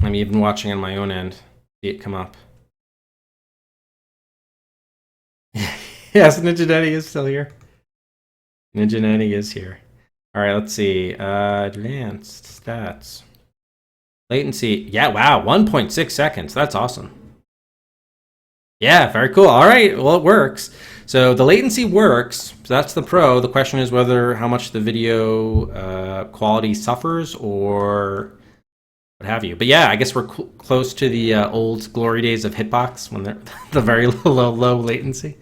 I'm even watching on my own end. See it come up. Yes, Ninja Nanny is still here. Ninja Nanny is here. All right, let's see. Advanced stats. Latency. Yeah, wow, 1.6 seconds. That's awesome. Yeah, very cool. All right, well, it works. So the latency works. So that's the pro. The question is whether how much the video quality suffers or what have you. But yeah, I guess we're close to the old glory days of Hitbox when they're the very low latency.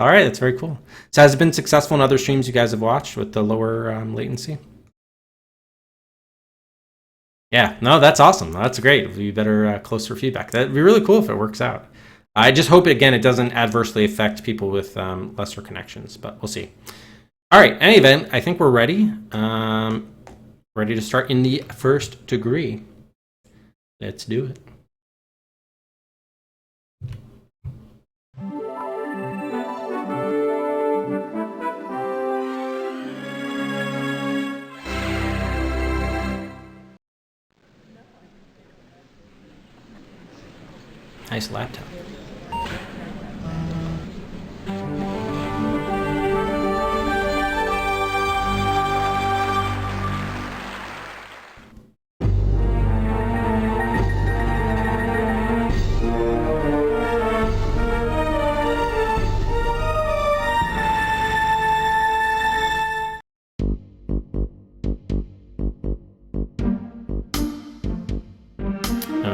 All right, that's very cool. So has it been successful in other streams you guys have watched with the lower latency? Yeah, no, that's awesome. That's great. We better closer feedback. That'd be really cool if it works out. I just hope, again, it doesn't adversely affect people with lesser connections, but we'll see. All right, in any event, I think we're ready. Ready to start in the first degree. Let's do it. Nice laptop.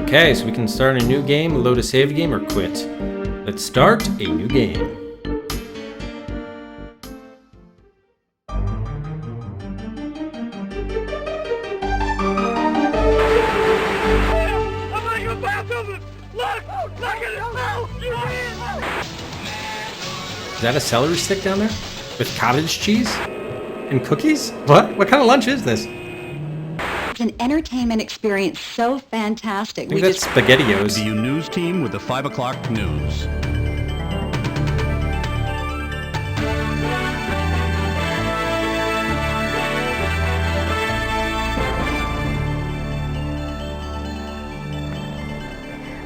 Okay, so we can start a new game, load a save game, or quit. Let's start a new game. Is that a celery stick down there? With cottage cheese? And cookies? What? What kind of lunch is this? It's an entertainment experience so fantastic. I think that's SpaghettiOs. The news team with the 5 o'clock news.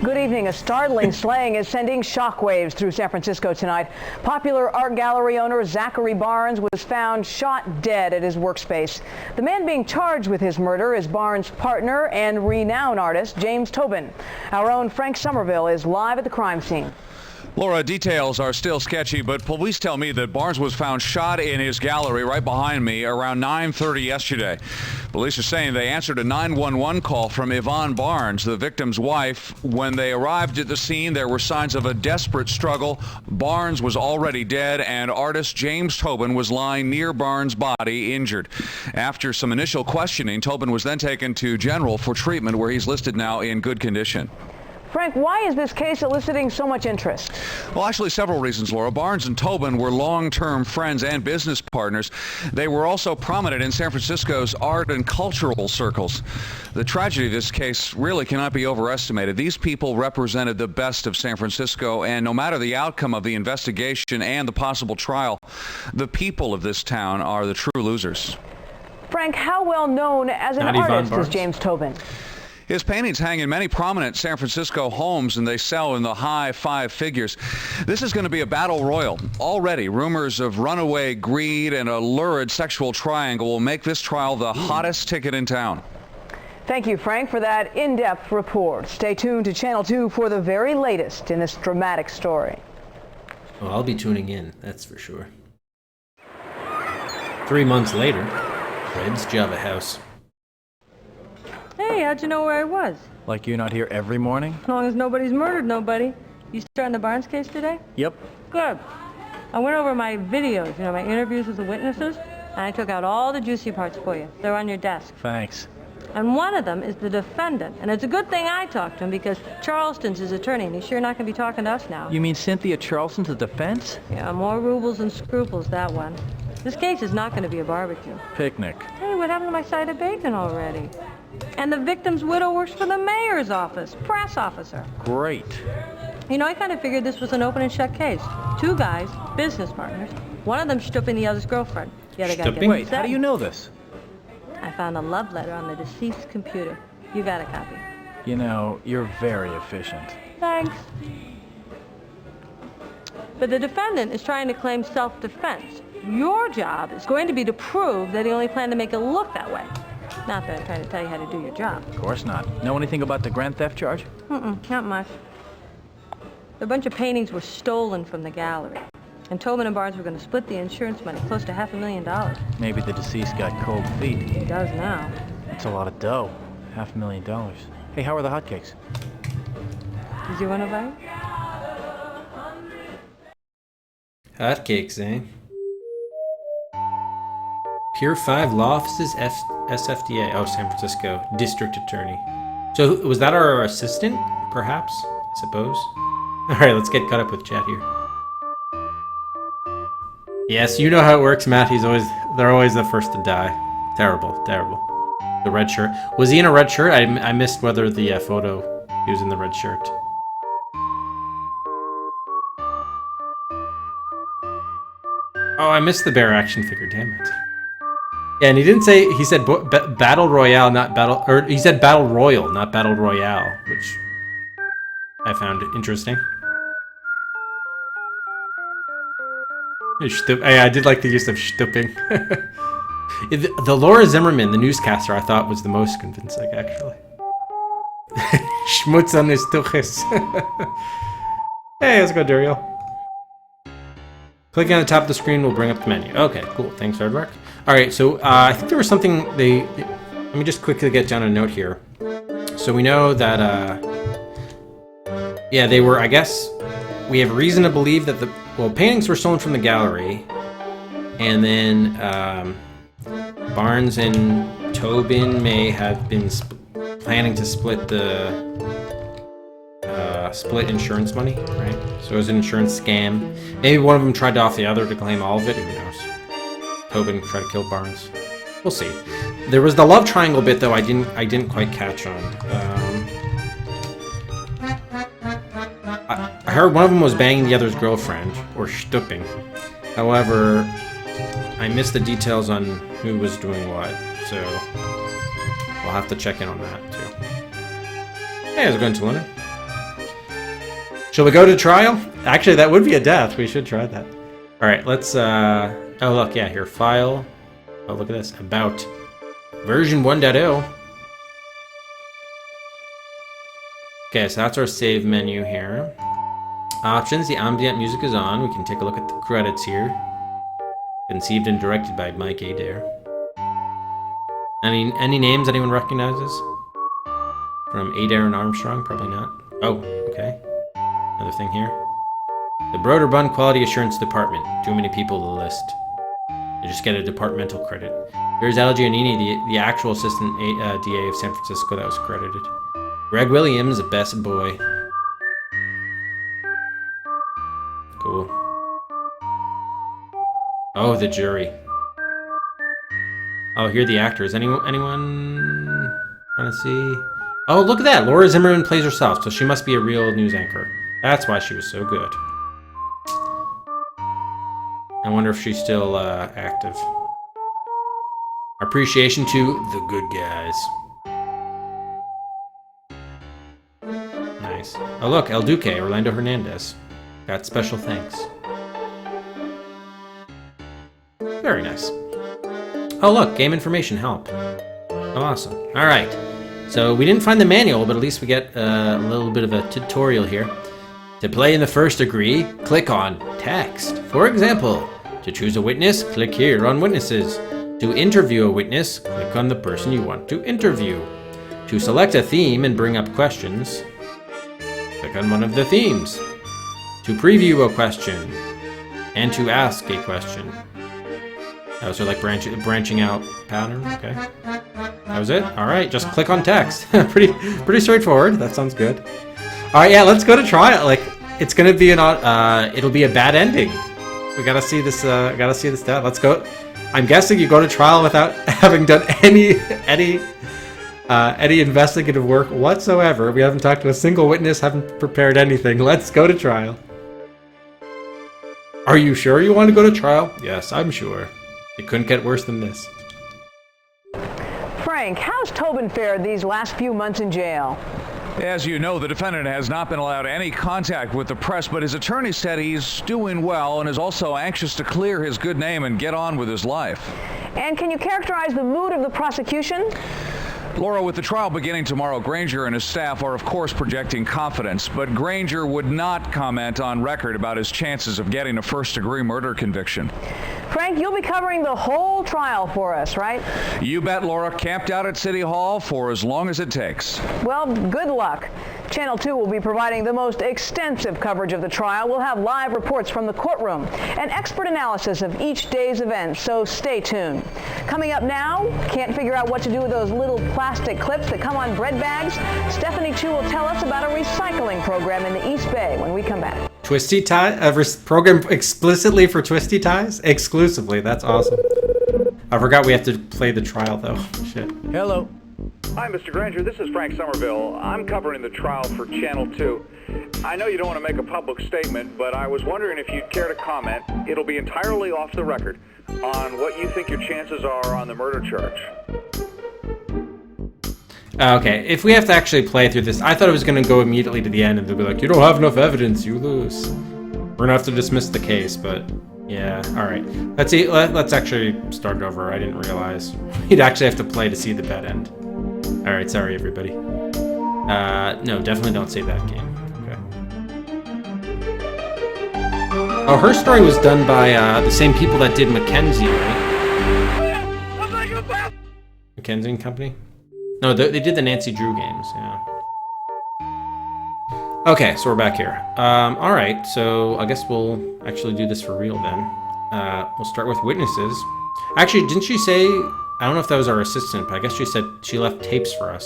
Good evening. A startling slaying is sending shockwaves through San Francisco tonight. Popular art gallery owner Zachary Barnes was found shot dead at his workspace. The man being charged with his murder is Barnes' partner and renowned artist James Tobin. Our own Frank Somerville is live at the crime scene. Laura, details are still sketchy, but police tell me that Barnes was found shot in his gallery right behind me around 9:30 yesterday. Police are saying they answered a 911 call from Yvonne Barnes, the victim's wife. When they arrived at the scene, there were signs of a desperate struggle. Barnes was already dead, and artist James Tobin was lying near Barnes' body, injured. After some initial questioning, Tobin was then taken to General for treatment, where he's listed now in good condition. Frank, why is this case eliciting so much interest? Well, actually, several reasons, Laura. Barnes and Tobin were long-term friends and business partners. They were also prominent in San Francisco's art and cultural circles. The tragedy of this case really cannot be overestimated. These people represented the best of San Francisco, and no matter the outcome of the investigation and the possible trial, the people of this town are the true losers. Frank, how well known as an artist is James Tobin? His paintings hang in many prominent San Francisco homes, and they sell in the high 5 figures. This is going to be a battle royal. Already, rumors of runaway greed and a lurid sexual triangle will make this trial the hottest ticket in town. Thank you, Frank, for that in-depth report. Stay tuned to Channel 2 for the very latest in this dramatic story. Well, I'll be tuning in, that's for sure. 3 months later, Fred's Java House. Hey, how'd you know where I was? Like you're not here every morning? As long as nobody's murdered nobody. You starting the Barnes case today? Yep. Good. I went over my videos, my interviews with the witnesses, and I took out all the juicy parts for you. They're on your desk. Thanks. And one of them is the defendant. And it's a good thing I talked to him because Charleston's his attorney, and he's sure not going to be talking to us now. You mean Cynthia Charleston's the defense? Yeah, more rubles and scruples, that one. This case is not going to be a barbecue. Picnic. Hey, what happened to my side of bacon already? And the victim's widow works for the mayor's office, press officer. Great. I kind of figured this was an open and shut case. 2 guys, business partners. One of them stooping the other's girlfriend. The other guy gets Wait, how do you know this? I found a love letter on the deceased's computer. You got a copy. You know, you're very efficient. Thanks. But the defendant is trying to claim self-defense. Your job is going to be to prove that he only planned to make it look that way. Not that I'm trying to tell you how to do your job. Of course not. Know anything about the grand theft charge? Not much. A bunch of paintings were stolen from the gallery. And Tobin and Barnes were going to split the insurance money, close to $500,000. Maybe the deceased got cold feet. He does now. That's a lot of dough. $500,000. Hey, how are the hotcakes? Did you want to buy? Hotcakes, eh? Pier 5 Law Offices, SFDA. Oh, San Francisco District Attorney. So was that our assistant, perhaps? I suppose. All right, let's get caught up with chat here. Yes, you know how it works, Matt. They're always the first to die. Terrible, terrible. The red shirt. Was he in a red shirt? I missed whether the photo he was in the red shirt. Oh, I missed the bear action figure. Damn it. Yeah, and he didn't say. He said battle royale, not battle. Or he said battle royal, not battle royale, which I found interesting. I did like the use of stupping. The Laura Zimmerman, the newscaster, I thought was the most convincing, actually. Schmutz on his tuches. Hey, how's it going, Duriel? Clicking on the top of the screen will bring up the menu. Okay, cool. Thanks, Aardvark. All right, so I think there was something let me just quickly get down a note here. So we know that, yeah, they were, I guess, we have reason to believe that paintings were stolen from the gallery, and then Barnes and Tobin may have been planning to split the split insurance money, right? So it was an insurance scam. Maybe one of them tried to off the other to claim all of it. Who knows? Tobin tried to kill Barnes. We'll see. There was the love triangle bit though. I didn't quite catch on. I heard one of them was banging the other's girlfriend or stupping. However, I missed the details on who was doing what, so we'll have to check in on that too. Hey, how's it going, Taluna? Shall we go to trial? Actually, that would be a death. We should try that. All right, let's. Oh, look, yeah, here, file. Oh, look at this. About version 1.0. Okay, so that's our save menu here. Options, the ambient music is on. We can take a look at the credits here. Conceived and directed by Mike Adair. Any names anyone recognizes? From Adair and Armstrong? Probably not. Oh, okay. Another thing here. The Brøderbund Quality Assurance Department. Too many people to list. You just get a departmental credit. Here's Al Giannini, the actual assistant DA of San Francisco that was credited. Greg Williams, the best boy. Cool. Oh, the jury. Oh, here are the actors. Anyone want to see? Oh, look at that. Laura Zimmerman plays herself, so she must be a real news anchor. That's why she was so good. I wonder if she's still active. Appreciation to the good guys. Nice. Oh, look, El Duque, Orlando Hernandez. Got special thanks. Very nice. Oh, look, game information help. Oh, awesome. All right. So we didn't find the manual, but at least we get a little bit of a tutorial here. To play in the first degree, click on text. For example, to choose a witness, click here on witnesses. To interview a witness, click on the person you want to interview. To select a theme and bring up questions, click on one of the themes. To preview a question and to ask a question. Oh, so like branching out pattern, okay. That was it? All right, just click on text. pretty straightforward. That sounds good. All right, yeah, let's go to trial. Like, it's gonna be it'll be a bad ending. We gotta see this. Down. Let's go. I'm guessing you go to trial without having done any investigative work whatsoever. We haven't talked to a single witness. Haven't prepared anything. Let's go to trial. Are you sure you want to go to trial? Yes, I'm sure. It couldn't get worse than this. Frank, how's Tobin fared these last few months in jail? As you know, the defendant has not been allowed any contact with the press, but his attorney said he's doing well and is also anxious to clear his good name and get on with his life. And can you characterize the mood of the prosecution? Laura, with the trial beginning tomorrow, Granger and his staff are, of course, projecting confidence, but Granger would not comment on record about his chances of getting a first-degree murder conviction. Frank, you'll be covering the whole trial for us, right? You bet, Laura. Camped out at City Hall for as long as it takes. Well, good luck. Channel 2 will be providing the most extensive coverage of the trial. We'll have live reports from the courtroom and expert analysis of each day's events, so stay tuned. Coming up now, can't figure out what to do with those little plastic clips that come on bread bags? Stephanie Chu will tell us about a recycling program in the East Bay when we come back. Twisty tie, a program explicitly for twisty ties? Exclusively, that's awesome. I forgot we have to play the trial though. Shit. Hello. Hi, Mr. Granger. This is Frank Somerville. I'm covering the trial for Channel 2. I know you don't want to make a public statement, but I was wondering if you'd care to comment. It'll be entirely off the record on what you think your chances are on the murder charge. Okay, if we have to actually play through this, I thought it was going to go immediately to the end and they'll be like, you don't have enough evidence, you lose. We're going to have to dismiss the case, but yeah, alright. Let's see, let's actually start over. I didn't realize. You'd actually have to play to see the bad end. Alright, sorry everybody. No, definitely don't save that game. Okay. Oh, Her Story was done by the same people that did Mackenzie, right? Mackenzie and Company? No, they did the Nancy Drew games, yeah. Okay, so we're back here. Alright, so I guess we'll actually do this for real then. We'll start with witnesses. Actually, didn't she say, I don't know if that was our assistant, but I guess she said she left tapes for us.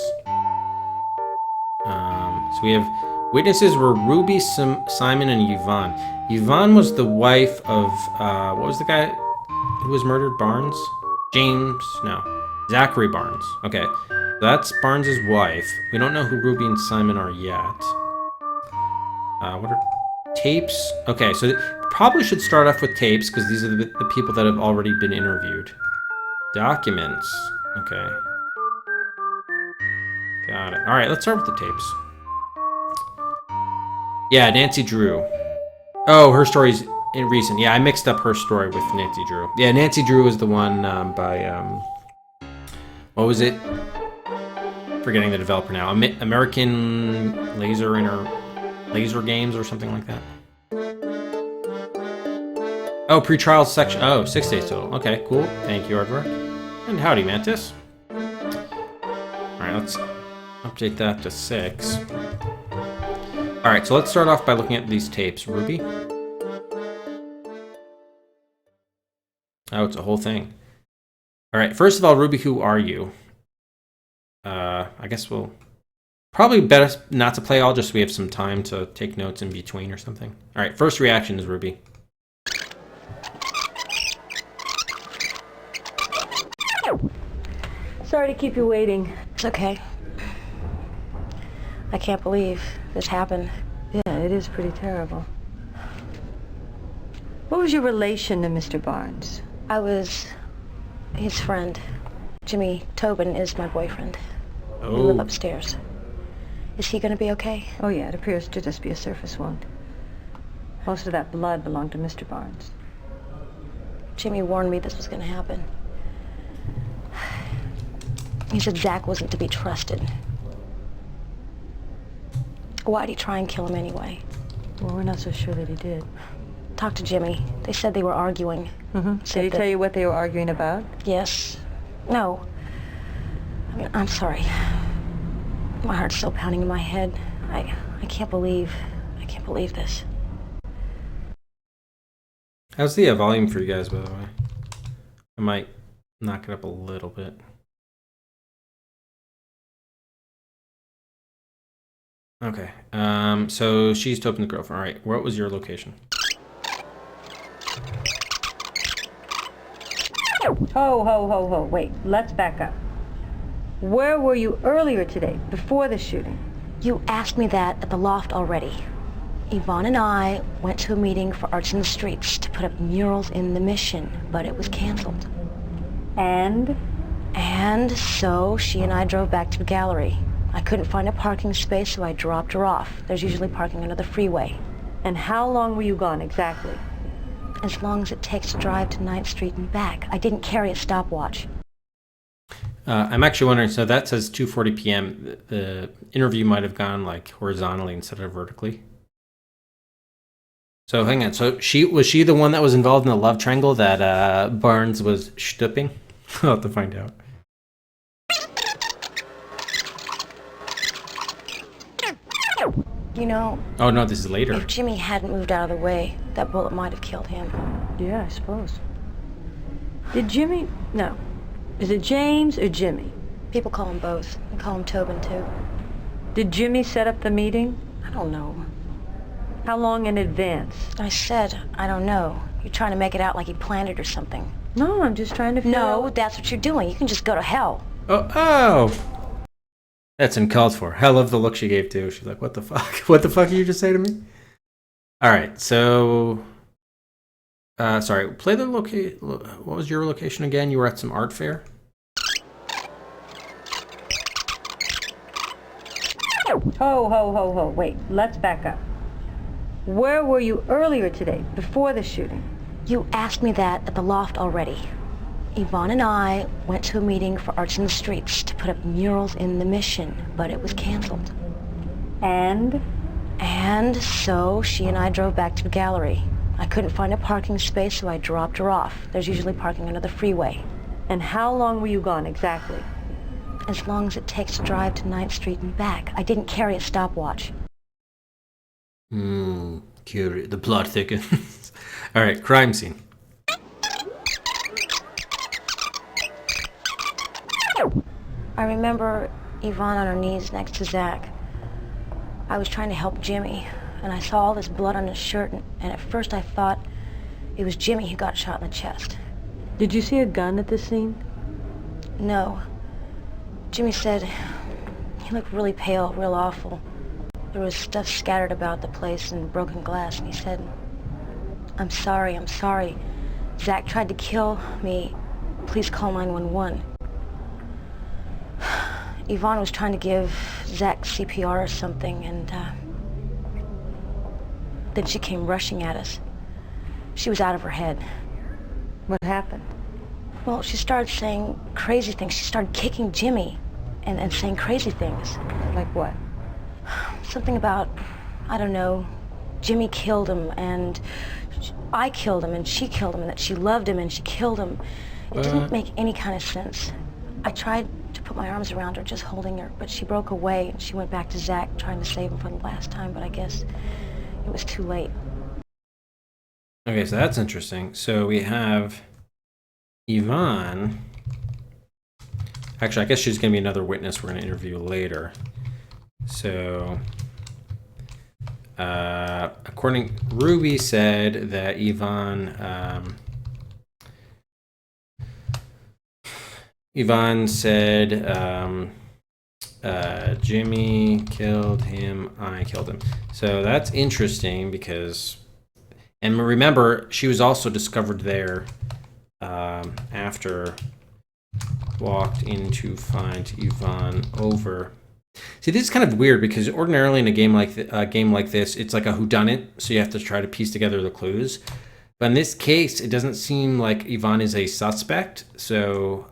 So we have, witnesses were Ruby, Simon, and Yvonne. Yvonne was the wife of, what was the guy who was murdered? Barnes? James? No. Zachary Barnes. Okay. That's Barnes' wife. We don't know who Ruby and Simon are yet. What are tapes? Okay, so probably should start off with tapes because these are the people that have already been interviewed. Documents. Okay. Got it. All right, let's start with the tapes. Yeah, Nancy Drew. Oh, Her Story's in recent. Yeah, I mixed up Her Story with Nancy Drew. Yeah, Nancy Drew was the one by what was it? Forgetting the developer now. American Laser Games or something like that. Oh, pre-trial section. Oh, 6 days total. Okay, cool. Thank you, Aardvark. And howdy, Mantis. Alright, let's update that to 6. Alright, so let's start off by looking at these tapes. Ruby? Oh, it's a whole thing. Alright, first of all, Ruby, who are you? I guess we'll probably better not to play all, just so we have some time to take notes in between or something. All right, first reaction is Ruby. Sorry to keep you waiting. It's okay. I can't believe this happened. Yeah, it is pretty terrible. What was your relation to Mr. Barnes? I was his friend. Jimmy Tobin is my boyfriend. Oh. We live upstairs. Is he going to be okay? Oh yeah, it appears to just be a surface wound. Most of that blood belonged to Mr. Barnes. Jimmy warned me this was going to happen. He said Zach wasn't to be trusted. Why'd he try and kill him anyway? Well, we're not so sure that he did. Talked to Jimmy. They said they were arguing. Mm-hmm. Did he tell you what they were arguing about? Yes. No. I mean, I'm sorry. My heart's still pounding in my head. I can't believe this. How's the volume for you guys, by the way? I might knock it up a little bit. Okay. So she's Tobin's girlfriend. All right. What was your location? Ho. Wait, let's back up. Where were you earlier today, before the shooting? You asked me that at the loft already. Yvonne and I went to a meeting for Arts in the Streets to put up murals in the Mission, but it was canceled. And? And so she and I drove back to the gallery. I couldn't find a parking space, so I dropped her off. There's usually parking under the freeway. And how long were you gone exactly? As long as it takes to drive to 9th Street and back. I didn't carry a stopwatch. I'm actually wondering, so that says 2:40 p.m. The interview might have gone like horizontally instead of vertically. So hang on. So was she the one that was involved in the love triangle that Barnes was stooping? I'll have to find out. You know, Oh no, this is later. if Jimmy hadn't moved out of the way, that bullet might have killed him. Yeah, I suppose. Did Jimmy... No. Is it James or Jimmy? People call him both. They call him Tobin, too. Did Jimmy set up the meeting? I don't know. How long in advance? I said, I don't know. You're trying to make it out like he planned it or something. No, I'm just trying to figure No, out... that's what you're doing. You can just go to hell. Oh. That's uncalled for. I love the look she gave too. She's like, what the fuck? What the fuck did you just say to me? All right, so... sorry, play the location. What was your location again? You were at some art fair? Ho. Wait, let's back up. Where were you earlier today, before the shooting? You asked me that at the loft already. Yvonne and I went to a meeting for Arts in the Streets to put up murals in the Mission, but it was canceled. And? And so she and I drove back to the gallery. I couldn't find a parking space, so I dropped her off. There's usually parking under the freeway. And how long were you gone exactly? As long as it takes to drive to 9th Street and back. I didn't carry a stopwatch. The plot thickens. All right, crime scene. I remember Yvonne on her knees next to Zach. I was trying to help Jimmy, and I saw all this blood on his shirt, and at first I thought it was Jimmy who got shot in the chest. Did you see a gun at this scene? No. Jimmy said he looked really pale, real awful. There was stuff scattered about the place and broken glass, and he said, I'm sorry. Zach tried to kill me. Please call 911. Yvonne was trying to give Zach CPR or something, and then she came rushing at us. She was out of her head. What happened? Well, she started saying crazy things. She started kicking Jimmy and saying crazy things. Like what? Something about, I don't know, Jimmy killed him, and I killed him, and she killed him, and that she loved him, and she killed him. It didn't make any kind of sense. I tried to put my arms around her, just holding her, but she broke away, and she went back to Zach, trying to save him for the last time, but I guess it was too late. Okay, so that's interesting. So we have Yvonne. Actually, I guess she's going to be another witness we're going to interview later. So, according, Ruby said that Yvonne said Jimmy killed him, I killed him. So that's interesting because, and remember, she was also discovered there after walked in to find Yvonne over. See, this is kind of weird because ordinarily in a game like this, it's like a whodunit, so you have to try to piece together the clues. But in this case, it doesn't seem like Yvonne is a suspect. So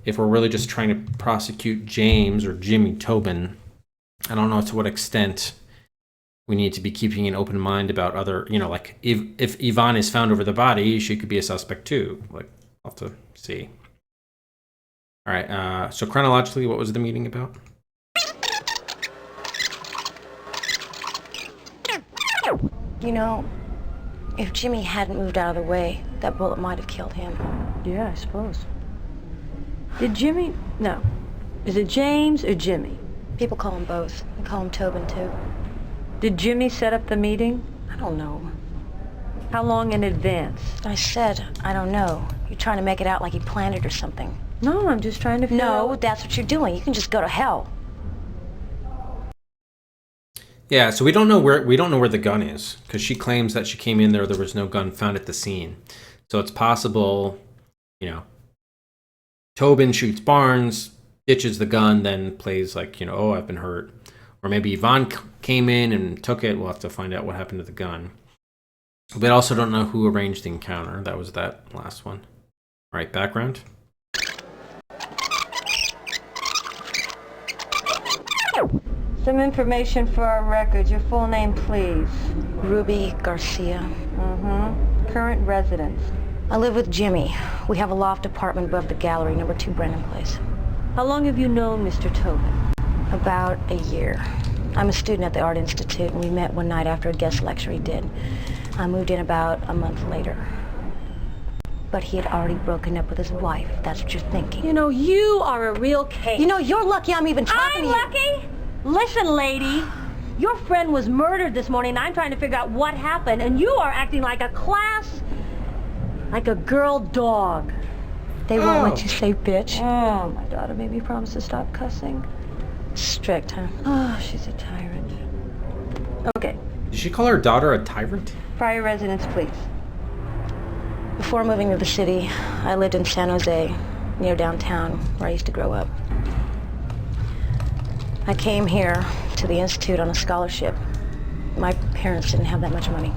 if we're really just trying to prosecute James or Jimmy Tobin, I don't know to what extent we need to be keeping an open mind about other, like if Yvonne is found over the body, she could be a suspect too. Like, I'll have to see. All right, so chronologically, what was the meeting about? You know, if Jimmy hadn't moved out of the way, that bullet might have killed him. Yeah, I suppose. Did Jimmy... No. Is it James or Jimmy? People call him both. They call him Tobin, too. Did Jimmy set up the meeting? I don't know. How long in advance? I said, I don't know. You're trying to make it out like he planned it or something. No, I'm just trying to figure out... No, that's what you're doing. You can just go to hell. Yeah, so we don't know where the gun is because she claims that she came in there was no gun found at the scene. So it's possible, Tobin shoots Barnes, ditches the gun, then plays like, you know, oh, I've been hurt. Or maybe Yvonne came in and took it. We'll have to find out what happened to the gun. We also don't know who arranged the encounter. That was that last one. All right, background. Some information for our records. Your full name, please. Ruby Garcia. Current residence. I live with Jimmy. We have a loft apartment above the gallery, number 2 Brennan Place. How long have you known Mr. Tobin? About a year. I'm a student at the Art Institute, and we met one night after a guest lecture he did. I moved in about a month later. But he had already broken up with his wife. That's what you're thinking. You know, you are a real case. You know, you're lucky I'm even talking to you. I'm lucky? Listen, lady. Your friend was murdered this morning, and I'm trying to figure out what happened, and you are acting like a girl dog. They won't let you say bitch. Oh, my daughter made me promise to stop cussing. Strict, huh? Oh, she's a tyrant. Okay. Did she call her daughter a tyrant? Prior residence, please. Before moving to the city, I lived in San Jose, near downtown, where I used to grow up. I came here to the Institute on a scholarship. My parents didn't have that much money.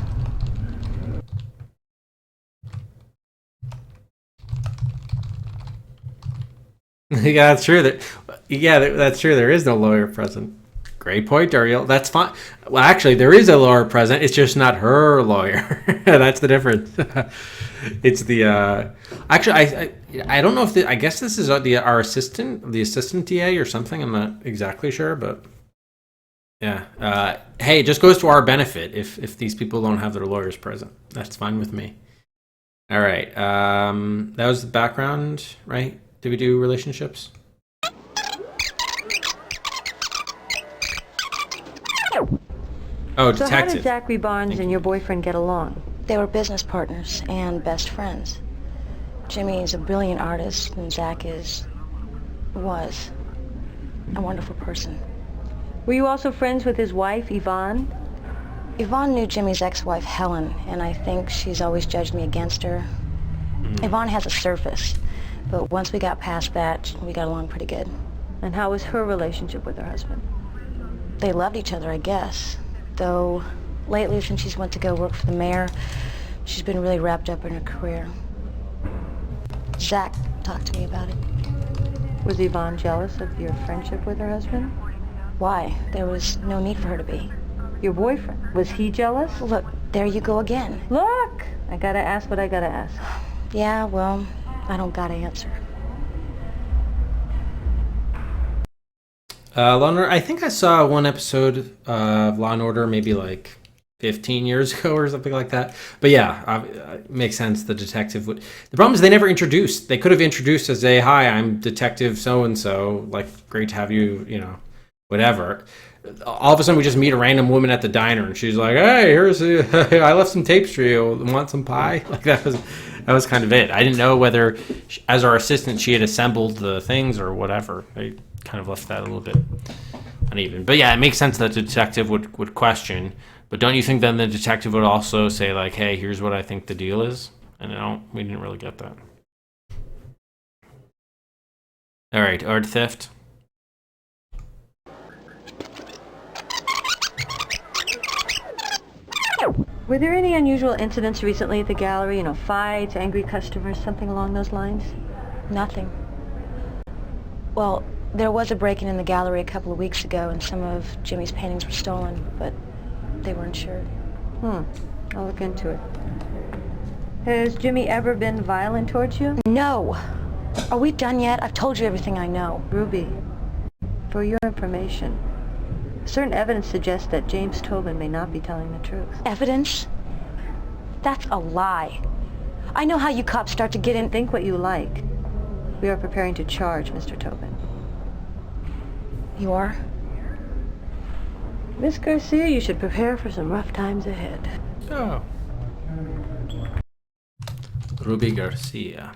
Yeah, that's true. That's true. There is no lawyer present. Great point, Ariel. That's fine. Well, actually, there is a lawyer present. It's just not her lawyer. That's the difference. It's the actually, I don't know if I guess this is our assistant, the assistant TA or something. I'm not exactly sure, but yeah. Hey, it just goes to our benefit if these people don't have their lawyers present. That's fine with me. All right. That was the background, right? Did we do relationships? Oh, detective. So how did Zachary Barnes and your boyfriend get along? They were business partners and best friends. Jimmy is a brilliant artist, and Zach was a wonderful person. Were you also friends with his wife, Yvonne? Yvonne knew Jimmy's ex-wife, Helen, and I think she's always judged me against her. Yvonne has a surface, but once we got past that, we got along pretty good. And how was her relationship with her husband? They loved each other, I guess. Though, lately, since she's went to go work for the mayor, she's been really wrapped up in her career. Zach talked to me about it. Was Yvonne jealous of your friendship with her husband? Why? There was no need for her to be. Your boyfriend, was he jealous? Look, there you go again. Look! I gotta ask what I gotta ask. Yeah, well, I don't gotta answer. Law and Order, I think I saw one episode of Law and Order maybe like 15 years ago or something like that. But yeah, it makes sense the detective would... The problem is they never introduced. They could have introduced as a, hi, I'm Detective so-and-so, like, great to have you, you know, whatever. All of a sudden we just meet a random woman at the diner and she's like, hey, I left some tapes for you. Want some pie? Like that was kind of it. I didn't know whether, as our assistant, she had assembled the things or whatever. They kind of left that a little bit uneven. But yeah, it makes sense that the detective would question. But don't you think then the detective would also say like, hey, here's what I think the deal is? And we didn't really get that. All right, art theft. Were there any unusual incidents recently at the gallery? You know, fights, angry customers, something along those lines? Nothing. Well, there was a break-in in the gallery a couple of weeks ago, and some of Jimmy's paintings were stolen, but they weren't insured. I'll look into it. Has Jimmy ever been violent towards you? No. Are we done yet? I've told you everything I know. Ruby, for your information, certain evidence suggests that James Tobin may not be telling the truth. Evidence? That's a lie. I know how you cops start to get in... Think what you like. We are preparing to charge Mr. Tobin. You are? Miss Garcia, you should prepare for some rough times ahead. Oh. Ruby Garcia.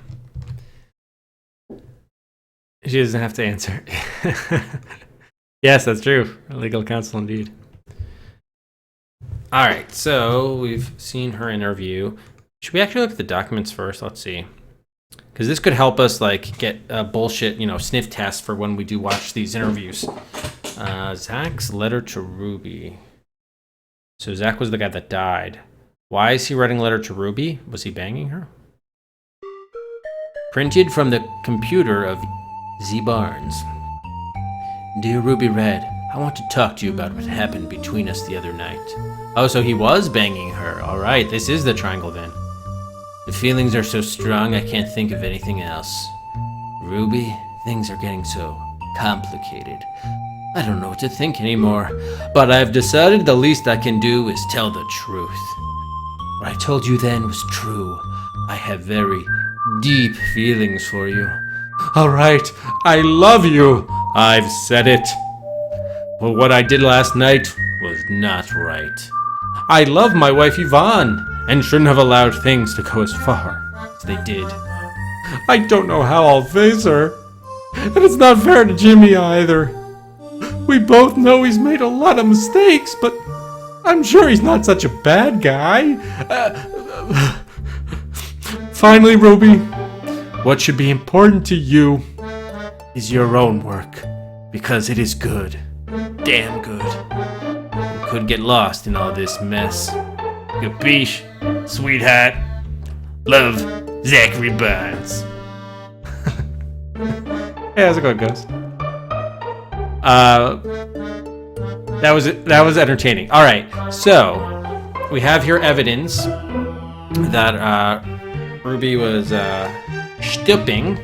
She doesn't have to answer. Yes, that's true. Legal counsel indeed. All right, so we've seen her interview. Should we actually look at the documents first? Let's see. because this could help us like get a bullshit, sniff test for when we do watch these interviews. Zach's letter to Ruby. So Zach was the guy that died. Why is he writing a letter to Ruby? Was he banging her? Printed from the computer of Z Barnes. Dear Ruby Red, I want to talk to you about what happened between us the other night. Oh, so he was banging her. All right, this is the triangle then. The feelings are so strong I can't think of anything else. Ruby, things are getting so complicated. I don't know what to think anymore, but I've decided the least I can do is tell the truth. What I told you then was true. I have very deep feelings for you. All right, I love you. I've said it. But what I did last night was not right. I love my wife Yvonne and shouldn't have allowed things to go as far as they did. I don't know how I'll face her. And it's not fair to Jimmy either. We both know he's made a lot of mistakes, but I'm sure he's not such a bad guy. Finally, Ruby, what should be important to you is your own work, because it is good. Damn good. You could get lost in all this mess. Capiche, sweetheart. Love, Zachary Barnes. Hey, how's it going, Ghost? That was entertaining. All right, so we have here evidence that Ruby was stooping,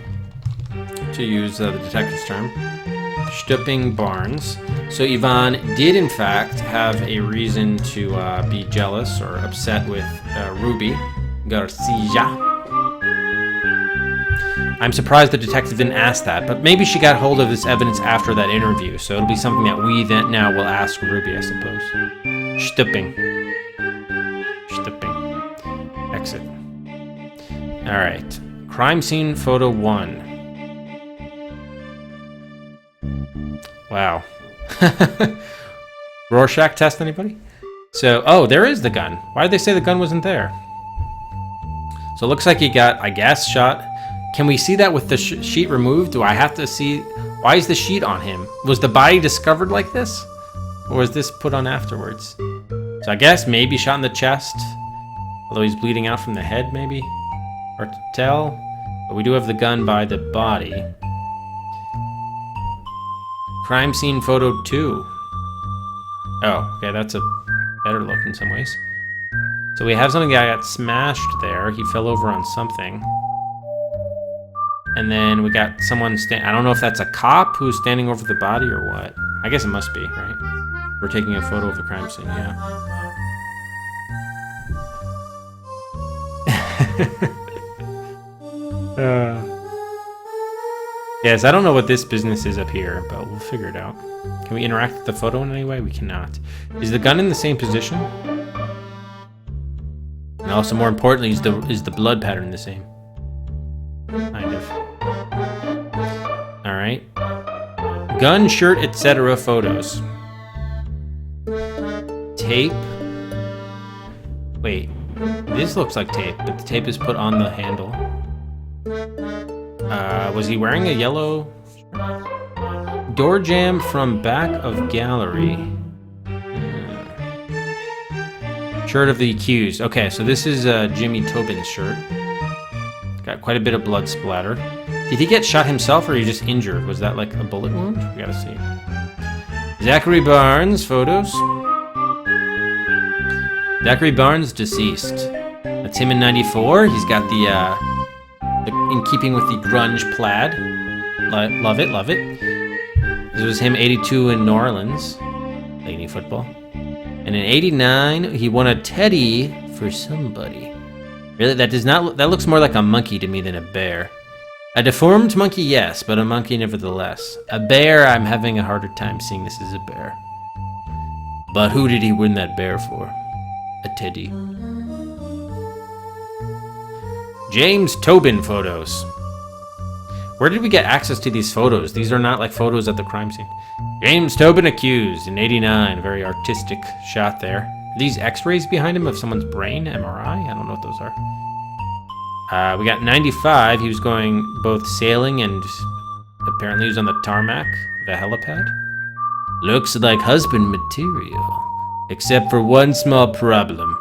to use the detective's term, stooping Barnes. So Yvonne did in fact have a reason to be jealous or upset with Ruby Garcia. I'm surprised the detective didn't ask that, but maybe she got hold of this evidence after that interview, so it'll be something that we then now will ask Ruby, I suppose. Stooping. Exit. All right. Crime scene photo 1. Wow. Rorschach test, anybody? So, oh, there is the gun. Why did they say the gun wasn't there? So it looks like he got, I guess, shot. Can we see that with the sheet removed? Do I have to see? Why is the sheet on him? Was the body discovered like this? Or was this put on afterwards? So I guess maybe shot in the chest. Although he's bleeding out from the head, maybe? Hard to tell. But we do have the gun by the body. Crime scene photo 2. Oh, okay, that's a better look in some ways. So we have something that got smashed there. He fell over on something. And then we got someone I don't know if that's a cop who's standing over the body or what. I guess it must be, right? We're taking a photo of the crime scene, yeah. Yes, I don't know what this business is up here, but we'll figure it out. Can we interact with the photo in any way? We cannot. Is the gun in the same position? And also, more importantly, is the blood pattern the same? Kind of. Alright. Gun, shirt, etc. photos. Tape. Wait. This looks like tape, but the tape is put on the handle. Was he wearing a yellow shirt? Door jamb from back of gallery. Shirt of the accused. Okay, so this is Jimmy Tobin's shirt. Got quite a bit of blood splatter. Did he get shot himself, or he just injured? Was that like a bullet wound? We gotta see. Zachary Barnes photos. Zachary Barnes deceased. That's him in '94. He's got the in keeping with the grunge plaid. Love it, love it. This was him '82 in New Orleans, playing football. And in '89, he won a teddy for somebody. Really, that looks more like a monkey to me than a bear. A deformed monkey, yes, but a monkey nevertheless. A bear, I'm having a harder time seeing this as a bear. But who did he win that bear for? A teddy. James Tobin photos. Where did we get access to these photos? These are not like photos at the crime scene. James Tobin accused in '89. Very artistic shot there. Are these x-rays behind him of someone's brain? MRI? I don't know what those are. We got 95. He was going both sailing and apparently he was on the tarmac of a helipad. Looks like husband material. Except for one small problem.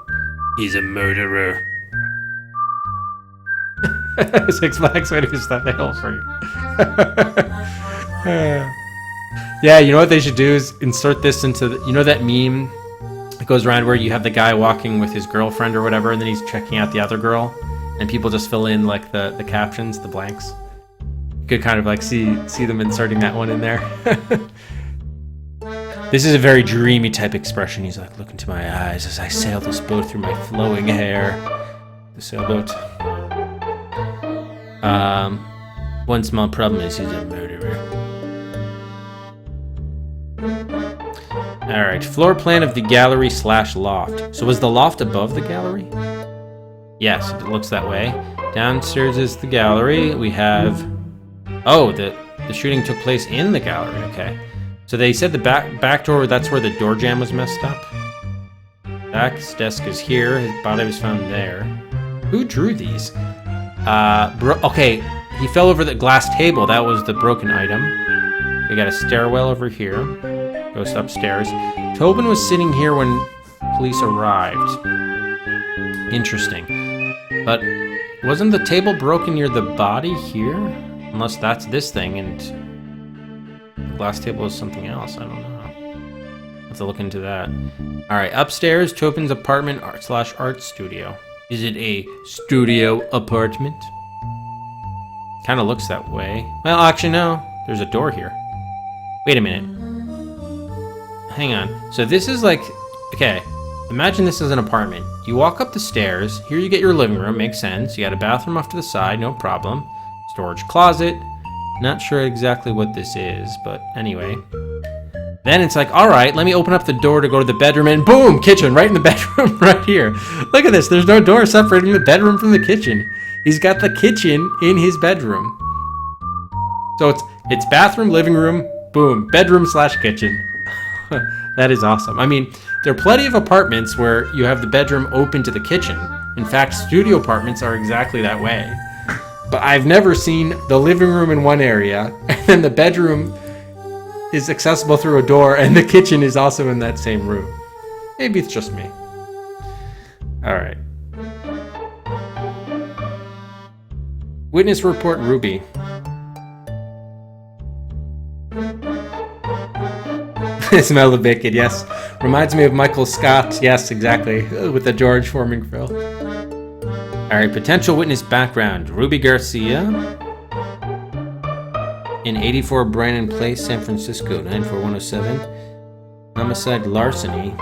He's a murderer. 6 Flags way to stop the hill for you. Yeah, you know what they should do is insert this into the, you know that meme that goes around where you have the guy walking with his girlfriend or whatever, and then he's checking out the other girl, and people just fill in like the captions, the blanks. You could kind of like see them inserting that one in there. This is a very dreamy type expression. He's like, look into my eyes as I sail this boat through my flowing hair. The sailboat. One small problem is he's a murderer. Alright, floor plan of the gallery / loft. So was the loft above the gallery? Yes, it looks that way. Downstairs is the gallery. We have... Oh, the shooting took place in the gallery. Okay. So they said the back door, that's where the door jamb was messed up. Back's desk is here. His body was found there. Who drew these? Okay, he fell over the glass table. That was the broken item. We got a stairwell over here. Goes upstairs. Tobin was sitting here when police arrived. Interesting. But wasn't the table broken near the body here? Unless that's this thing and the glass table is something else. I don't know. Have to look into that. Alright, upstairs, Tobin's apartment / art studio. Is it a studio apartment? Kind of looks that way. Well, actually, no. There's a door here. Wait a minute. Hang on. So this is like... Okay. Imagine this is an apartment. You walk up the stairs. Here you get your living room. Makes sense. You got a bathroom off to the side. No problem. Storage closet. Not sure exactly what this is, but anyway. Then it's like, all right, let me open up the door to go to the bedroom, and boom, kitchen, right in the bedroom, right here. Look at this. There's no door separating the bedroom from the kitchen. He's got the kitchen in his bedroom. So it's bathroom, living room, boom, bedroom / kitchen. That is awesome. I mean, there are plenty of apartments where you have the bedroom open to the kitchen. In fact, studio apartments are exactly that way. But I've never seen the living room in one area, and then the bedroom is accessible through a door, and the kitchen is also in that same room. Maybe it's just me. Alright. Witness report Ruby. Smell the bacon, yes. Reminds me of Michael Scott. Yes, exactly. With the George Foreman grill. Alright, potential witness background. Ruby Garcia. In 84 Brandon Place, San Francisco, 94107. Homicide larceny.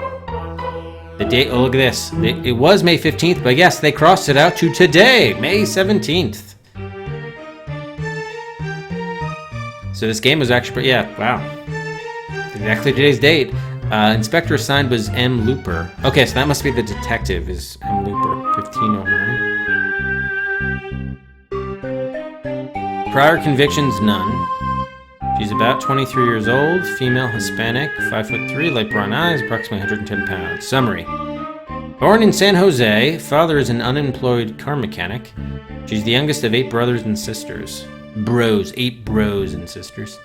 The date, oh look at this. It was May 15th, but yes, they crossed it out to today, May 17th. So this game was actually, yeah, wow. Exactly today's date. Inspector assigned was M. Looper. Okay, so that must be the detective, is M. Looper, 1509. Prior convictions, none. She's about 23 years old, female, Hispanic, 5'3", light brown eyes, approximately 110 pounds. Summary. Born in San Jose, father is an unemployed car mechanic. She's the youngest of 8 brothers and sisters. 8 bros and sisters.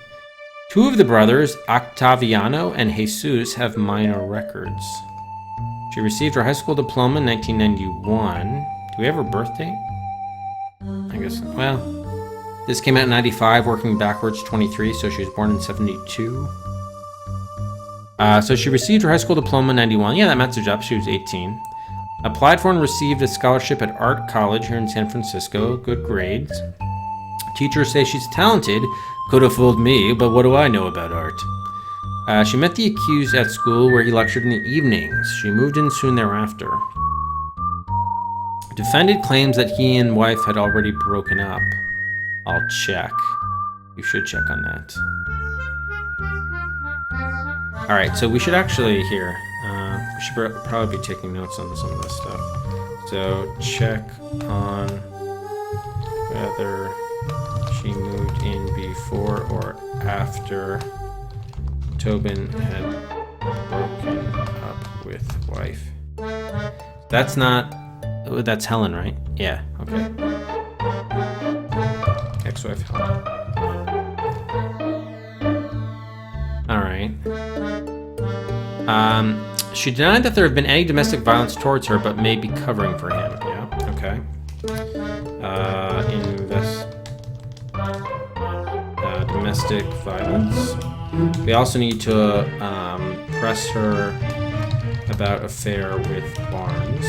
2 of the brothers, Octaviano and Jesus, have minor records. She received her high school diploma in 1991. Do we have her birth date? I guess, well, this came out in 95, working backwards 23, so she was born in 72. So she received her high school diploma in 91. Yeah, that matches up. She was 18. Applied for and received a scholarship at Art College here in San Francisco. Good grades. Teachers say she's talented. Could have fooled me, but what do I know about art? She met the accused at school where he lectured in the evenings. She moved in soon thereafter. Defendant claims that he and wife had already broken up. I'll check. You should check on that. Alright, so we should actually here. We should probably be taking notes on some of this stuff. So check on whether she moved in before or after Tobin had broken up with wife. That's not... That's Helen, right? Yeah, okay. ex-wife held. Alright. She denied that there have been any domestic violence towards her, but may be covering for him. Yeah, okay. Domestic violence. We also need to press her about affair with Barnes.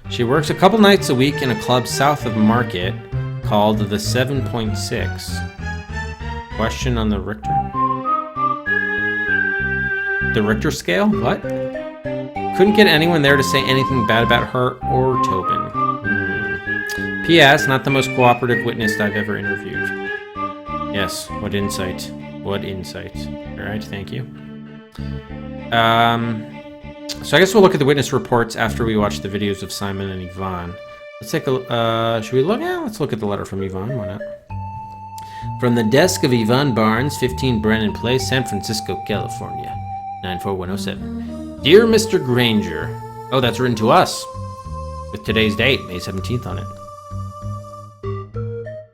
She works a couple nights a week in a club south of Market called the 7.6. Question on the Richter? The Richter scale? What? Couldn't get anyone there to say anything bad about her or Tobin. P.S. Not the most cooperative witness I've ever interviewed. Yes, what insight. What insight. Alright, thank you. So I guess we'll look at the witness reports after we watch the videos of Simon and Yvonne. Let's take a, should we look? Yeah, let's look at the letter from Yvonne, why not? From the desk of Yvonne Barnes, 15 Brennan Place, San Francisco, California, 94107. Dear Mr. Granger. Oh, that's written to us, with today's date, May 17th on it.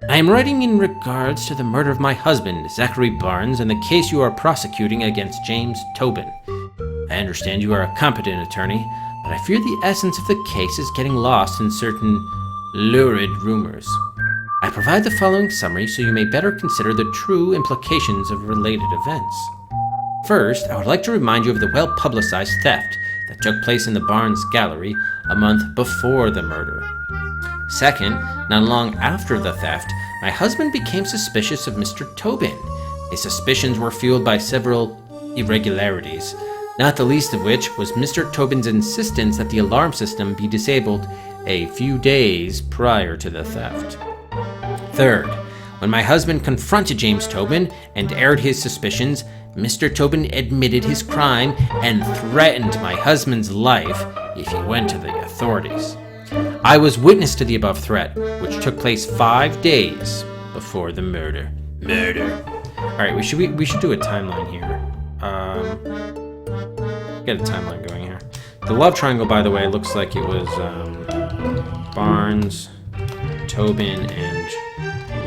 I am writing in regards to the murder of my husband, Zachary Barnes, and the case you are prosecuting against James Tobin. I understand you are a competent attorney, but I fear the essence of the case is getting lost in certain lurid rumors. I provide the following summary so you may better consider the true implications of related events. First, I would like to remind you of the well-publicized theft that took place in the Barnes Gallery a month before the murder. Second, not long after the theft, my husband became suspicious of Mr. Tobin. His suspicions were fueled by several irregularities, not the least of which was Mr. Tobin's insistence that the alarm system be disabled a few days prior to the theft. Third, when my husband confronted James Tobin and aired his suspicions, Mr. Tobin admitted his crime and threatened my husband's life if he went to the authorities. I was witness to the above threat, which took place 5 days before the murder. Alright, we should do a timeline here. Get a timeline going here. The love triangle, by the way, looks like it was Barnes, Tobin, and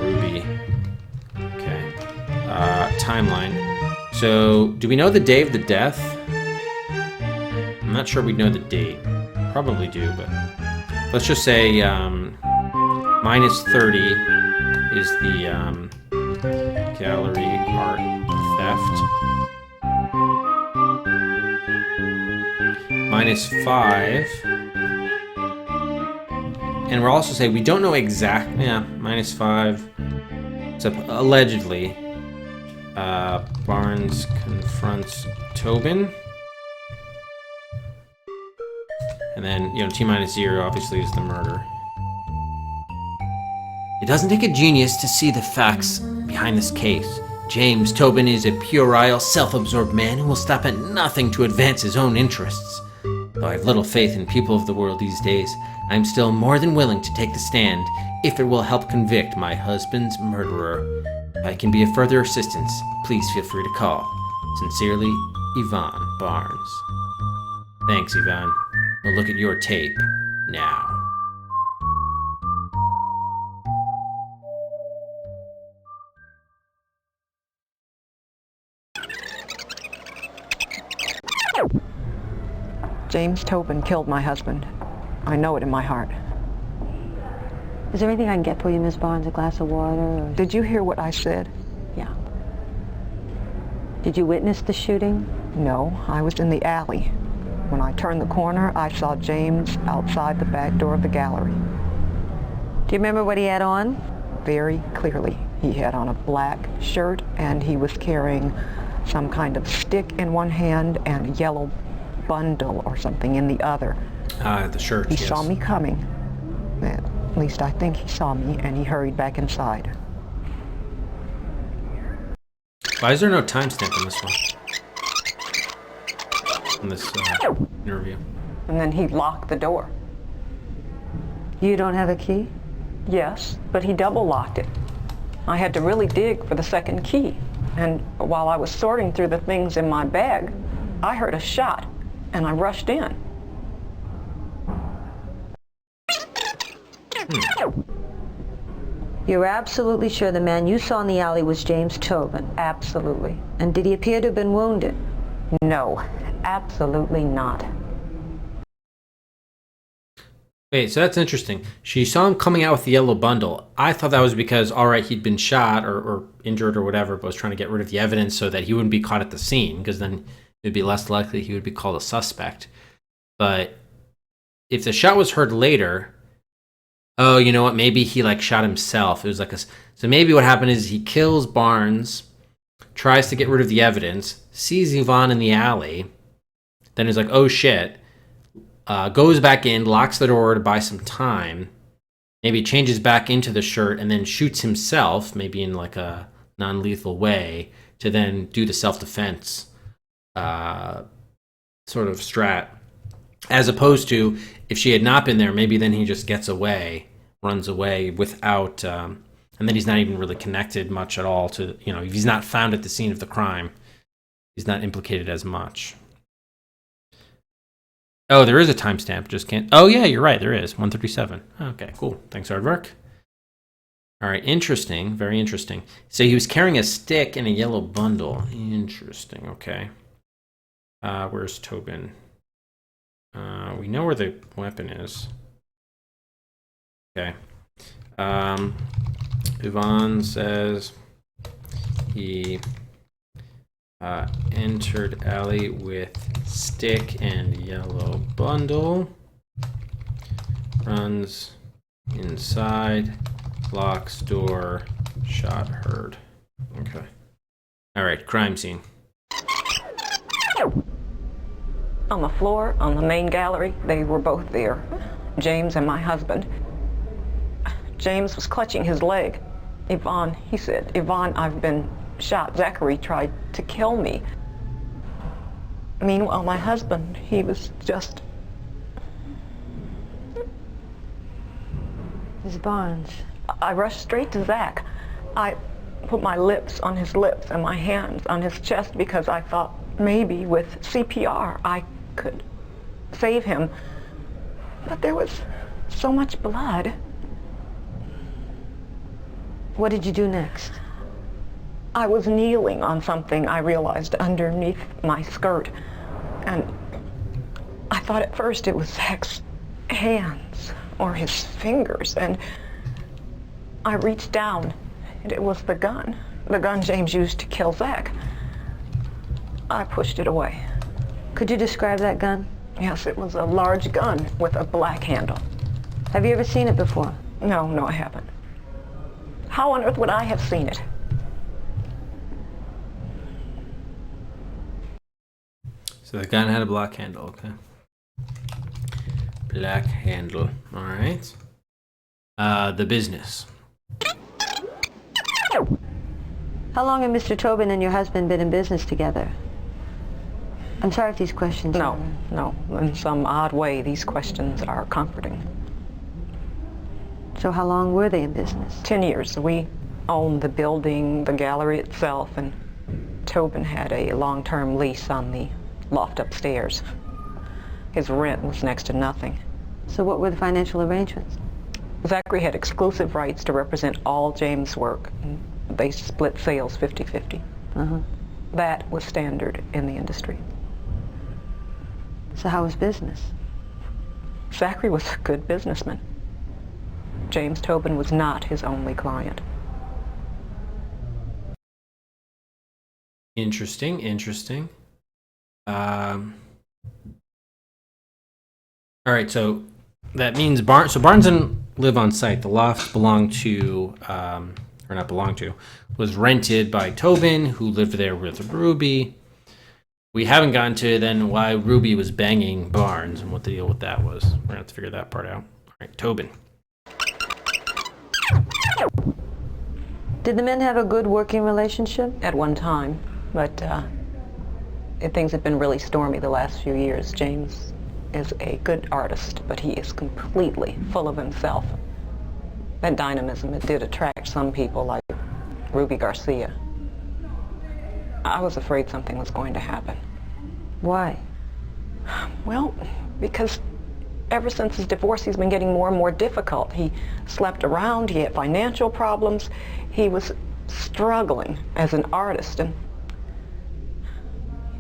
Ruby. Okay. Timeline. So, do we know the day of the death? I'm not sure we know the date. Probably do, but let's just say minus 30 is the gallery art theft. Minus 5. And we'll also say we don't know exact. Yeah, minus 5. So allegedly, Barnes confronts Tobin. And then, T minus 0 obviously is the murder. It doesn't take a genius to see the facts behind this case. James Tobin is a puerile, self-absorbed man who will stop at nothing to advance his own interests. Though I have little faith in people of the world these days, I am still more than willing to take the stand if it will help convict my husband's murderer. If I can be of further assistance, please feel free to call. Sincerely, Yvonne Barnes. Thanks, Yvonne. We'll look at your tape now. James Tobin killed my husband. I know it in my heart. Is there anything I can get for you, Miss Barnes? A glass of water? Or... Did you hear what I said? Yeah. Did you witness the shooting? No, I was in the alley. When I turned the corner, I saw James outside the back door of the gallery. Do you remember what he had on? Very clearly. He had on a black shirt, and he was carrying some kind of stick in one hand and a yellow bundle or something in the other. The shirt, He saw me coming. At least I think he saw me, and he hurried back inside. Why is there no timestamp on this one? In this interview. And then he locked the door. You don't have a key? Yes, but he double locked it. I had to really dig for the second key. And while I was sorting through the things in my bag, I heard a shot, and I rushed in. You're absolutely sure the man you saw in the alley was James Tobin? Absolutely. And did he appear to have been wounded? No, absolutely not. Wait, so that's interesting. She saw him coming out with the yellow bundle. I thought that was because, all right, he'd been shot or injured or whatever, but was trying to get rid of the evidence so that he wouldn't be caught at the scene, because then it'd be less likely he would be called a suspect. But if the shot was heard later, oh, you know what? Maybe he like shot himself. It was like so maybe what happened is he kills Barnes, tries to get rid of the evidence, sees Yvonne in the alley, then is like, oh shit. Goes back in, locks the door to buy some time, maybe changes back into the shirt, and then shoots himself, maybe in like a non-lethal way, to then do the self-defense sort of strat. As opposed to, if she had not been there, maybe then he just gets away, runs away without, and then he's not even really connected much at all to, if he's not found at the scene of the crime, he's not implicated as much. Oh, there is a timestamp. Just can't. Oh, yeah, you're right. There is 1:37. Okay, cool. Thanks, Aardvark. All right, interesting. Very interesting. So he was carrying a stick and a yellow bundle. Interesting. Okay. Where's Tobin? We know where the weapon is. Okay. Yvonne says he entered alley with stick and yellow bundle, runs inside, locks door, shot heard. Okay. All right, crime scene. On the floor, on the main gallery, they were both there, James and my husband. James was clutching his leg. Yvonne, he said, Yvonne, I've been shot. Zachary tried to kill me. Meanwhile, my husband, he was just... Ms. Barnes. I rushed straight to Zach. I put my lips on his lips and my hands on his chest because I thought maybe with CPR I could save him. But there was so much blood. What did you do next? I was kneeling on something, I realized, underneath my skirt. And I thought at first it was Zach's hands or his fingers. And I reached down, and it was the gun James used to kill Zach. I pushed it away. Could you describe that gun? Yes, it was a large gun with a black handle. Have you ever seen it before? No, I haven't. How on earth would I have seen it? So the gun had a black handle, okay. Black handle, all right. The business. How long have Mr. Tobin and your husband been in business together? I'm sorry if these questions... No. In some odd way, these questions are comforting. So how long were they in business? 10 years. We owned the building, the gallery itself, and Tobin had a long-term lease on the loft upstairs. His rent was next to nothing. So what were the financial arrangements? Zachary had exclusive rights to represent all James' work. They split sales 50-50. That was standard in the industry. So how was business? Zachary was a good businessman. James Tobin was not his only client. Interesting. All right, so that means Barnes didn't live on site. The loft belonged to, or not belonged to, was rented by Tobin, who lived there with Ruby. We haven't gotten to then why Ruby was banging Barnes and what the deal with that was. We're gonna have to figure that part out. All right, Tobin. Did the men have a good working relationship? At one time, but things have been really stormy the last few years. James is a good artist, but he is completely full of himself. That dynamism, it did attract some people like Ruby Garcia. I was afraid something was going to happen. Why? Well, because ever since his divorce, he's been getting more and more difficult. He slept around, he had financial problems, he was struggling as an artist.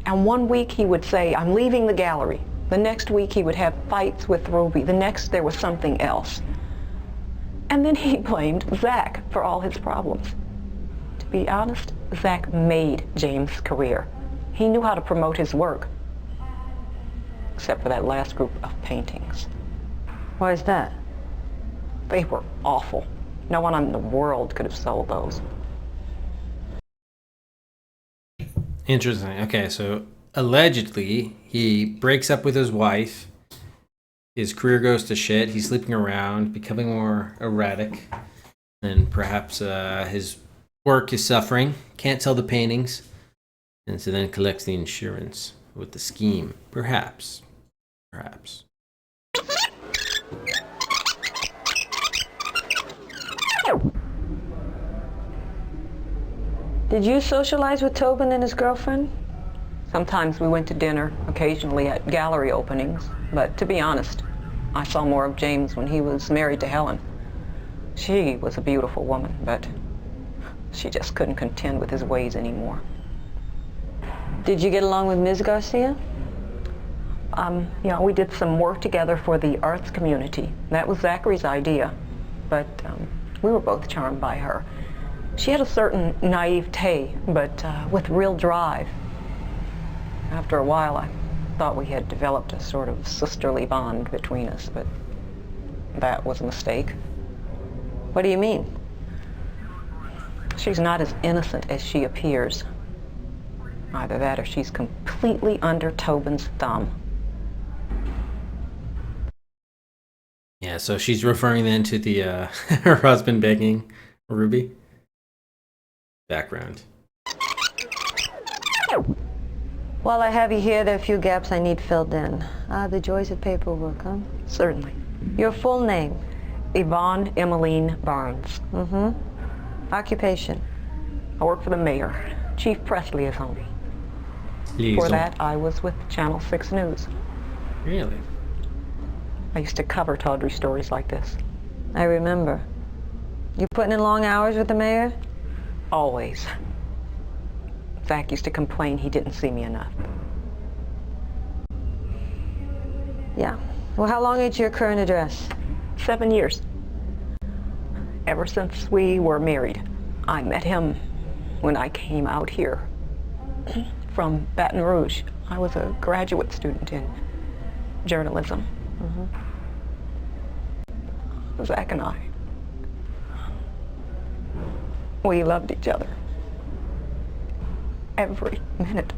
And one week he would say, I'm leaving the gallery. The next week he would have fights with Ruby. The next there was something else. And then he blamed Zach for all his problems. To be honest, Zach made James' career. He knew how to promote his work, except for that last group of paintings. Why is that? They were awful. No one in the world could have sold those. Interesting. Okay, so allegedly he breaks up with his wife. His career goes to shit. He's sleeping around, becoming more erratic, and perhaps his work is suffering. Can't sell the paintings, and so then collects the insurance with the scheme. Perhaps. Did you socialize with Tobin and his girlfriend? Sometimes we went to dinner, occasionally at gallery openings, but to be honest, I saw more of James when he was married to Helen. She was a beautiful woman, but she just couldn't contend with his ways anymore. Did you get along with Ms. Garcia? We did some work together for the arts community. That was Zachary's idea, but we were both charmed by her. She had a certain naivete, but with real drive. After a while, I thought we had developed a sort of sisterly bond between us, but that was a mistake. What do you mean? She's not as innocent as she appears. Either that or she's completely under Tobin's thumb. Yeah, so she's referring then to the her husband begging Ruby. Background. While I have you here, there are a few gaps I need filled in. The joys of paperwork, huh? Certainly. Your full name? Yvonne Emmeline Barnes. Occupation? I work for the mayor. Chief press liaison. Before that, I was with Channel 6 News. Really? I used to cover tawdry stories like this. I remember. You putting in long hours with the mayor? Always. Zach used to complain he didn't see me enough. Yeah. Well, how long is your current address? 7 years. Ever since we were married. I met him when I came out here from Baton Rouge. I was a graduate student in journalism. Zach and I, we loved each other every minute.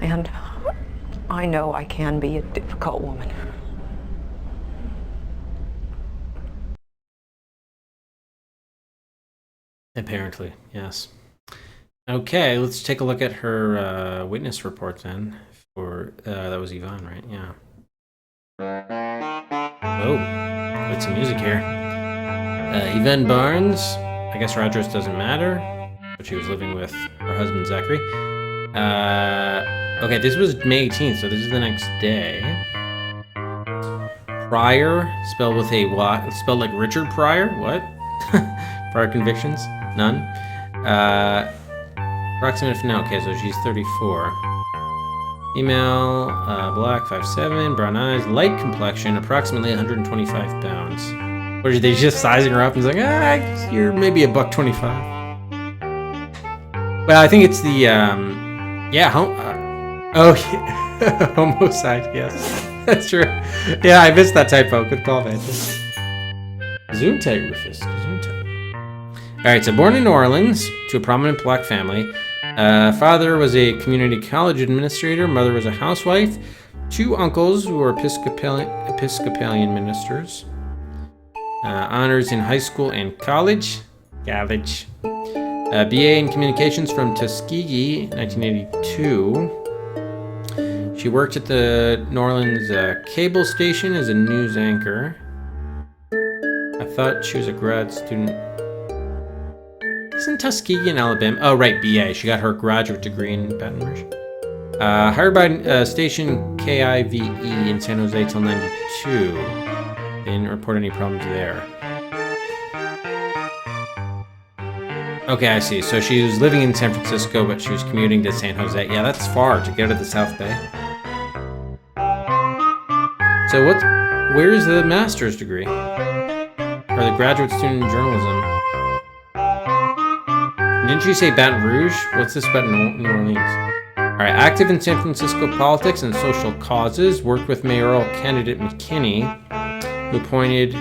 And I know I can be a difficult woman. Apparently, yes. Okay, let's take a look at her witness report then. For that was Yvonne, right? Yeah. Oh, with some music here. Yvonne Barnes. I guess her address doesn't matter, but she was living with her husband Zachary. Okay, this was May 18th, so this is the next day. Pryor, spelled with a Y, spelled like Richard Pryor. What? Prior convictions? None. Approximate. No, okay, so she's 34. Female, black, 5'7", brown eyes, light complexion, approximately 125 pounds. Or are they just sizing her up and it's like, you're maybe $125. Well, I think it's the, yeah, homicide, yes. That's true. Yeah, I missed that typo. Good call, man. Zoom tight, Rufus. Zoom tight. All right, so born in New Orleans to a prominent black family. Father was a community college administrator. Mother was a housewife. 2 uncles who were Episcopalian ministers. Honors in high school and college. BA in communications from Tuskegee, 1982. She worked at the New Orleans cable station as a news anchor. I thought she was a grad student. Isn't Tuskegee in Alabama? Oh, right, BA. She got her graduate degree in Baton Rouge. Hired by station KIVE in San Jose till 92. They didn't report any problems there. Okay, I see. So she was living in San Francisco, but she was commuting to San Jose. Yeah, that's far to get to the South Bay. So where's the master's degree? Or the graduate student in journalism? Didn't you say Baton Rouge? What's this about New Orleans? Alright, active in San Francisco politics and social causes, worked with mayoral candidate McKinney, who appointed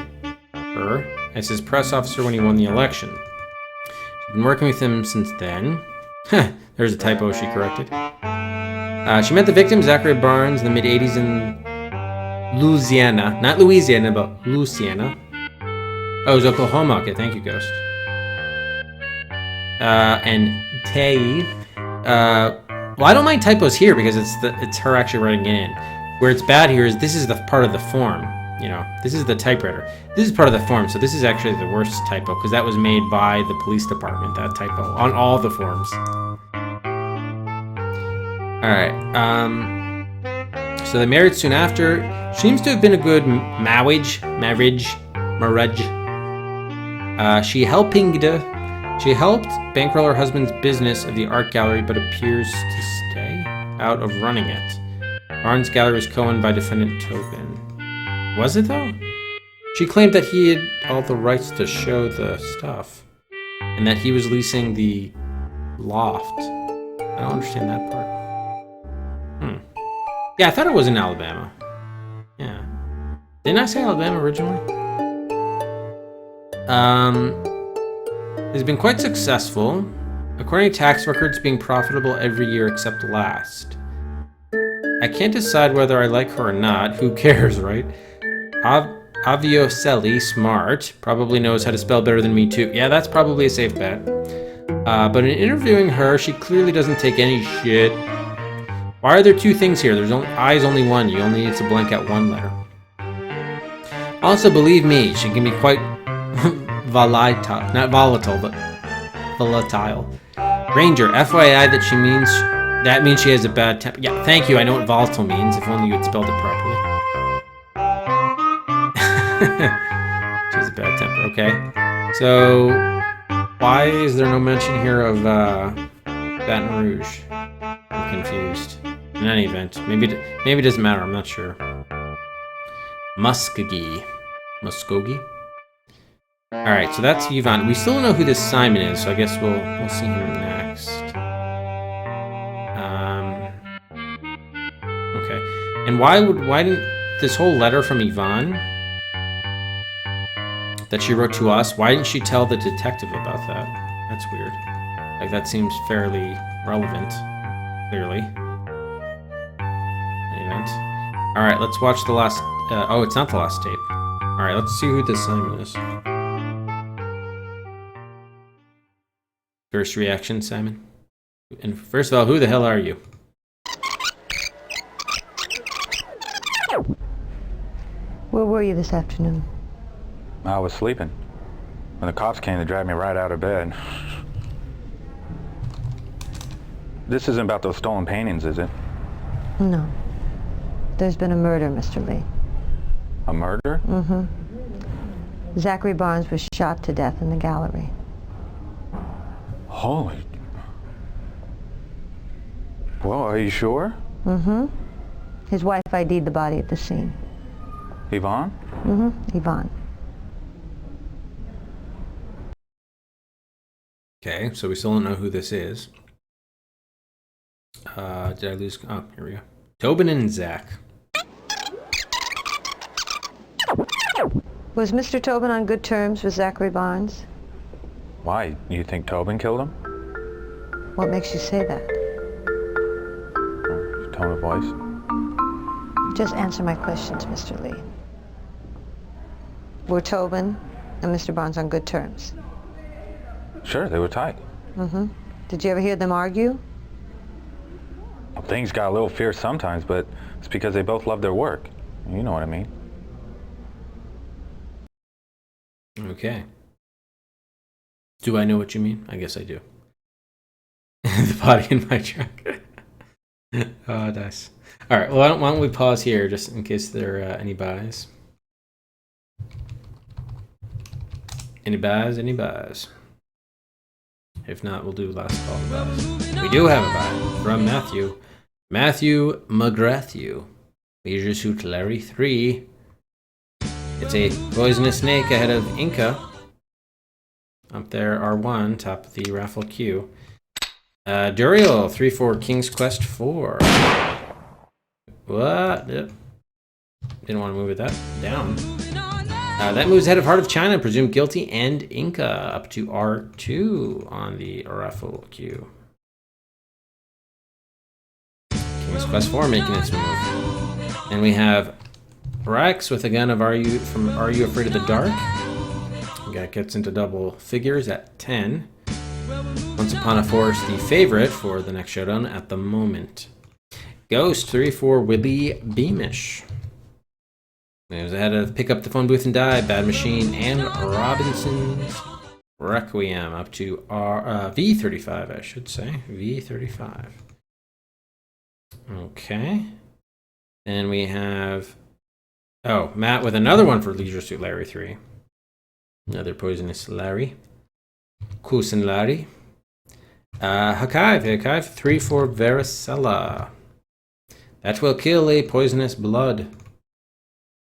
her as his press officer when he won the election. She's been working with him since then. There's a typo she corrected. She met the victim, Zachary Barnes, in the mid-80s in Louisiana. Not Louisiana, but Louisiana. Oh, it was Oklahoma. Okay, thank you, Ghost. And Tay. Well, I don't mind typos here because it's her actually writing it in. Where it's bad here is this is the part of the form. You know, this is the typewriter. This is part of the form, so this is actually the worst typo because that was made by the police department. That typo on all the forms. All right. So they married soon after. Seems to have been a good marriage. She helped bankroll her husband's business of the art gallery, but appears to stay out of running it. Barnes' gallery was co-owned by defendant Tobin. Was it though? She claimed that he had all the rights to show the stuff, and that he was leasing the loft. I don't understand that part. Yeah, I thought it was in Alabama. Yeah. Didn't I say Alabama originally? Has been quite successful, according to tax records, being profitable every year except last. I can't decide whether I like her or not. Who cares, right? Aviocelli, smart, probably knows how to spell better than me too. Yeah, that's probably a safe bet. But in interviewing her, she clearly doesn't take any shit. Why are there two things here? There's only one. You only need to blank out one letter. Also, believe me, she can be quite volatile. Not volatile, but volatile. Ranger, FYI that means she has a bad temper. Yeah, thank you. I know what volatile means. If only you had spelled it properly. She has a bad temper. Okay. So, why is there no mention here of Baton Rouge? I'm confused. In any event, maybe it doesn't matter. I'm not sure. Muskogee. All right, so that's Yvonne. We still don't know who this Simon is, so I guess we'll see him next. Okay. And why didn't this whole letter from Yvonne that she wrote to us? Why didn't she tell the detective about that? That's weird. Like that seems fairly relevant. Clearly. Event. All right, let's watch the last. Oh, it's not the last tape. All right, let's see who this Simon is. First reaction, Simon. And first of all, who the hell are you? Where were you this afternoon? I was sleeping when the cops came to drag me right out of bed. This isn't about those stolen paintings, is it? No. There's been a murder, Mr. Lee. A murder? Mm-hmm. Zachary Barnes was shot to death in the gallery. Holy... Well, are you sure? Mm-hmm. His wife ID'd the body at the scene. Yvonne? Mm-hmm. Yvonne. Okay, so we still don't know who this is. Did I lose? Oh, here we go. Tobin and Zach. Was Mr. Tobin on good terms with Zachary Barnes? Why? You think Tobin killed him? What makes you say that? Tone of voice. Just answer my questions, Mr. Lee. Were Tobin and Mr. Barnes on good terms? Sure, they were tight. Mm-hmm. Did you ever hear them argue? Well, things got a little fierce sometimes, but it's because they both love their work. You know what I mean. Okay. Do I know what you mean? I guess I do. The body in my truck. Oh, nice. All right. Well, why don't we pause here just in case there are any buys? Any buys? Any buys? If not, we'll do last call to buys. We do have a buy from Matthew. Matthew McGrath. Leisure Suit Larry 3. It's a poisonous snake ahead of Inca. Up there, R1, top of the raffle queue. Duriel, 3-4, King's Quest 4. What? Yep. Didn't want to move it that down. That moves ahead of Heart of China, presumed guilty, and Inca up to R2 on the raffle queue. King's Quest 4 making its move. And we have Rex with a gun of Are You Afraid of the Dark? That gets into double figures at 10. Once Upon a Forest, the favorite for the next showdown at the moment. Ghost 3-4, Willie Beamish. Moves ahead of Pick Up the Phone Booth and Die, Bad Machine, and Robinson's Requiem up to V35, I should say. V35. Okay. Then we have Matt with another one for Leisure Suit Larry 3. Another Poisonous Larry. Kusin Larry. Hakive 3-4, Varicella. That will kill a Poisonous Blood.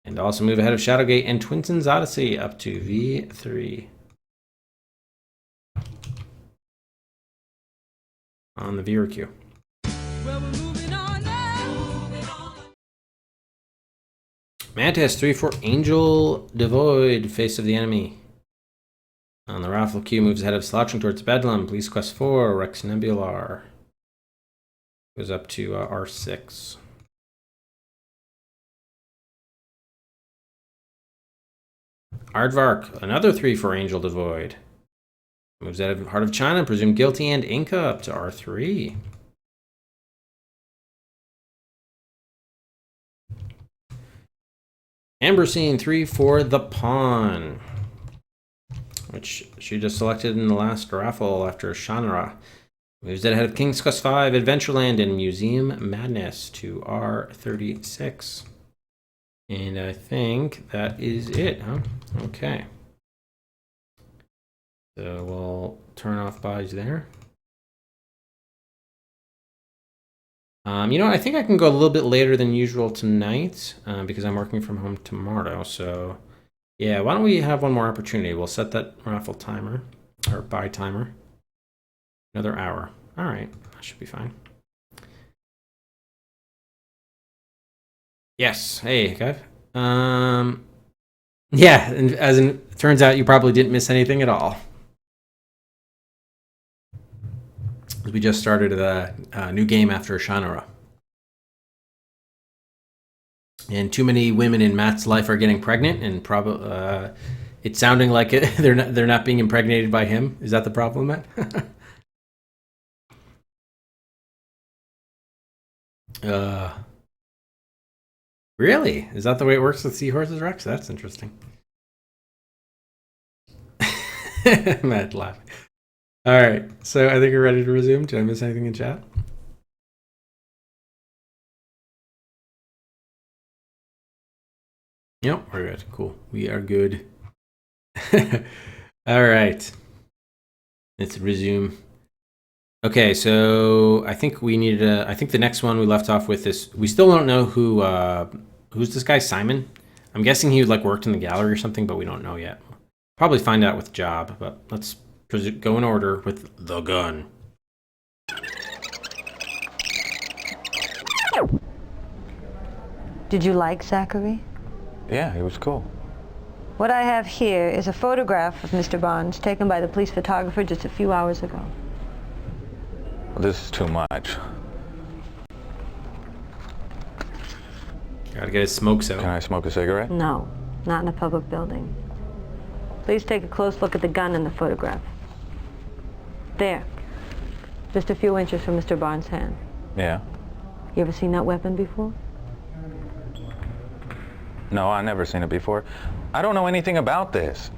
And also move ahead of Shadowgate and Twinson's Odyssey up to V3. On the viewer queue. Mantis 3-4, Angel Devoid, Face of the Enemy. On the raffle queue, moves ahead of Slouching Towards Bedlam, Police Quest 4, Rex Nebular. Goes up to R6. Aardvark, another 3-4, Angel Devoid. Moves ahead of Heart of China, Presumed Guilty, and Inca up to R3. Amberseen 3-4, The Pawn, which she just selected in the last raffle after Shanra. Moves ahead of King's Quest 5, Adventureland, and Museum Madness to R36. And I think that is it, huh? Okay. So we'll turn off buys there. I think I can go a little bit later than usual tonight because I'm working from home tomorrow. So, yeah, why don't we have one more opportunity? We'll set that raffle timer, or buy timer. Another hour. All right, that should be fine. Yes. Hey, Kev. Yeah, and as it turns out, you probably didn't miss anything at all. We just started a new game after Shanara. And too many women in Matt's life are getting pregnant, and probably it's sounding like they're not being impregnated by him. Is that the problem, Matt? Really? Is that the way it works with seahorses, Rex? That's interesting. Matt laughing. All right, so I think we're ready to resume. Did I miss anything in chat? Yep, we're good. Cool. We are good. All right. Let's resume. Okay, so I think we needed I think the next one we left off with is, we still don't know who's this guy, Simon? I'm guessing he worked in the gallery or something, but we don't know yet. Probably find out with job, but let's go in order with the gun. Did you like Zachary? Yeah, he was cool. What I have here is a photograph of Mr. Barnes taken by the police photographer just a few hours ago. Well, this is too much. Gotta get his smokes out. Can I smoke a cigarette? No, not in a public building. Please take a close look at the gun in the photograph. There. Just a few inches from Mr. Barnes' hand. Yeah. You ever seen that weapon before? No, I've never seen it before. I don't know anything about this.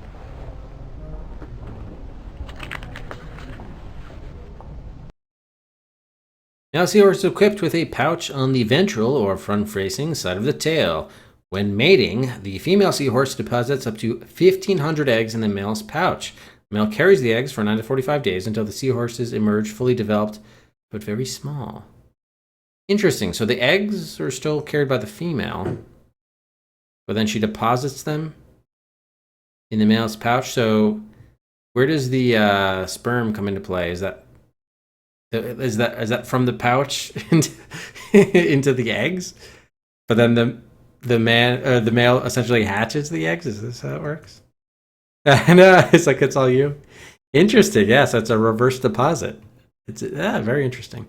Male seahorse is equipped with a pouch on the ventral or front-facing side of the tail. When mating, the female seahorse deposits up to 1,500 eggs in the male's pouch. The male carries the eggs for 9 to 45 days until the seahorses emerge fully developed, but very small. Interesting. So the eggs are still carried by the female, but then she deposits them in the male's pouch. So where does the sperm come into play? Is that from the pouch into the eggs? But then the male essentially hatches the eggs. Is this how it works? And it's like it's all you. Interesting. Yes, that's a reverse deposit. It's very interesting.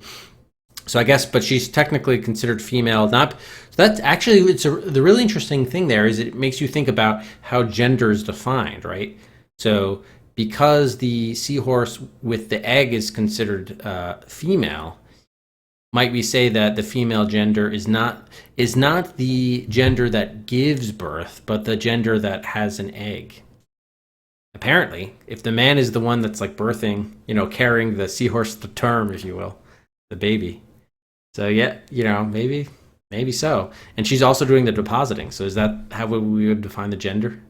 So I guess, but she's technically considered female. Not so that's actually the really interesting thing there is it makes you think about how gender is defined, right? So because the seahorse with the egg is considered female, might we say that the female gender is not the gender that gives birth, but the gender that has an egg? Apparently, if the man is the one that's like birthing, carrying the seahorse to term, if you will, the baby. So yeah, maybe so. And she's also doing the depositing. So is that how we would define the gender?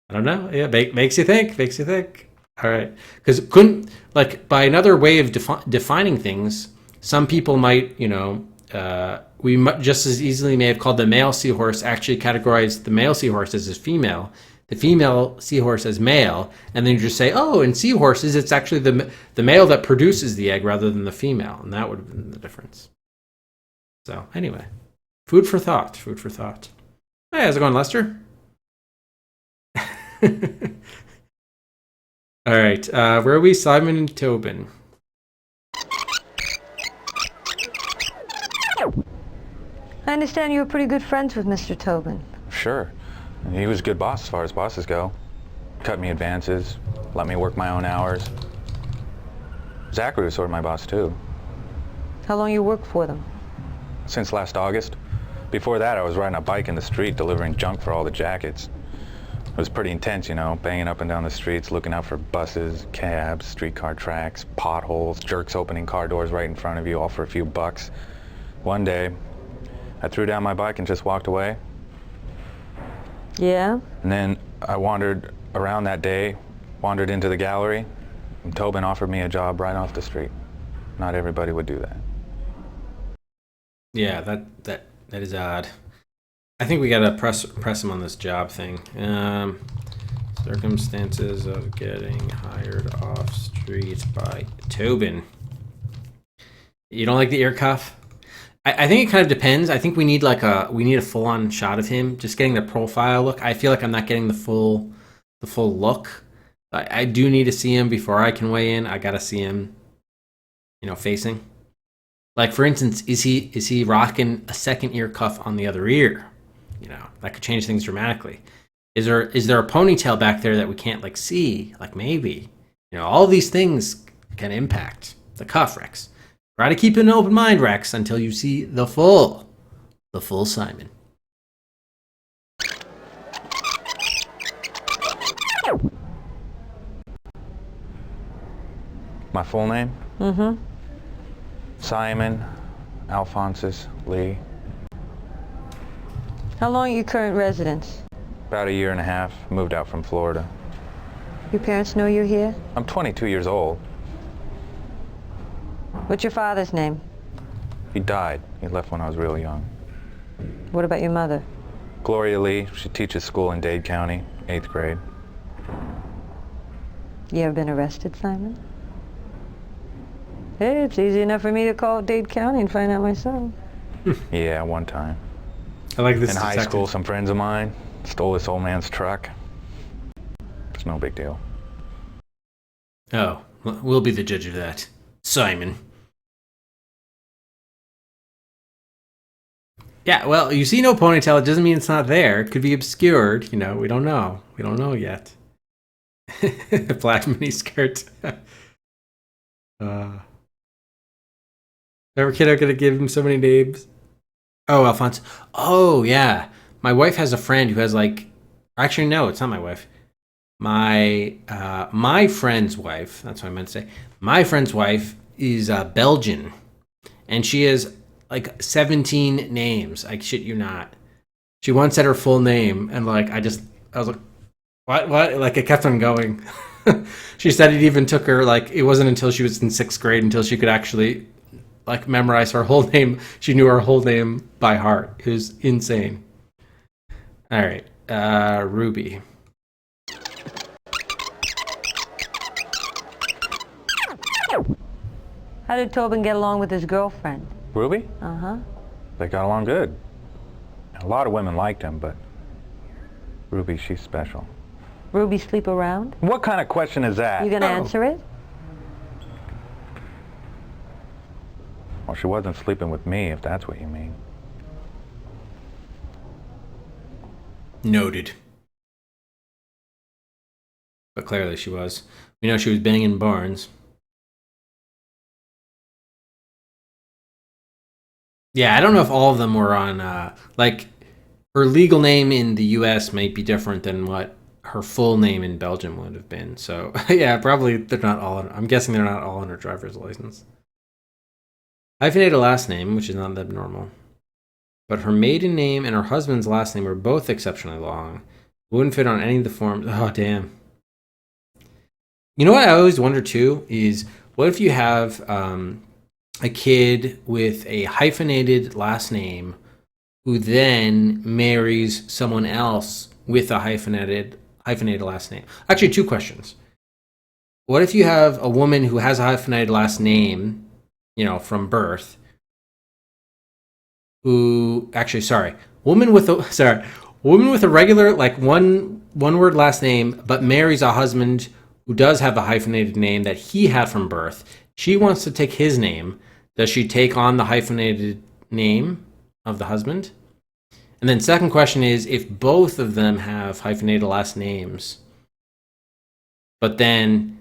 I don't know. Yeah, makes you think. All right, because by another way of defining things, some people might, we just as easily may have called the male seahorse, actually categorized the male seahorse as female, the female seahorse as male, and then you just say, oh, in seahorses, it's actually the male that produces the egg rather than the female, and that would have been the difference. So anyway, food for thought. Hey, how's it going, Lester? All right, where are we? Simon and Tobin. I understand you were pretty good friends with Mr. Tobin. Sure. He was a good boss as far as bosses go. Cut me advances, let me work my own hours. Zachary was sort of my boss too. How long you worked for them? Since last August. Before that, I was riding a bike in the street delivering junk for all the jackets. It was pretty intense, banging up and down the streets, looking out for buses, cabs, streetcar tracks, potholes, jerks opening car doors right in front of you, all for a few bucks. One day, I threw down my bike and just walked away. Yeah? And then I wandered around that day, wandered into the gallery, and Tobin offered me a job right off the street. Not everybody would do that. Yeah, that is odd. I think we gotta press him on this job thing. Circumstances of getting hired off street by Tobin. You don't like the ear cuff? I think it kind of depends. I think we need a full-on shot of him, just getting the profile look. I feel like I'm not getting the full look. I do need to see him before I can weigh in. I gotta see him, facing. Like for instance, is he rocking a second ear cuff on the other ear? That could change things dramatically. Is there a ponytail back there that we can't see? Maybe. All these things can impact the cuff, Rex. Try to keep an open mind, Rex, until you see the full Simon. My full name? Mm-hmm. Simon Alphonsus Lee. How long are your current residence? About a year and a half. Moved out from Florida. Your parents know you're here? I'm 22 years old. What's your father's name? He died. He left when I was real young. What about your mother? Gloria Lee. She teaches school in Dade County, 8th grade. You ever been arrested, Simon? Hey, it's easy enough for me to call Dade County and find out myself. Yeah, one time. I like this. In high school, some friends of mine stole this old man's truck. It's no big deal. Oh, we'll be the judge of that. Simon. Yeah, well, you see no ponytail, it doesn't mean it's not there. It could be obscured, we don't know. We don't know yet. Black mini skirt. Every kid are gonna give him so many names. Oh, Alphonse. Oh, yeah. My wife has a friend who has actually, no, it's not my wife. My friend's wife, that's what I meant to say. My friend's wife is Belgian. and she has like 17 names. I shit you not. She once said her full name, and like I was like, what? Like it kept on going. She said it even took her like it wasn't until she was in 6th grade until she could actually like memorize her whole name. She knew her whole name by heart. It was insane. All right, Ruby. How did Tobin get along with his girlfriend? Ruby? Uh-huh. They got along good. A lot of women liked him, but Ruby, she's special. Ruby sleep around? What kind of question is that? You gonna answer it? Well, she wasn't sleeping with me, if that's what you mean. Noted. But clearly she was. We know she was banging Barnes. Yeah, I don't know if all of them were on, like, her legal name in the US might be different than what her full name in Belgium would have been. So, yeah, probably they're not all, I'm guessing they're not all on her driver's license. Hyphenated last name, which is not that normal. But her maiden name and her husband's last name were both exceptionally long. Wouldn't fit on any of the forms. Oh, damn. You know what I always wonder, too, is what if you have a kid with a hyphenated last name who then marries someone else with a hyphenated last name? Actually, 2 questions. What if you have a woman who has a hyphenated last name, you know, from birth, who woman with a regular like one word last name, but marries a husband who does have a hyphenated name that he had from birth. She wants to take his name. Does she take on the hyphenated name of the husband? And then second question is, if both of them have hyphenated last names, but then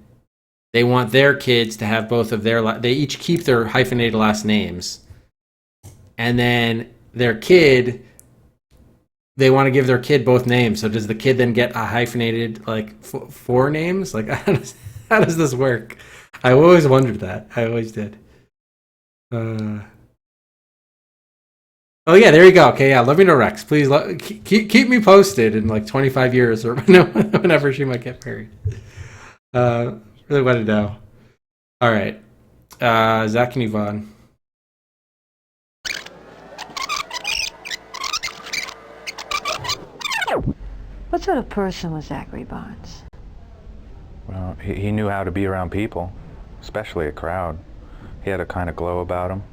they want their kids to have both of they each keep their hyphenated last names, and then their kid, they want to give their kid both names. So does the kid then get a hyphenated, like, 4 names? Like, how does this work? I always wondered that. I always did. Oh yeah, there you go. Okay, yeah, let me know, Rex. Please keep me posted in like 25 years or whenever she might get married. Really want to know. All right, Zach and Yvonne. What sort of person was Zachary Barnes? Well, he knew how to be around people, especially a crowd. He had a kind of glow about him.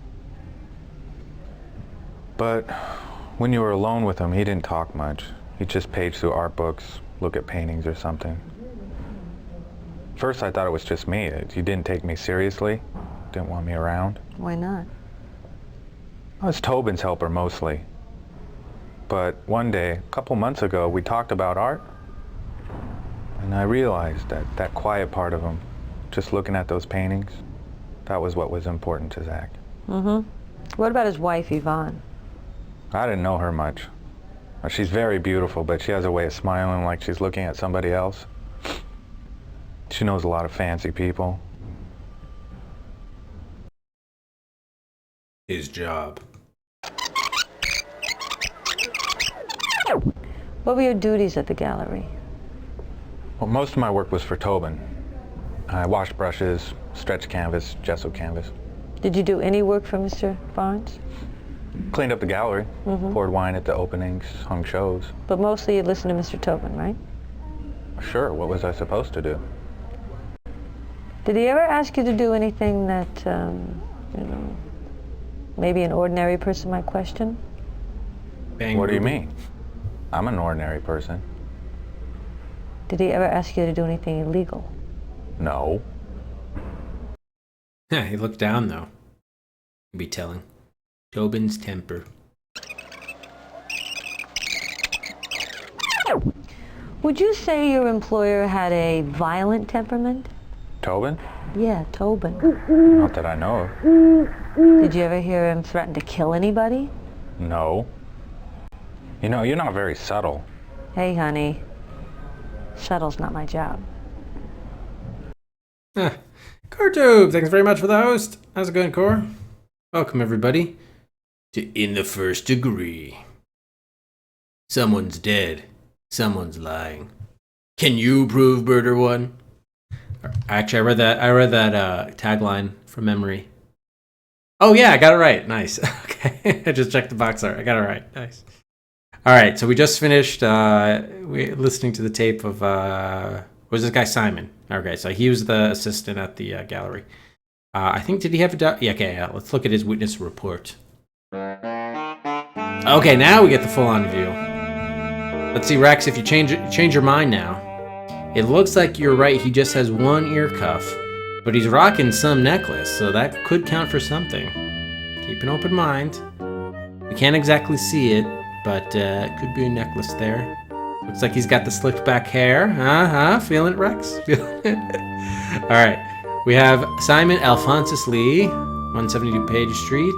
But when you were alone with him, he didn't talk much. He'd just page through art books, look at paintings or something. First I thought it was just me. He didn't take me seriously, didn't want me around. Why not? I was Tobin's helper mostly. But one day, a couple months ago, we talked about art. And I realized that quiet part of him, just looking at those paintings, that was what was important to Zach. Mm-hmm. What about his wife, Yvonne? I didn't know her much. She's very beautiful, but she has a way of smiling like she's looking at somebody else. She knows a lot of fancy people. His job. What were your duties at the gallery? Well, most of my work was for Tobin. I washed brushes, stretched canvas, gesso canvas. Did you do any work for Mr. Barnes? Cleaned up the gallery, poured wine at the openings, hung shows. But mostly you listened to Mr. Tobin, right? Sure, what was I supposed to do? Did he ever ask you to do anything that, you know, maybe an ordinary person might question? What do you mean? I'm an ordinary person. Did he ever ask you to do anything illegal? No. Yeah, he looked down, though. He'd be telling. Tobin's temper. Would you say your employer had a violent temperament? Tobin? Yeah, Tobin. Not that I know of. Did you ever hear him threaten to kill anybody? No. You know, you're not very subtle. Hey, honey. Subtle's not my job. CoreTube, thanks very much for the host. How's it going, Core? Welcome, everybody, to In the First Degree. Someone's dead. Someone's lying. Can you prove murder one? Actually, I read that tagline from memory. Oh yeah, I got it right. Nice. Okay, I just checked the box art. I got it right. Nice. All right, so we just finished listening to the tape of what was this guy Simon? Okay, so he was the assistant at the gallery. I think, did he have a... Yeah, okay, yeah, let's look at his witness report. Okay, now we get the full-on view. Let's see, Rex, if you change your mind now. It looks like you're right, he just has one ear cuff, but he's rocking some necklace, so that could count for something. Keep an open mind. We can't exactly see it, but it could be a necklace there. Looks like he's got the slicked back hair. Feeling it, Rex? Feeling it? All right. We have Simon Alphonsus Lee, 172 Page Street.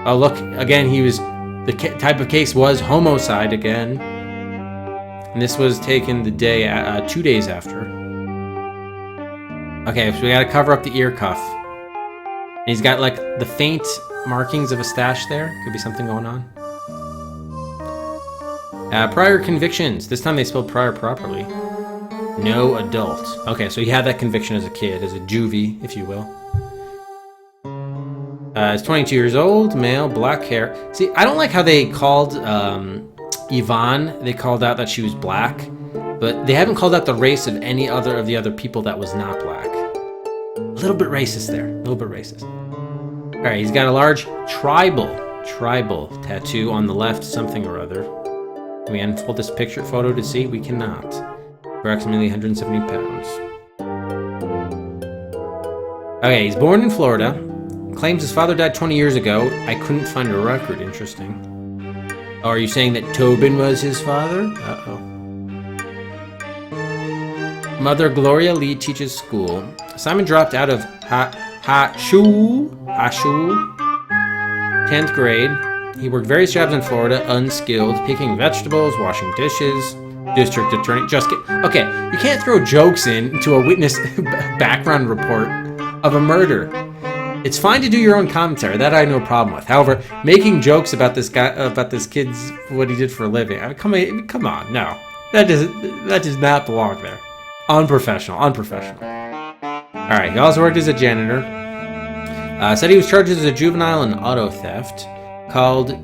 Oh, look, again, he was, the type of case was homicide again. And this was taken the day, 2 days after. Okay, so we gotta cover up the ear cuff. And he's got like the faint markings of a stash there. Could be something going on. Prior convictions. This time they spelled prior properly. No adult. Okay, so he had that conviction as a kid, as a juvie, if you will. He's 22 years old, male, black hair. See, I don't like how they called Yvonne. They called out that she was black, but they haven't called out the race of any other of the other people that was not black. A little bit racist there. A little bit racist. All right, he's got a large tribal tattoo on the left, something or other. Can we unfold this photo to see? We cannot. Approximately 170 pounds. Okay, he's born in Florida. Claims his father died 20 years ago. I couldn't find a record. Interesting. Oh, are you saying that Tobin was his father? Uh-oh. Mother Gloria Lee teaches school. Simon dropped out of Hashul, 10th grade. He worked various jobs in Florida, unskilled, picking vegetables, washing dishes. District attorney, okay, you can't throw jokes into a witness background report of a murder. It's fine to do your own commentary, that I have no problem with. However, making jokes about this guy, about this kid's, what he did for a living, I mean, come on, no. That does not belong there. Unprofessional. Alright, he also worked as a janitor. Said he was charged as a juvenile in auto theft, called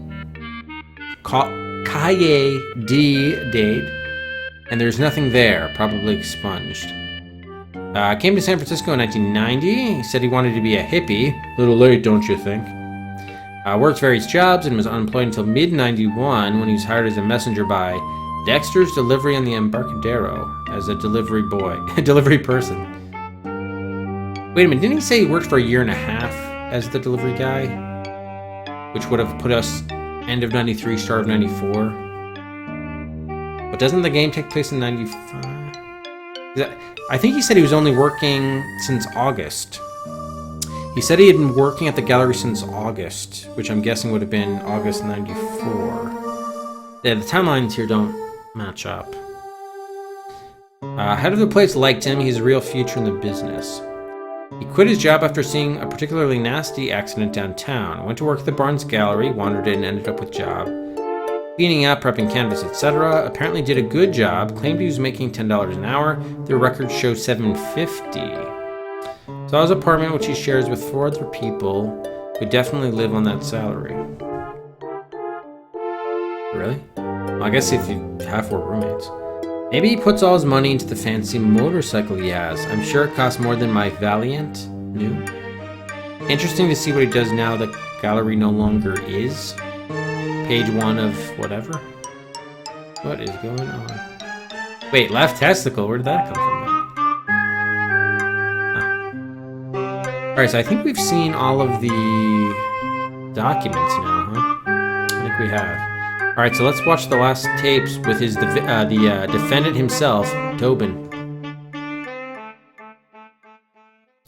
Cahier de Date. And there's nothing there, probably expunged. Came to San Francisco in 1990. He said he wanted to be a hippie. A little late, don't you think? Worked various jobs and was unemployed until mid-91 when he was hired as a messenger by Dexter's Delivery on the Embarcadero as a delivery boy, a delivery person. Wait a minute, didn't he say he worked for a year and a half as the delivery guy? Which would have put us end of 93, start of 94. But doesn't the game take place in 95? I think he said he was only working since August. He said he had been working at the gallery since August, which I'm guessing would have been August 94. Yeah, the timelines here don't match up. Head of the place liked him. He has a real future in the business. He quit his job after seeing a particularly nasty accident downtown. Went to work at the Barnes Gallery, wandered in, ended up with job. Cleaning up, prepping canvas, etc. Apparently did a good job. Claimed he was making $10 an hour. Their records show $7.50. Saw his apartment, which he shares with 4 other people, who definitely live on that salary. Really? Well, I guess if you have 4 roommates. Maybe he puts all his money into the fancy motorcycle he has. I'm sure it costs more than my Valiant new. Interesting to see what he does now the gallery no longer is. Page 1 of whatever. What is going on? Wait, left testicle. Where did that come from? Oh. Alright, so I think we've seen all of the documents now, huh? I think we have. Alright, so let's watch the last tapes with his defendant himself, Tobin.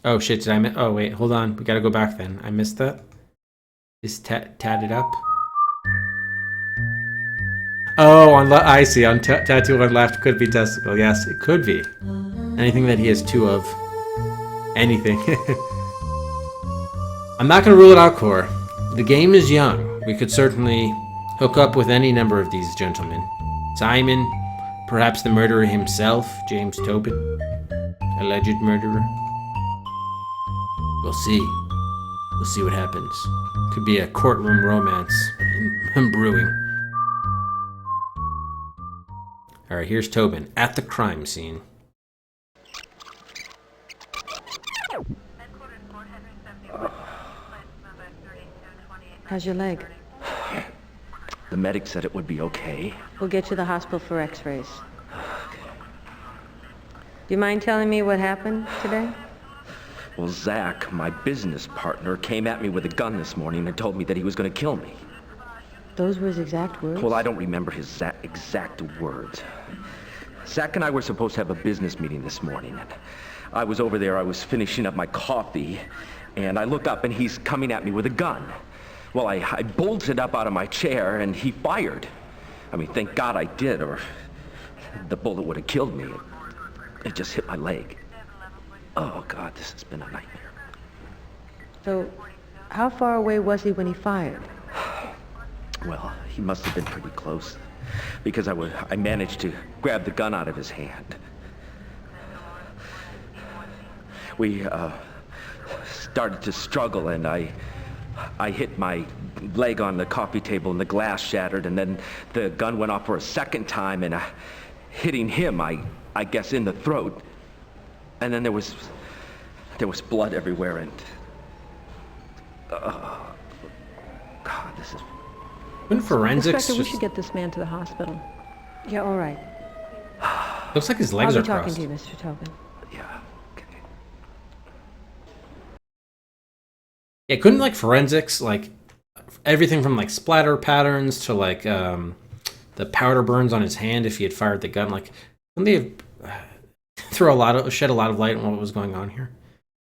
Oh shit, did I miss? Oh wait, hold on. We gotta go back then. I missed that. Is tatted up? Oh, I see. On tattoo on left could be testicle. Yes, it could be. Anything that he has 2 of. Anything. I'm not going to rule it out, Cor. The game is young. We could certainly hook up with any number of these gentlemen. Simon, perhaps the murderer himself, James Tobin, alleged murderer. We'll see. We'll see what happens. Could be a courtroom romance brewing. All right, here's Tobin at the crime scene. How's your leg? The medic said it would be okay. We'll get you to the hospital for x-rays. Do you mind telling me what happened today? Well, Zach, my business partner, came at me with a gun this morning and told me that he was going to kill me. Those were his exact words? Well, I don't remember his exact words. Zach and I were supposed to have a business meeting this morning. And I was over there, I was finishing up my coffee, and I look up and he's coming at me with a gun. Well, I bolted up out of my chair and he fired. I mean, thank God I did, or the bullet would have killed me. It just hit my leg. Oh, God, this has been a nightmare. So, how far away was he when he fired? Well, he must have been pretty close, because I managed to grab the gun out of his hand. We started to struggle, and I hit my leg on the coffee table and the glass shattered, and then the gun went off for a second time, and hitting him, I guess, in the throat. And then there was blood everywhere, and God, this is... When forensics Inspector, we just... should get this man to the hospital. Yeah, all right. Looks like his legs I'll are be talking crossed. to you, Mr. Tobin. Yeah, couldn't like forensics, like everything from like splatter patterns to like the powder burns on his hand if he had fired the gun, like wouldn't they have shed a lot of light on what was going on here?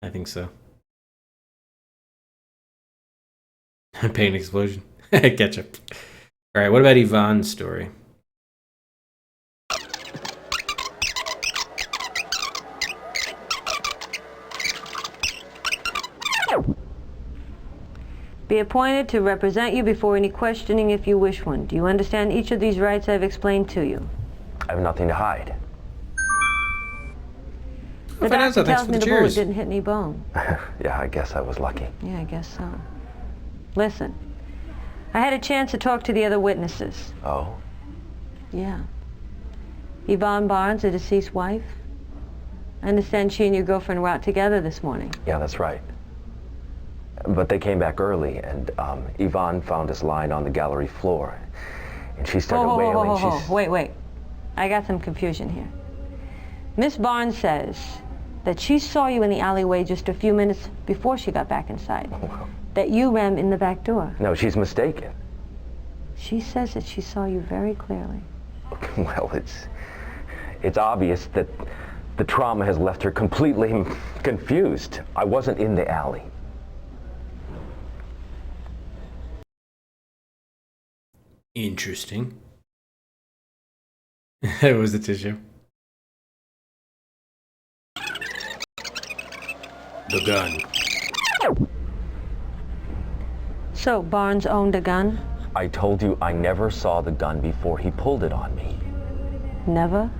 I think so. Pain explosion. Ketchup. All right, what about Yvonne's story? Be appointed to represent you before any questioning if you wish one. Do you understand each of these rights I've explained to you? I have nothing to hide. The doctor tells me the bullet didn't hit any bone. Yeah, I guess I was lucky. Yeah, I guess so. Listen, I had a chance to talk to the other witnesses. Oh? Yeah. Yvonne Barnes, the deceased wife. I understand she and your girlfriend were out together this morning. Yeah, that's right. But they came back early, and Yvonne found us lying on the gallery floor. And she started wailing. Wait. I got some confusion here. Miss Barnes says that she saw you in the alleyway just a few minutes before she got back inside. That you ran in the back door. No, she's mistaken. She says that she saw you very clearly. Well, it's obvious that the trauma has left her completely confused. I wasn't in the alley. Interesting. It was the tissue. The gun. So, Barnes owned a gun? I told you I never saw the gun before he pulled it on me. Never?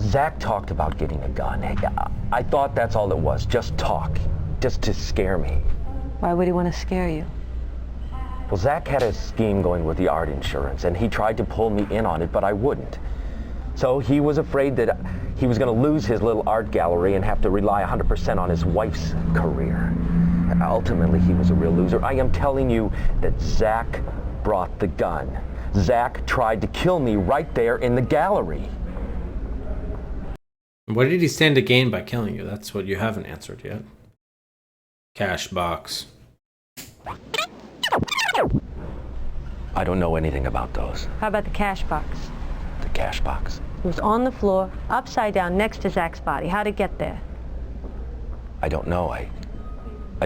Zach talked about getting a gun. I thought that's all it was, just talk, just to scare me. Why would he want to scare you? Well, Zach had a scheme going with the art insurance, and he tried to pull me in on it, but I wouldn't. So he was afraid that he was going to lose his little art gallery and have to rely 100% on his wife's career. Ultimately, he was a real loser. I am telling you that Zach brought the gun. Zach tried to kill me right there in the gallery. What did he stand to gain by killing you? That's what you haven't answered yet. Cash box. I don't know anything about those. How about the cash box? The cash box? It was on the floor, upside down, next to Zach's body. How'd it get there? I don't know. I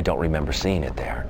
don't remember seeing it there.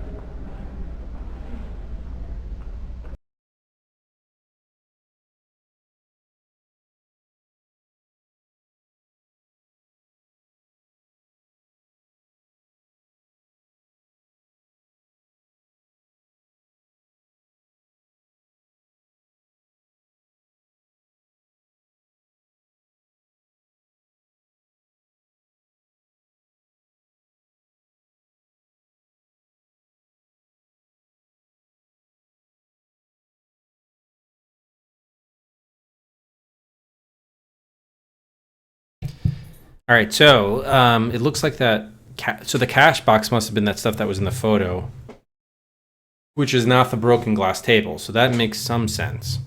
All right, so it looks like that. So the cash box must have been that stuff that was in the photo, which is not the broken glass table. So that makes some sense,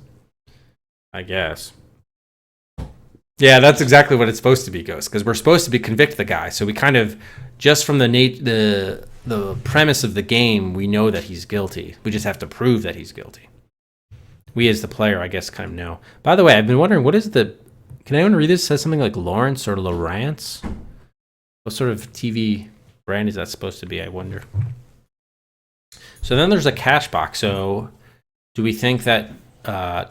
I guess. Yeah, that's exactly what it's supposed to be, Ghost, because we're supposed to be convict the guy. So we kind of, just from the premise of the game, we know that he's guilty. We just have to prove that he's guilty. We as the player, I guess, kind of know. By the way, I've been wondering, what is the... Can anyone read this? It says something like Lawrence or Lawrence? What sort of TV brand is that supposed to be, I wonder? So then there's a cash box. So do we think that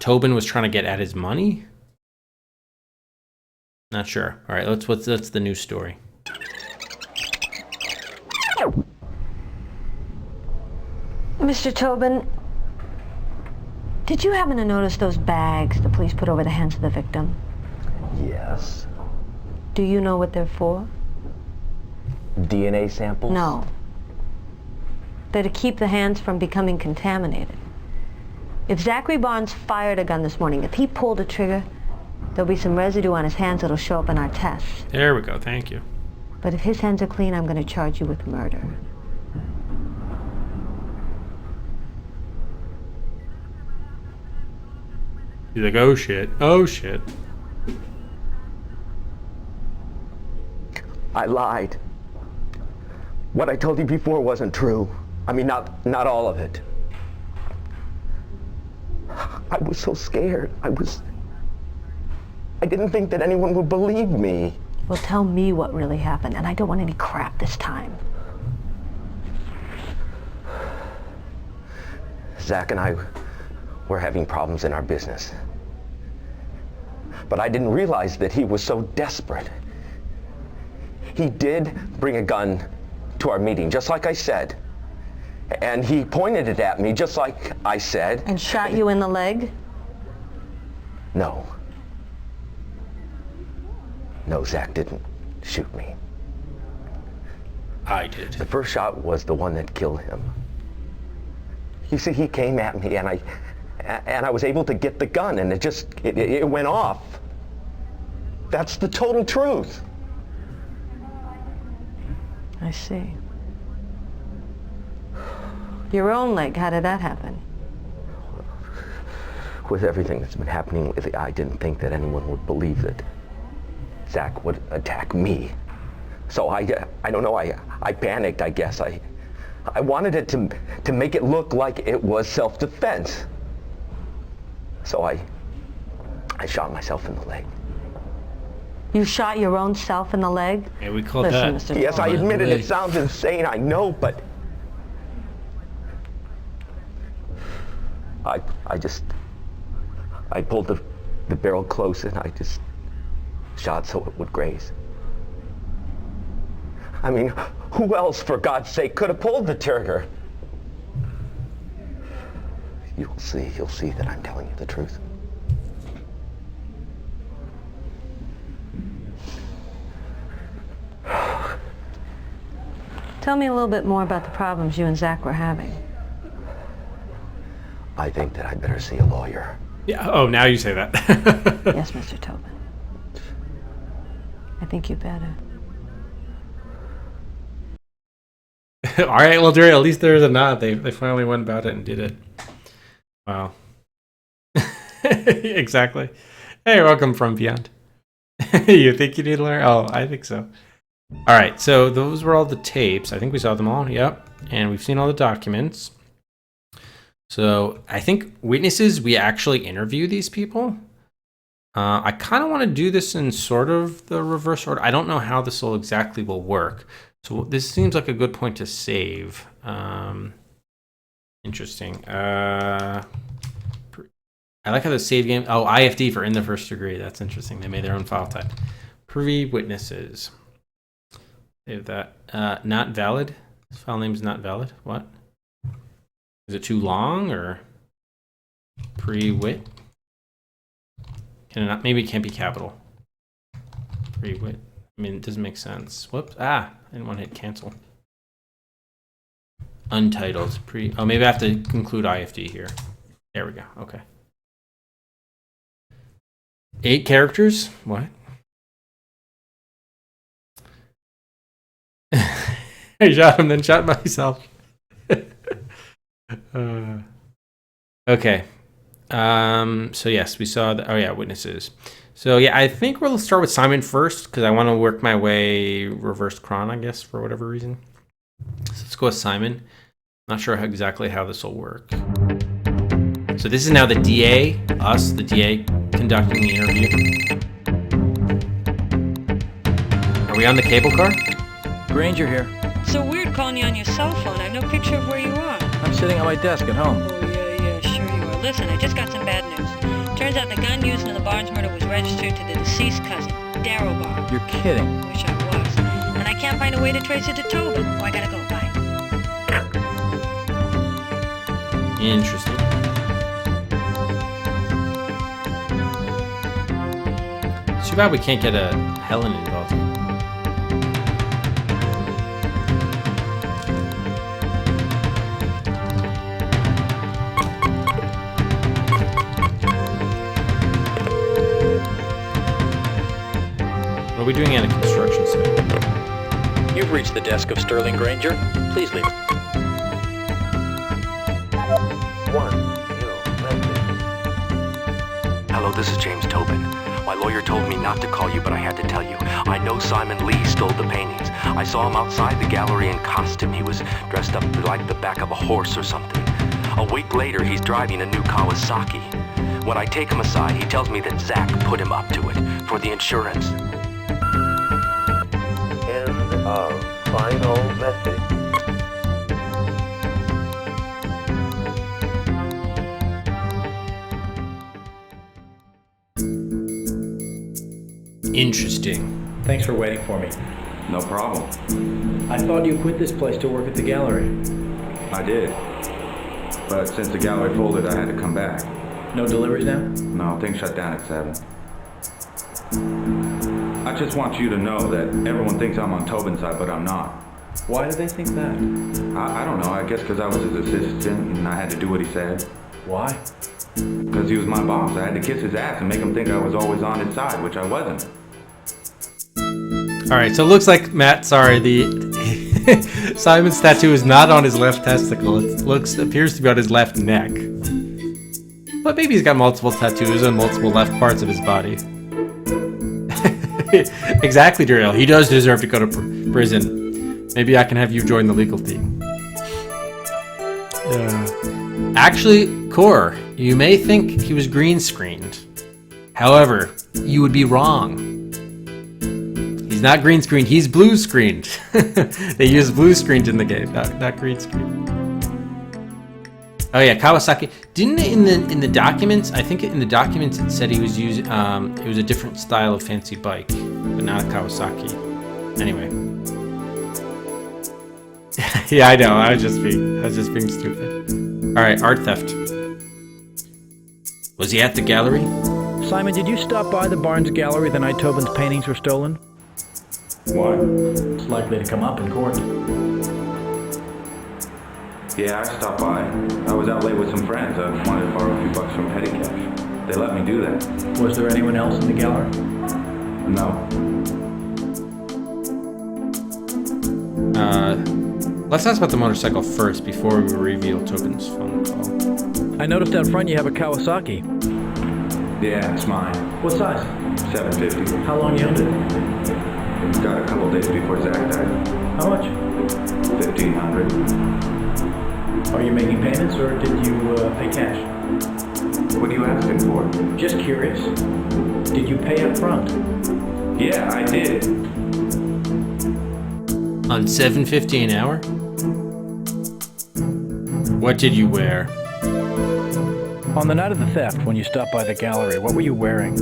Tobin was trying to get at his money? Not sure. All right, that's the news story. Mr. Tobin, did you happen to notice those bags the police put over the hands of the victim? Yes. Do you know what they're for? DNA samples? No. They're to keep the hands from becoming contaminated. If Zachary Barnes fired a gun this morning, if he pulled a trigger, there'll be some residue on his hands that'll show up in our tests. There we go. Thank you. But if his hands are clean, I'm going to charge you with murder. He's like, oh shit, oh shit. I lied. What I told you before wasn't true. I mean, not all of it. I was so scared. I didn't think that anyone would believe me. Well, tell me what really happened, and I don't want any crap this time. Zach and I were having problems in our business. But I didn't realize that he was so desperate. He did bring a gun to our meeting, just like I said. And he pointed it at me, just like I said. And shot you in the leg? No. No, Zach didn't shoot me. I did. The first shot was the one that killed him. You see, he came at me, and I was able to get the gun, and it went off. That's the total truth. I see. Your own leg, how did that happen? With everything that's been happening with it, I didn't think that anyone would believe that Zach would attack me. So I don't know, I panicked, I guess. I wanted it to make it look like it was self-defense. So I shot myself in the leg. You shot your own self in the leg? Yeah, we called that. Mr. Yes, I Tobin. admit it. It sounds insane, I know, but I pulled the barrel close and I just shot so it would graze. I mean, who else, for God's sake, could have pulled the trigger? You'll see that I'm telling you the truth. Tell me a little bit more about the problems you and Zach were having. I think that I'd better see a lawyer. Yeah. Oh, now you say that. Yes, Mr. Tobin. I think you better. All right, well, Jerry, at least there's a nod. They finally went about it and did it. Wow. Exactly. Hey, welcome from beyond. You think you need to learn? Oh, I think so. All right, so those were all the tapes. I think we saw them all. Yep. And we've seen all the documents. So I think witnesses, we actually interview these people. I kind of want to do this in sort of the reverse order. I don't know how this will exactly work. So this seems like a good point to save. Interesting. I like how the save game. Oh, IFD for in the first degree. That's interesting. They made their own file type. Pre-witnesses. Save that. Not valid. This file name is not valid. What? Is it too long or pre-wit? Can it not? Maybe it can't be capital. Pre-wit. I mean, it doesn't make sense. Whoops. I didn't want to hit cancel. Untitled. Oh, maybe I have to include IFD here. There we go. Okay. 8 characters? What? I shot him, then shot myself. Okay. So yes, we saw the. Oh yeah, witnesses. So yeah, I think we'll start with Simon first because I want to work my way reverse chron, I guess, for whatever reason. So let's go with Simon. Not sure exactly how this will work. So this is now the DA, us, the DA, conducting the interview. Are we on the cable car? Granger here. So weird calling you on your cell phone. I have no picture of where you are. I'm sitting at my desk at home. Oh, yeah, sure you are. Listen, I just got some bad news. Turns out the gun used in the Barnes murder was registered to the deceased cousin, Darrow Barnes. You're kidding. Wish I was. And I can't find a way to trace it to Tobin. Oh, I gotta go. Bye. Interesting. It's too bad we can't get a Helen involved. What are we doing at a construction site? You've reached the desk of Sterling Granger. Please leave. Hello, this is James Tobin. My lawyer told me not to call you, but I had to tell you. I know Simon Lee stole the paintings. I saw him outside the gallery in costume. He was dressed up like the back of a horse or something. A week later, he's driving a new Kawasaki. When I take him aside, he tells me that Zach put him up to it for the insurance. End of final message. Interesting. Thanks for waiting for me. No problem. I thought you quit this place to work at the gallery. I did. But since the gallery folded, I had to come back. No deliveries now? No, things shut down at 7. I just want you to know that everyone thinks I'm on Tobin's side, but I'm not. Why do they think that? I don't know. I guess because I was his assistant and I had to do what he said. Why? Because he was my boss. I had to kiss his ass and make him think I was always on his side, which I wasn't. All right, so it looks like Matt. Sorry, the Simon's tattoo is not on his left testicle. It appears to be on his left neck. But maybe he's got multiple tattoos on multiple left parts of his body. Exactly, Drill. He does deserve to go to prison. Maybe I can have you join the legal team. Actually, Core, you may think he was green screened. However, you would be wrong. He's not green screened, he's blue screened. They use blue screened in the game, not green screen. Oh yeah, Kawasaki. Didn't in the documents? I think in the documents it said he was using. It was a different style of fancy bike, but not a Kawasaki. Anyway. Yeah, I know. I was just being stupid. All right, art theft. Was he at the gallery? Simon, did you stop by the Barnes gallery the night Tobin's paintings were stolen? What? It's likely to come up in court. Yeah, I stopped by. I was out late with some friends. I wanted to borrow a few bucks from petty cash. They let me do that. Was there anyone else in the gallery? No. Let's ask about the motorcycle first before we reveal Tobin's phone call. I noticed out front you have a Kawasaki. Yeah, it's mine. What size? 750. How long you owned it? Got a couple days before Zach died. How much? 1,500. Are you making payments or did you pay cash? What are you asking for? Just curious. Did you pay up front? Yeah, I did. On $7.50 an hour? What did you wear? On the night of the theft, when you stopped by the gallery, what were you wearing? A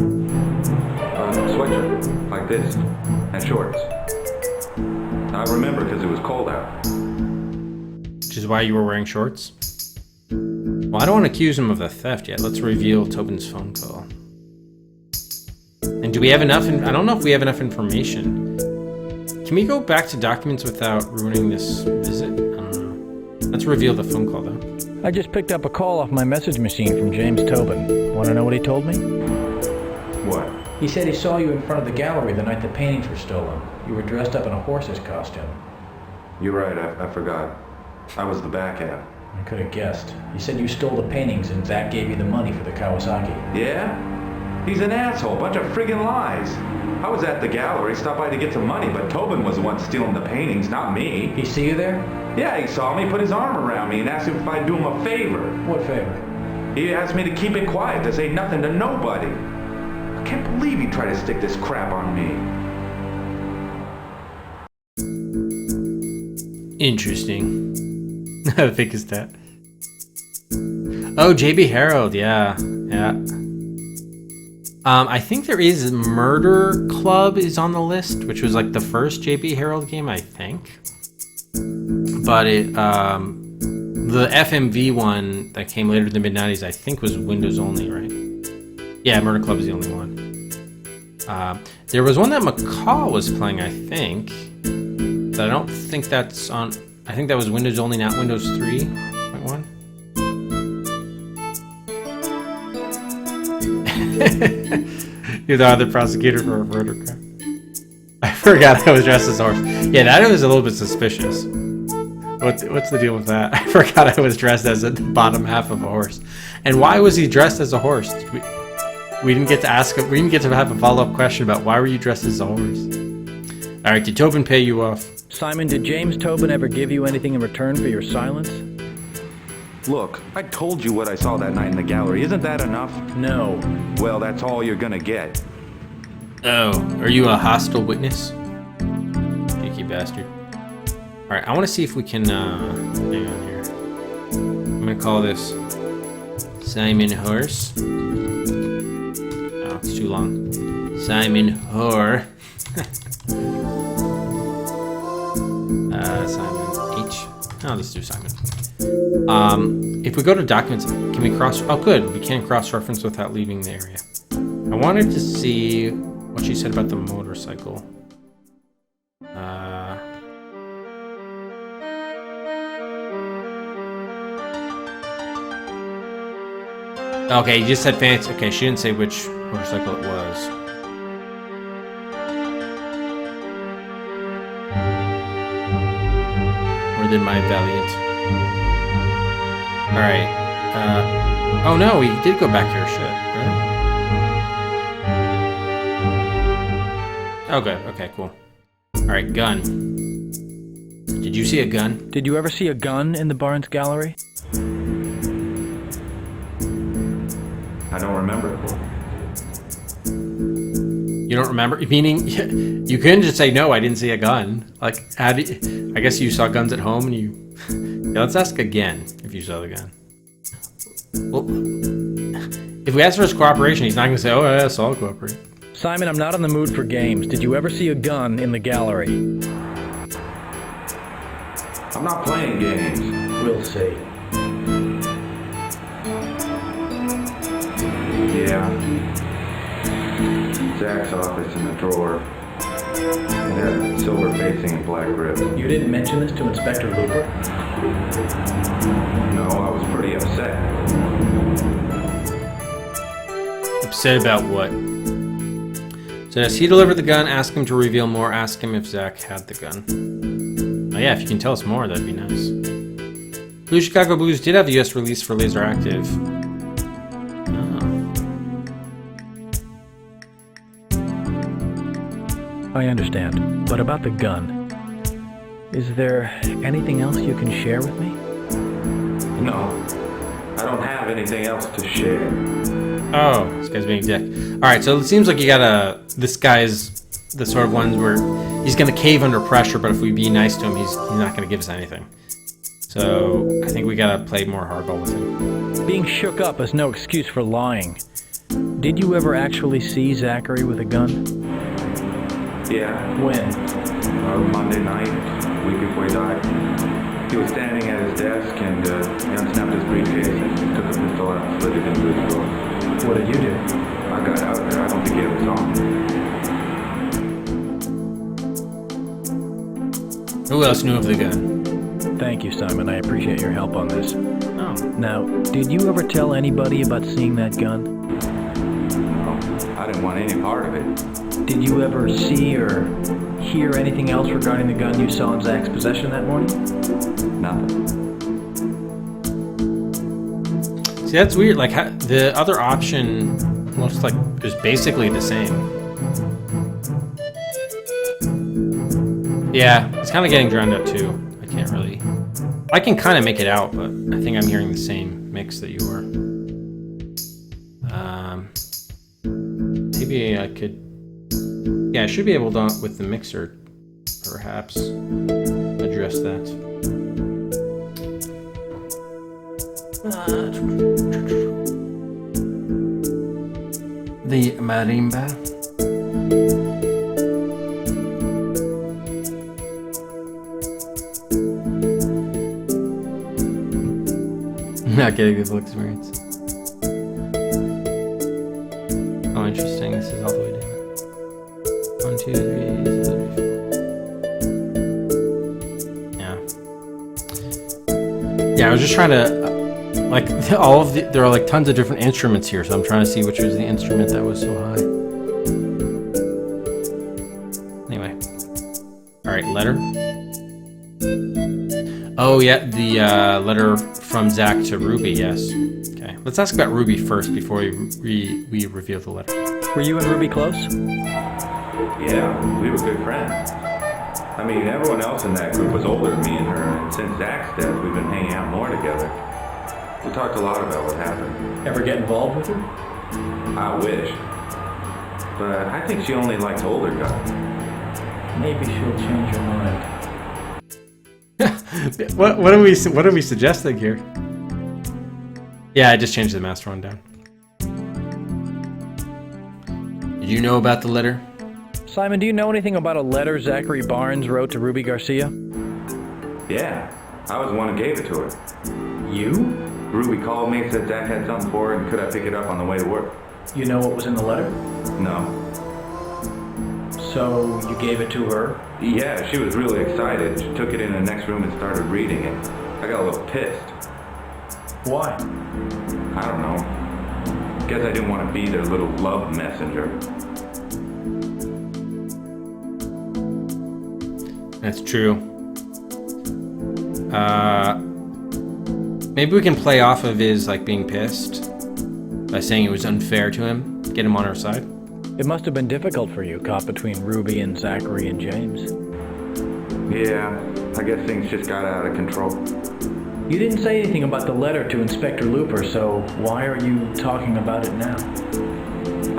sweatshirt, like this, and shorts. I remember because it was cold out. Which is why you were wearing shorts? Well, I don't want to accuse him of the theft yet. Let's reveal Tobin's phone call. And do we have enough? I don't know if we have enough information. Can we go back to documents without ruining this visit? I don't know. Let's reveal the phone call, though. I just picked up a call off my message machine from James Tobin. Want to know what he told me? What? He said he saw you in front of the gallery the night the paintings were stolen. You were dressed up in a horse's costume. You're right, I forgot. I was the backhand. I could have guessed. You said you stole the paintings and Zach gave you the money for the Kawasaki. Yeah? He's an asshole, bunch of friggin' lies. I was at the gallery, stopped by to get some money, but Tobin was the one stealing the paintings, not me. He see you there? Yeah, he saw me, put his arm around me, and asked if I'd do him a favor. What favor? He asked me to keep it quiet, to say nothing to nobody. I can't believe he tried to stick this crap on me. Interesting. How thick is that? Oh, JB Harold, yeah. I think there is Murder Club is on the list, which was like the first JB Harold game, I think. But it, the FMV one that came later in the mid-90s, I think was Windows only, right? Yeah, Murder Club is the only one. There was one that McCall was playing, I think. But I don't think that's on... I think that was Windows only, not Windows 3.1. You're the other prosecutor for a murder crime. I forgot I was dressed as a horse. Yeah, that was a little bit suspicious. What's the deal with that? I forgot I was dressed as the bottom half of a horse. And why was he dressed as a horse? We didn't get to ask him. We didn't get to have a follow-up question about why were you dressed as a horse. All right, did Tobin pay you off? Simon, did James Tobin ever give you anything in return for your silence? Look, I told you what I saw that night in the gallery. Isn't that enough? No. Well, that's all you're gonna get. Oh, are you a hostile witness? Cheeky bastard. Alright, I want to see if we can, hang on here. I'm gonna call this Simon Horse. Oh, it's too long. Simon Whore. Simon H. Oh, let's do Simon. If we go to documents, can we cross... Oh, good. We can cross-reference without leaving the area. I wanted to see what she said about the motorcycle. Okay, you just said fancy. Okay, she didn't say which motorcycle it was. More than my valiant. Alright. Oh no, we did go back here, shit, right? Oh good, okay, cool. Alright, gun. Did you see a gun? Did you ever see a gun in the Barnes Gallery? I don't remember. You don't remember? Meaning, you couldn't just say, no, I didn't see a gun. Like, how do you, I guess you saw guns at home and you... Yeah, let's ask again if you saw the gun. Well, if we ask for his cooperation, he's not going to say, oh, yeah, so I'll cooperate. Simon, I'm not in the mood for games. Did you ever see a gun in the gallery? I'm not playing games. We'll see. Yeah. Zach's office in the drawer. It had silver facing and black grip. You didn't mention this to Inspector Looper? No, I was pretty upset. Upset about what? So as he delivered the gun, ask him to reveal more. Ask him if Zach had the gun. Oh yeah, if you can tell us more, that'd be nice. Blue Chicago Blues did have a US release for Laser Active. I understand, but about the gun, is there anything else you can share with me? No, I don't have anything else to share. Oh, this guy's being a dick. Alright, so it seems like you gotta... This guy's the sort of ones where he's gonna cave under pressure, but if we be nice to him, he's not gonna give us anything. So, I think we gotta play more hardball with him. Being shook up is no excuse for lying. Did you ever actually see Zachary with a gun? Yeah. When? Monday night, a week before he died. He was standing at his desk and he unsnapped his briefcase and took a pistol out and slid it into his door. What did you do? I got out there. I don't think he ever saw me. Who else knew of the gun? Thank you, Simon. I appreciate your help on this. Oh. Now, did you ever tell anybody about seeing that gun? No, I didn't want want any part of it. Did you ever see or hear anything else regarding the gun you saw in Zach's possession that morning? Nothing. See, that's weird. Like, the other option looks like is basically the same. Yeah, it's kind of getting drowned out too. I can't really... I can kind of make it out, but I think I'm hearing the same mix that you are. Maybe I could... Yeah, I should be able to, with the mixer, perhaps, address that. The marimba. Not getting the full experience. Oh, interesting. This is all the way down. 1, 2, 3. Yeah. Yeah, I was just trying to, like, all of the, there are like tons of different instruments here, so I'm trying to see which was the instrument that was so high. Anyway. Alright, letter. Oh, yeah, the letter from Zach to Ruby, yes. Okay, let's ask about Ruby first before we reveal the letter. Were you and Ruby close? Yeah, we were good friends. I mean, everyone else in that group was older than me and her, and since Zach's death, we've been hanging out more together. We talked a lot about what happened. Ever get involved with her? I wish. But I think she only likes older guys. Maybe she'll change her mind. What are we suggesting here? Yeah, I just changed the master one down. Did you know about the letter? Simon, do you know anything about a letter Zachary Barnes wrote to Ruby Garcia? Yeah, I was the one who gave it to her. You? Ruby called me and said Zach had something for her and could I pick it up on the way to work. You know what was in the letter? No. So you gave it to her? Yeah, she was really excited. She took it in the next room and started reading it. I got a little pissed. Why? I don't know. Guess I didn't want to be their little love messenger. That's true. Maybe we can play off of his, like, being pissed by saying it was unfair to him, get him on our side. It must have been difficult for you, caught between Ruby and Zachary and James. Yeah, I guess things just got out of control. You didn't say anything about the letter to Inspector Looper, so why are you talking about it now?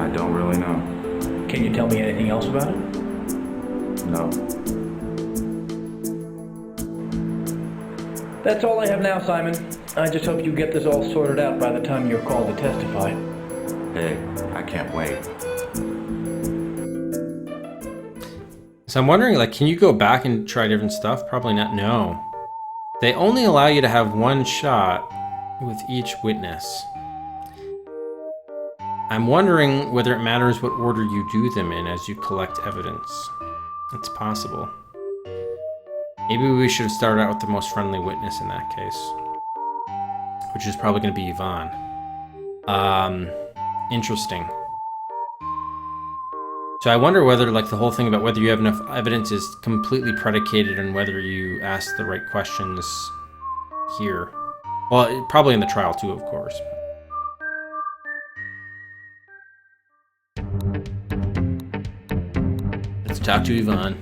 I don't really know. Can you tell me anything else about it? No. That's all I have now, Simon. I just hope you get this all sorted out by the time you're called to testify. Hey, I can't wait. So I'm wondering, like, can you go back and try different stuff? Probably not. No. They only allow you to have one shot with each witness. I'm wondering whether it matters what order you do them in as you collect evidence. It's possible. Maybe we should have started out with the most friendly witness in that case. Which is probably going to be Yvonne. Interesting. So I wonder whether, like, the whole thing about whether you have enough evidence is completely predicated on whether you ask the right questions here. Well, probably in the trial too, of course. Let's talk to Yvonne.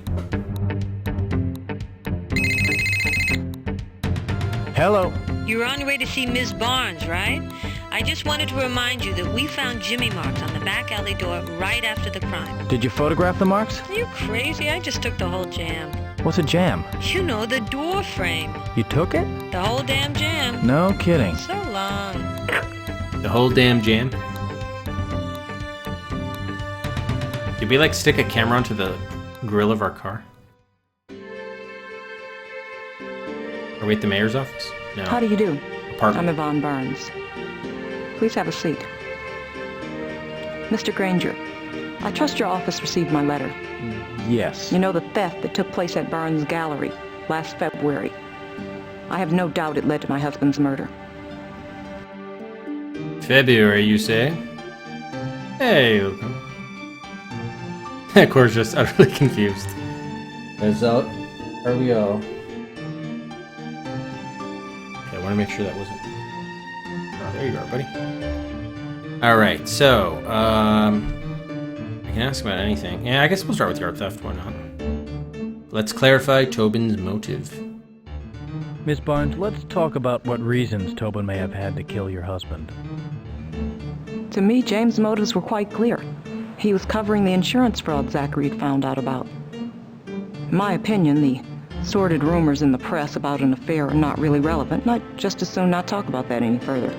Hello. You're on your way to see Ms. Barnes, right? I just wanted to remind you that we found Jimmy marks on the back alley door right after the crime. Did you photograph the marks? Are you crazy? I just took the whole jam. What's a jam? You know, the door frame. You took it? The whole damn jam. No kidding. So long. The whole damn jam? Did we, like, stick a camera onto the grill of our car? Are we at the mayor's office? No. How do you do? Apartment. I'm Yvonne Barnes. Please have a seat. Mr. Granger, I trust your office received my letter. Yes. You know the theft that took place at Barnes Gallery last February. I have no doubt it led to my husband's murder. February, you say? Hey, Cora's just utterly confused. Is out. Are we all? Okay, I want to make sure that wasn't. Oh, there you are, buddy. All right, so I can ask about anything. Yeah, I guess we'll start with yard theft. Why not? Let's clarify Tobin's motive. Miss Barnes, let's talk about what reasons Tobin may have had to kill your husband. To me, James' motives were quite clear. He was covering the insurance fraud Zachary had found out about. In my opinion, the sordid rumors in the press about an affair are not really relevant. I'd just as soon not talk about that any further.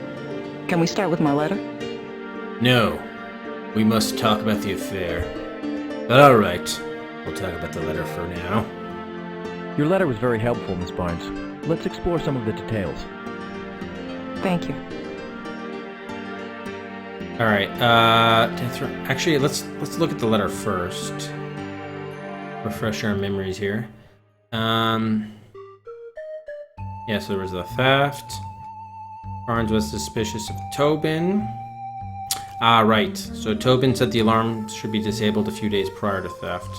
Can we start with my letter? No, we must talk about the affair. But all right, we'll talk about the letter for now. Your letter was very helpful, Miss Barnes. Let's explore some of the details. Thank you. All right. Actually, let's look at the letter first. Refresh our memories here. Yeah. So there was the theft. Barnes was suspicious of Tobin. Ah, right. So Tobin said the alarm should be disabled a few days prior to theft.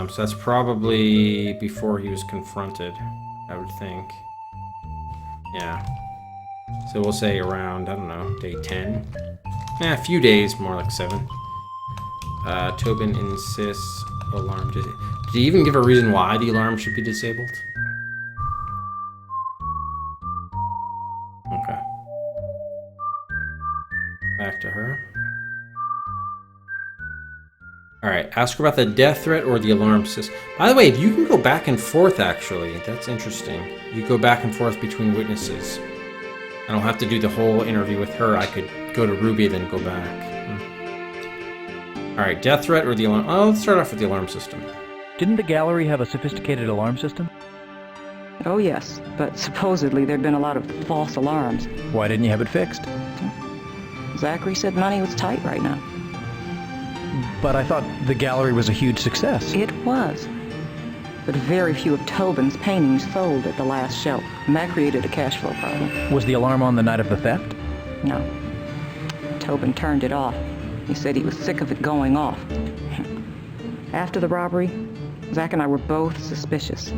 So that's probably before he was confronted, I would think. Yeah. So we'll say around, I don't know, day 10. A few days, more like 7. Tobin insists alarm did he even give a reason why the alarm should be disabled? Okay. Back to her. Alright, ask her about the death threat or the alarm system. By the way, you can go back and forth, actually. That's interesting. You go back and forth between witnesses. I don't have to do the whole interview with her. I could go to Ruby, then go back. Alright, death threat or the alarm... Oh, let's start off with the alarm system. Didn't the gallery have a sophisticated alarm system? Oh, yes, but supposedly there'd been a lot of false alarms. Why didn't you have it fixed? Zachary said money was tight right now. But I thought the gallery was a huge success. It was. But very few of Tobin's paintings sold at the last show, and that created a cash flow problem. Was the alarm on the night of the theft? No. Tobin turned it off. He said he was sick of it going off. After the robbery, Zach and I were both suspicious.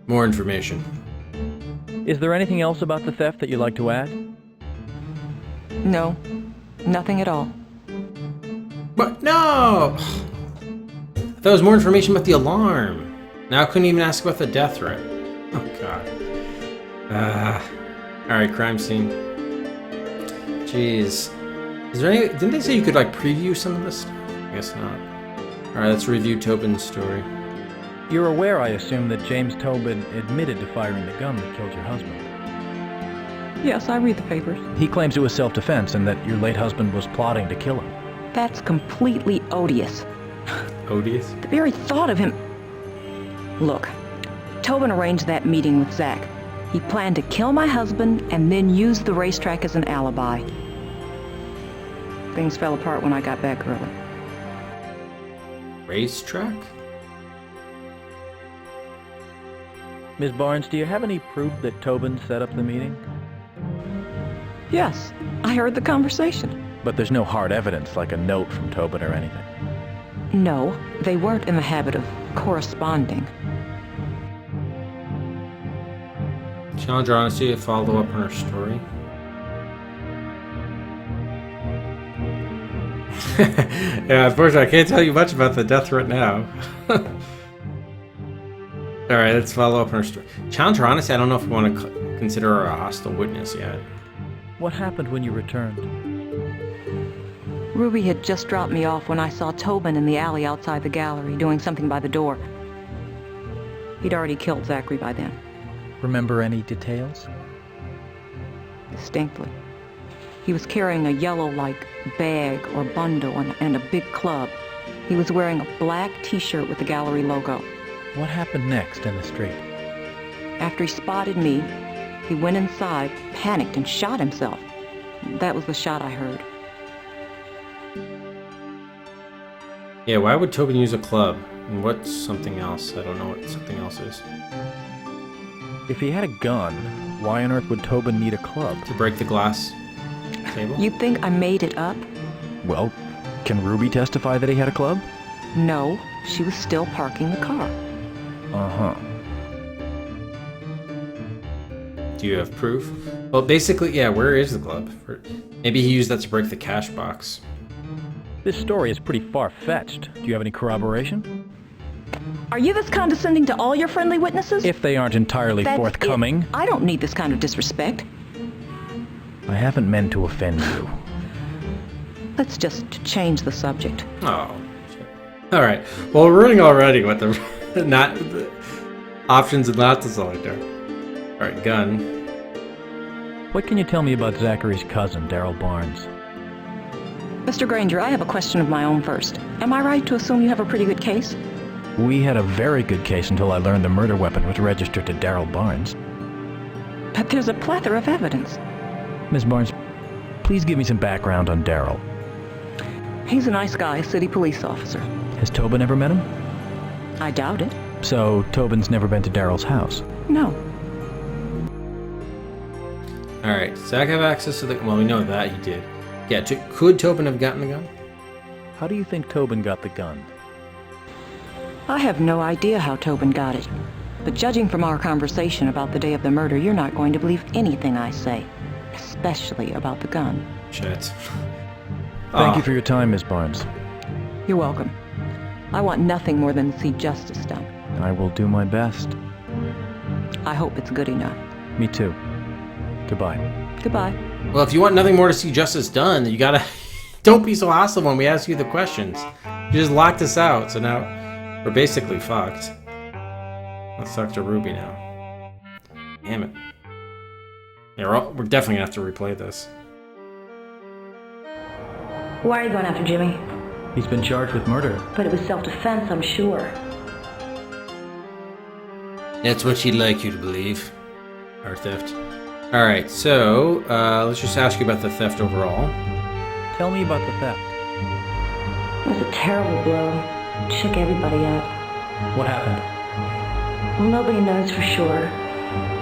More information. Is there anything else about the theft that you'd like to add? No. Nothing at all. But no! That was more information about the alarm. Now I couldn't even ask about the death threat. Oh god. Alright, crime scene. Jeez. Is there any... Didn't they say you could, like, preview some of this stuff? I guess not. Alright, let's review Tobin's story. You're aware, I assume, that James Tobin admitted to firing the gun that killed your husband. Yes, I read the papers. He claims it was self-defense and that your late husband was plotting to kill him. That's completely odious. Odious? The very thought of him... Look, Tobin arranged that meeting with Zach. He planned to kill my husband and then use the racetrack as an alibi. Things fell apart when I got back early. Racetrack? Ms. Barnes, do you have any proof that Tobin set up the meeting? Yes, I heard the conversation. But there's no hard evidence, like a note from Tobin or anything? No, they weren't in the habit of corresponding. Challenge her honesty to follow up on her story. Yeah, unfortunately, I can't tell you much about the death threat now. Alright, let's follow up on her story. Challenge her honesty, I don't know if we want to consider her a hostile witness yet. What happened when you returned? Ruby had just dropped me off when I saw Tobin in the alley outside the gallery doing something by the door. He'd already killed Zachary by then. Remember any details? Distinctly. He was carrying a yellow-like bag or bundle and a big club. He was wearing a black t-shirt with the gallery logo. What happened next in the street? After he spotted me, he went inside, panicked, and shot himself. That was the shot I heard. Yeah, why would Tobin use a club? And what's something else? I don't know what something else is. If he had a gun, why on earth would Tobin need a club? To break the glass. table? You think I made it up? Well, can Ruby testify that he had a club? No, she was still parking the car. Uh-huh. Do you have proof? Well, basically, yeah, where is the club? Maybe he used that to break the cash box. This story is pretty far-fetched. Do you have any corroboration? Are you this condescending to all your friendly witnesses? If they aren't entirely That's forthcoming. I don't need this kind of disrespect. I haven't meant to offend you. Let's just change the subject. Oh, shit. All right. Well, we're running already with the the options and not to select there. All right, gun. What can you tell me about Zachary's cousin, Daryl Barnes? Mr. Granger, I have a question of my own first. Am I right to assume you have a pretty good case? We had a very good case until I learned the murder weapon was registered to Daryl Barnes. But there's a plethora of evidence. Ms. Barnes, please give me some background on Daryl. He's a nice guy, a city police officer. Has Tobin ever met him? I doubt it. So, Tobin's never been to Daryl's house? No. All right, does Zach have access to the... Well, we know that he did. Yeah, could Tobin have gotten the gun? How do you think Tobin got the gun? I have no idea how Tobin got it. But judging from our conversation about the day of the murder, you're not going to believe anything I say. Especially about the gun. Shit. Thank you for your time, Ms. Barnes. You're welcome. I want nothing more than to see justice done. I will do my best. I hope it's good enough. Me too. Goodbye. Goodbye. Well, if you want nothing more to see justice done, you gotta... Don't be so hostile when we ask you the questions. You just locked us out, so now we're basically fucked. Let's talk to Ruby now. Damn it. Yeah, we're definitely gonna have to replay this. Why are you going after Jimmy? He's been charged with murder. But it was self-defense, I'm sure. That's what she'd like you to believe. Or theft. Alright, so, let's just ask you about the theft overall. Tell me about the theft. It was a terrible blow. It shook everybody up. What happened? Well, nobody knows for sure.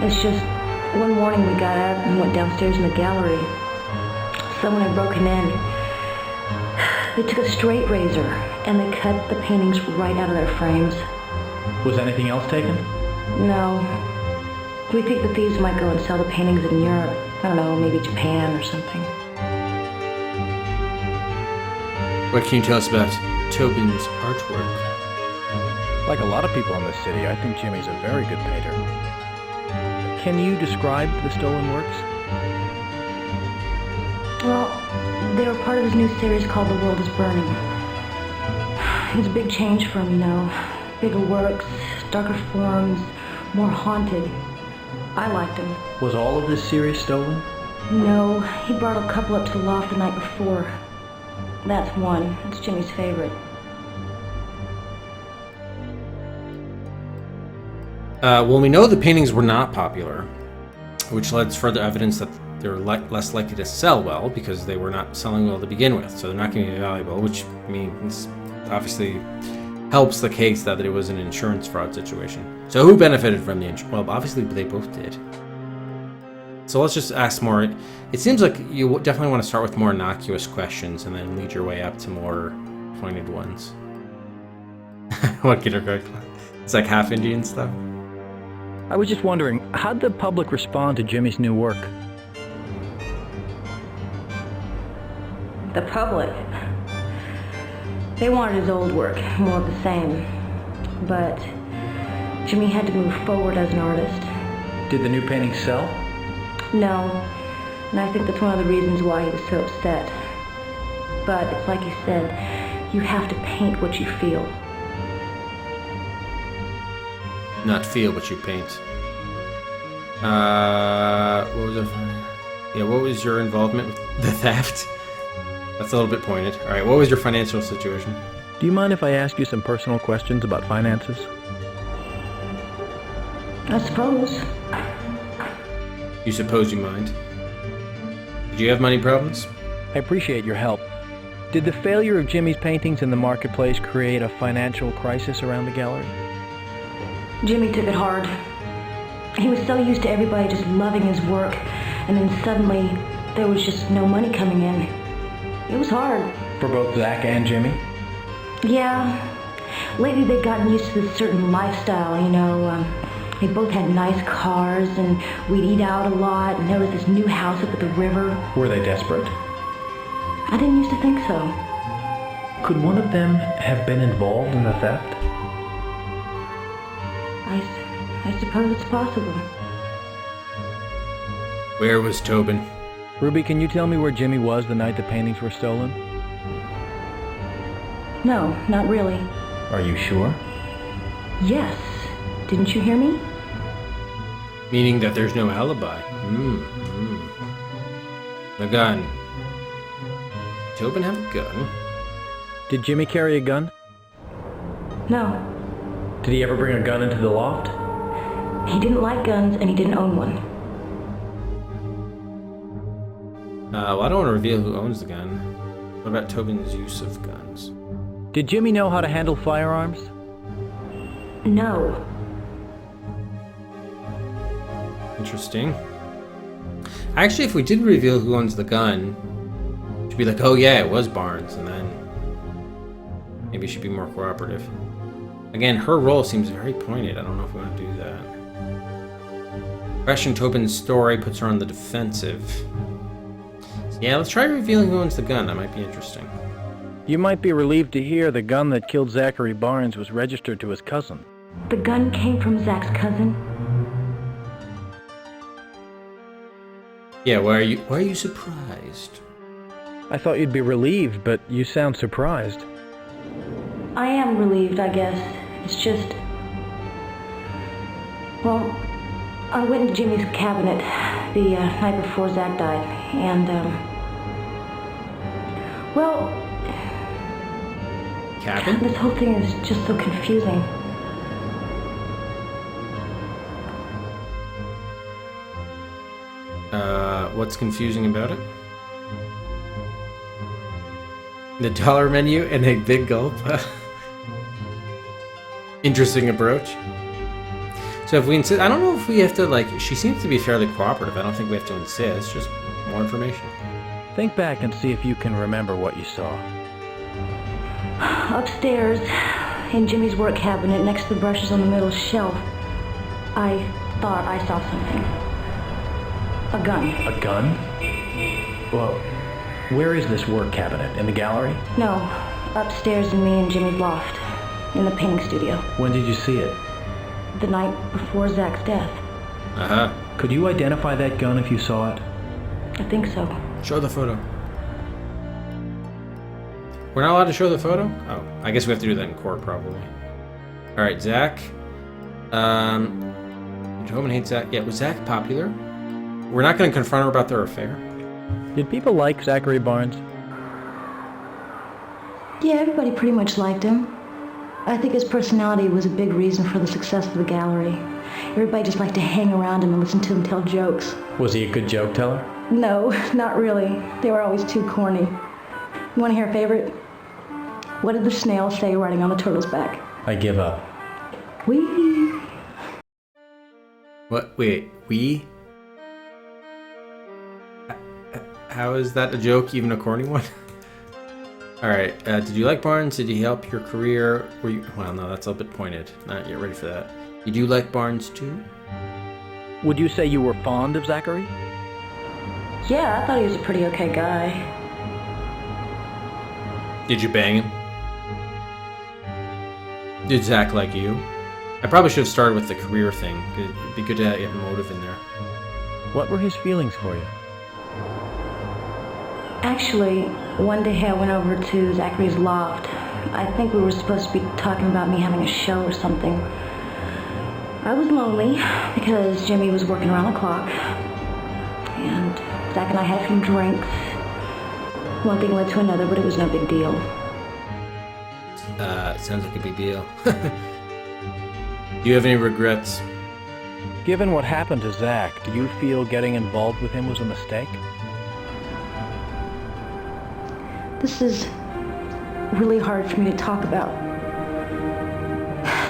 It's just, one morning we got up and went downstairs in the gallery. Someone had broken in. They took a straight razor and they cut the paintings right out of their frames. Was anything else taken? No. We think the thieves might go and sell the paintings in Europe. I don't know, maybe Japan or something. What can you tell us about Tobin's artwork? Like a lot of people in this city, I think Jimmy's a very good painter. Can you describe the stolen works? Well, they were part of his new series called The World is Burning. It was a big change for him, you know. Bigger works, darker forms, more haunted. I liked him. Was all of this series stolen? No, he brought a couple up to the loft the night before. That's one. It's Jimmy's favorite. Well, we know the paintings were not popular, which led to further evidence that they're less likely to sell well because they were not selling well to begin with. So they're not going to be valuable, which means obviously helps the case that it was an insurance fraud situation. So who benefited from the insurance? Well, obviously they both did. So let's just ask more. It seems like you definitely want to start with more innocuous questions and then lead your way up to more pointed ones. What kindergarten? It's like half Indian stuff. I was just wondering, how'd the public respond to Jimmy's new work? The public. They wanted his old work, more of the same. But Jimmy had to move forward as an artist. Did the new painting sell? No, and I think that's one of the reasons why he was so upset. But it's like he said, you have to paint what you feel. Not feel what you paint. What was it? Yeah, what was your involvement with the theft? That's a little bit pointed. All right, what was your financial situation? Do you mind if I ask you some personal questions about finances? I suppose. You suppose you mind? Did you have money problems? I appreciate your help. Did the failure of Jimmy's paintings in the marketplace create a financial crisis around the gallery? Jimmy took it hard. He was so used to everybody just loving his work, and then suddenly there was just no money coming in. It was hard. For both Zach and Jimmy? Yeah. Lately they've gotten used to this certain lifestyle, you know. They both had nice cars, and we'd eat out a lot, and there was this new house up at the river. Were they desperate? I didn't used to think so. Could one of them have been involved in the theft? I suppose it's possible. Where was Tobin? Ruby, can you tell me where Jimmy was the night the paintings were stolen? No, not really. Are you sure? Yes. Didn't you hear me? Meaning that there's no alibi. The gun. Tobin have a gun? Did Jimmy carry a gun? No. Did he ever bring a gun into the loft? He didn't like guns, and he didn't own one. Well, I don't want to reveal who owns the gun. What about Tobin's use of guns? Did Jimmy know how to handle firearms? No. Interesting. Actually, if we did reveal who owns the gun, she'd be like, oh yeah, it was Barnes, and then maybe she'd be more cooperative. Again, her role seems very pointed. I don't know if we want to do that. Question Tobin's story puts her on the defensive. So yeah, let's try revealing who owns the gun. That might be interesting. You might be relieved to hear the gun that killed Zachary Barnes was registered to his cousin. The gun came from Zach's cousin? Yeah, why are you surprised? I thought you'd be relieved, but you sound surprised. I am relieved, I guess. It's just... Well, I went into Jimmy's cabinet the night before Zach died, and, well... Cabin? This whole thing is just so confusing. What's confusing about it? The dollar menu and a big gulp. Interesting approach. So if we insist, I don't know if we have to, like, she seems to be fairly cooperative. I don't think we have to insist, just more information. Think back and see if you can remember what you saw. Upstairs, in Jimmy's work cabinet, next to the brushes on the middle shelf, I thought I saw something. A gun. A gun? Well, where is this work cabinet? In the gallery? No, upstairs in me and Jimmy's loft, in the painting studio. When did you see it? The night before Zach's death. Uh-huh. Could you identify that gun if you saw it? I think so. Show the photo. We're not allowed to show the photo? Oh, I guess we have to do that in court, probably. Alright, Zach. Tobin hates Zach. Yeah, was Zach popular? We're not going to confront her about their affair. Did people like Zachary Barnes? Yeah, everybody pretty much liked him. I think his personality was a big reason for the success of the gallery. Everybody just liked to hang around him and listen to him tell jokes. Was he a good joke teller? No, not really. They were always too corny. You want to hear a favorite? What did the snail say riding on the turtle's back? I give up. Wee. What? Wait, we? How is that a joke, even a corny one? Alright, did you like Barnes? Did he help your career? Were you... Well, no, that's a bit pointed. Not yet ready for that. Did you like Barnes too? Would you say you were fond of Zachary? Yeah, I thought he was a pretty okay guy. Did you bang him? Did Zach like you? I probably should have started with the career thing. It'd be good to get motive in there. What were his feelings for you? Actually, one day I went over to Zachary's loft. I think we were supposed to be talking about me having a show or something. I was lonely because Jimmy was working around the clock. And Zach and I had a few drinks. One thing led to another, but it was no big deal. Sounds like a big deal. Do you have any regrets? Given what happened to Zach, do you feel getting involved with him was a mistake? This is really hard for me to talk about.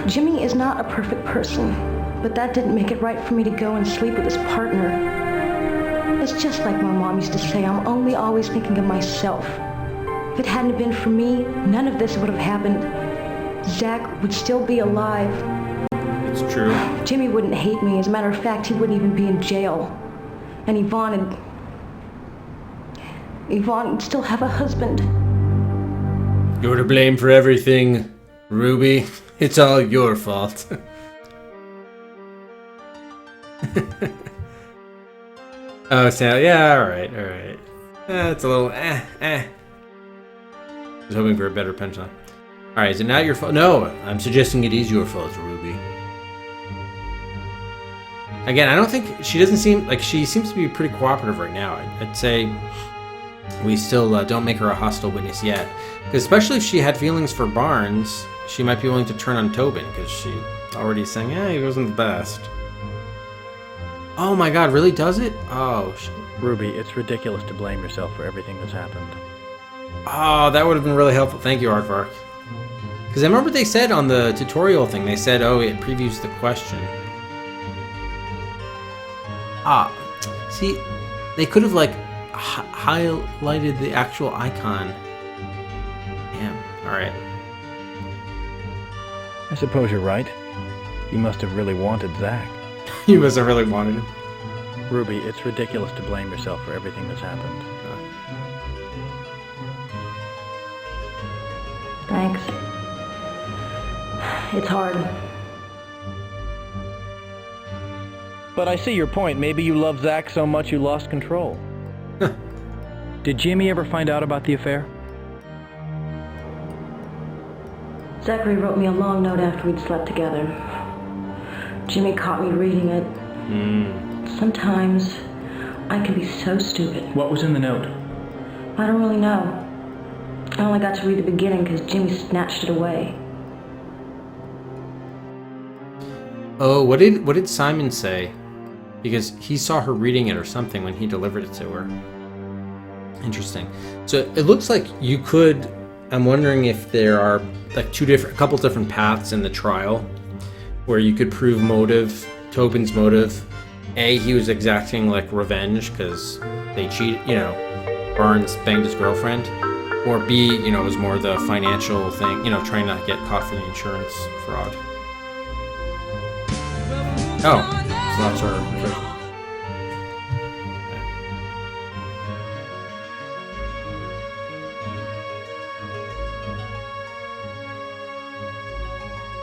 Jimmy is not a perfect person, but that didn't make it right for me to go and sleep with his partner. it's just like my mom used to say, I'm only always thinking of myself. If it hadn't been for me, none of this would have happened. Zach would still be alive. It's true. Jimmy wouldn't hate me. As a matter of fact, he wouldn't even be in jail. And Yvonne would still have a husband. You're to blame for everything, Ruby. It's all your fault. Oh, so yeah, alright. It's a little I was hoping for a better punchline. Alright, is it not your fault? No, I'm suggesting it is your fault, Ruby. Again, I don't think she doesn't seem like she seems to be pretty cooperative right now. I'd say we still don't make her a hostile witness yet, because especially if she had feelings for Barnes, she might be willing to turn on Tobin because she already saying, he wasn't the best. Oh my God, really does it? Oh, Ruby, it's ridiculous to blame yourself for everything that's happened. Oh, that would have been really helpful. Thank you, Aardvark. Because I remember they said on the tutorial thing, they said, oh, it previews the question. See, they could have like highlighted the actual icon. Damn. All right. I suppose you're right. You must have really wanted Zach. You must have really wanted him. Ruby, it's ridiculous to blame yourself for everything that's happened. Thanks. It's hard. But I see your point. Maybe you love Zach so much you lost control. Did Jimmy ever find out about the affair? Zachary wrote me a long note after we'd slept together. Jimmy caught me reading it. Sometimes I can be so stupid. What was in the note? I don't really know. I only got to read the beginning because Jimmy snatched it away. Oh, what did Simon say? Because he saw her reading it or something when he delivered it to her. Interesting. So it looks like you could. I'm wondering if there are like a couple different paths in the trial where you could prove motive, Tobin's motive. A, he was exacting like revenge because they cheated, Barnes banged his girlfriend. Or B, it was more the financial thing, trying not to get caught for the insurance fraud. Oh, slots are good.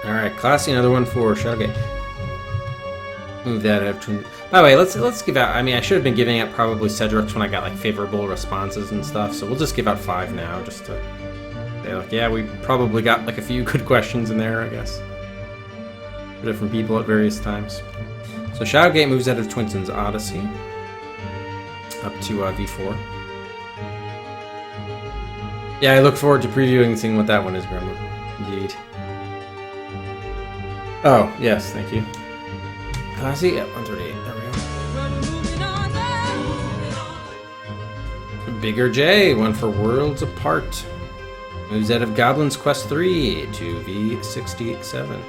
Alright, classy, another one for Shadowgate. Move that up to... By the way, let's give out... I mean, I should have been giving out probably Cedric's when I got, like, favorable responses and stuff, so we'll just give out 5 now, just to say, like, yeah, we probably got, like, a few good questions in there, I guess. For different people at various times. So Shadowgate moves out of Twinson's Odyssey. Up to V4. Yeah, I look forward to previewing and seeing what that one is, Gremlin. Indeed. Oh, yes, thank you. Classy at 138. There we go. Bigger J, one for Worlds Apart. Moves out of Goblin's Quest 3 to V67.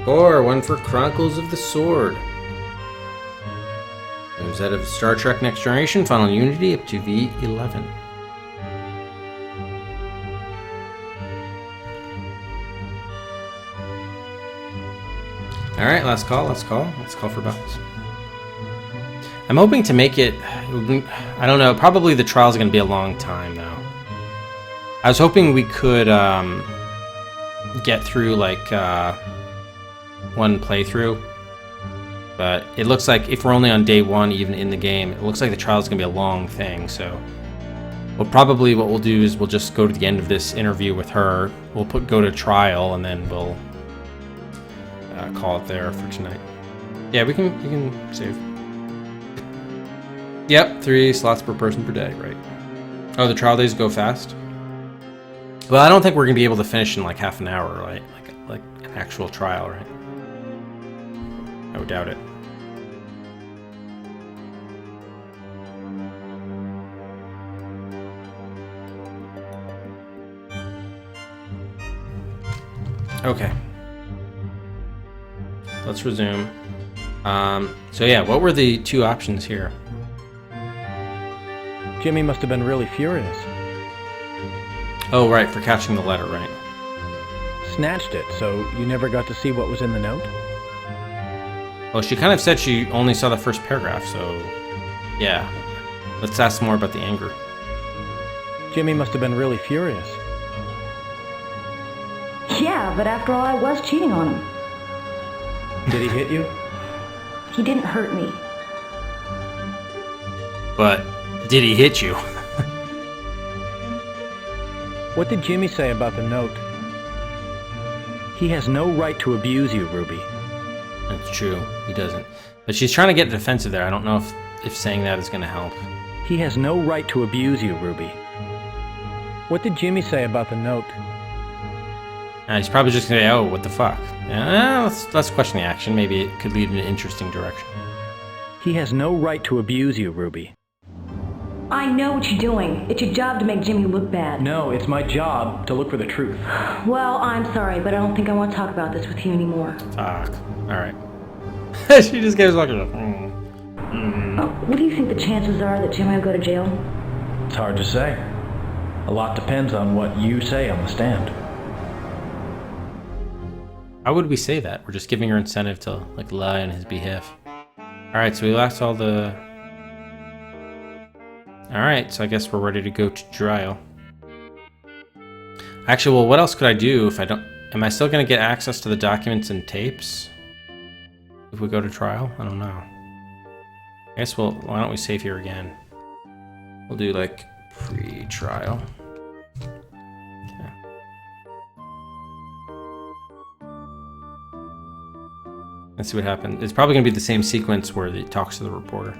Or one for Chronicles of the Sword. Moves out of Star Trek Next Generation, Final Unity up to V11. Alright, last call. Let's call for bucks. I'm hoping to make it... I don't know, probably the trial's going to be a long time, though. I was hoping we could get through, like, one playthrough. But it looks like if we're only on day 1, even in the game, it looks like the trial's going to be a long thing, so... what we'll do is we'll just go to the end of this interview with her. We'll go to trial, and then we'll... call it there for tonight. Yeah, we can save. Yep, 3 slots per person per day, right? Oh, the trial days go fast? Well, I don't think we're gonna be able to finish in like half an hour, right? Like an actual trial, right? I would doubt it. Okay. let's resume. So yeah, what were the two options here? Jimmy must have been really furious. Oh, right, for catching the letter, right? Snatched it, so you never got to see what was in the note? Well, she kind of said she only saw the first paragraph, so yeah. Let's ask more about the anger. Jimmy must have been really furious. Yeah, but after all, I was cheating on him. Did he hit you? He didn't hurt me. But did he hit you? What did Jimmy say about the note? He has no right to abuse you, Ruby. That's true, he doesn't. But she's trying to get defensive there. I don't know if saying that is going to help. He has no right to abuse you, Ruby. What did Jimmy say about the note? He's probably just going to say, oh, what the fuck? Yeah, let's question the action. Maybe it could lead in an interesting direction. He has no right to abuse you, Ruby. I know what you're doing. It's your job to make Jimmy look bad. No, it's my job to look for the truth. Well, I'm sorry, but I don't think I want to talk about this with you anymore. Fuck. Alright. She just gives like a... What do you think the chances are that Jimmy will go to jail? It's hard to say. A lot depends on what you say on the stand. How would we say that? We're just giving her incentive to like lie on his behalf. Alright, so we lost all the... Alright, so I guess we're ready to go to trial. Actually, well, what else could I do if I don't... Am I still going to get access to the documents and tapes? If we go to trial? I don't know. I guess why don't we save here again? We'll do, like, pre-trial. Okay. Let's see what happens. It's probably going to be the same sequence where he talks to the reporter.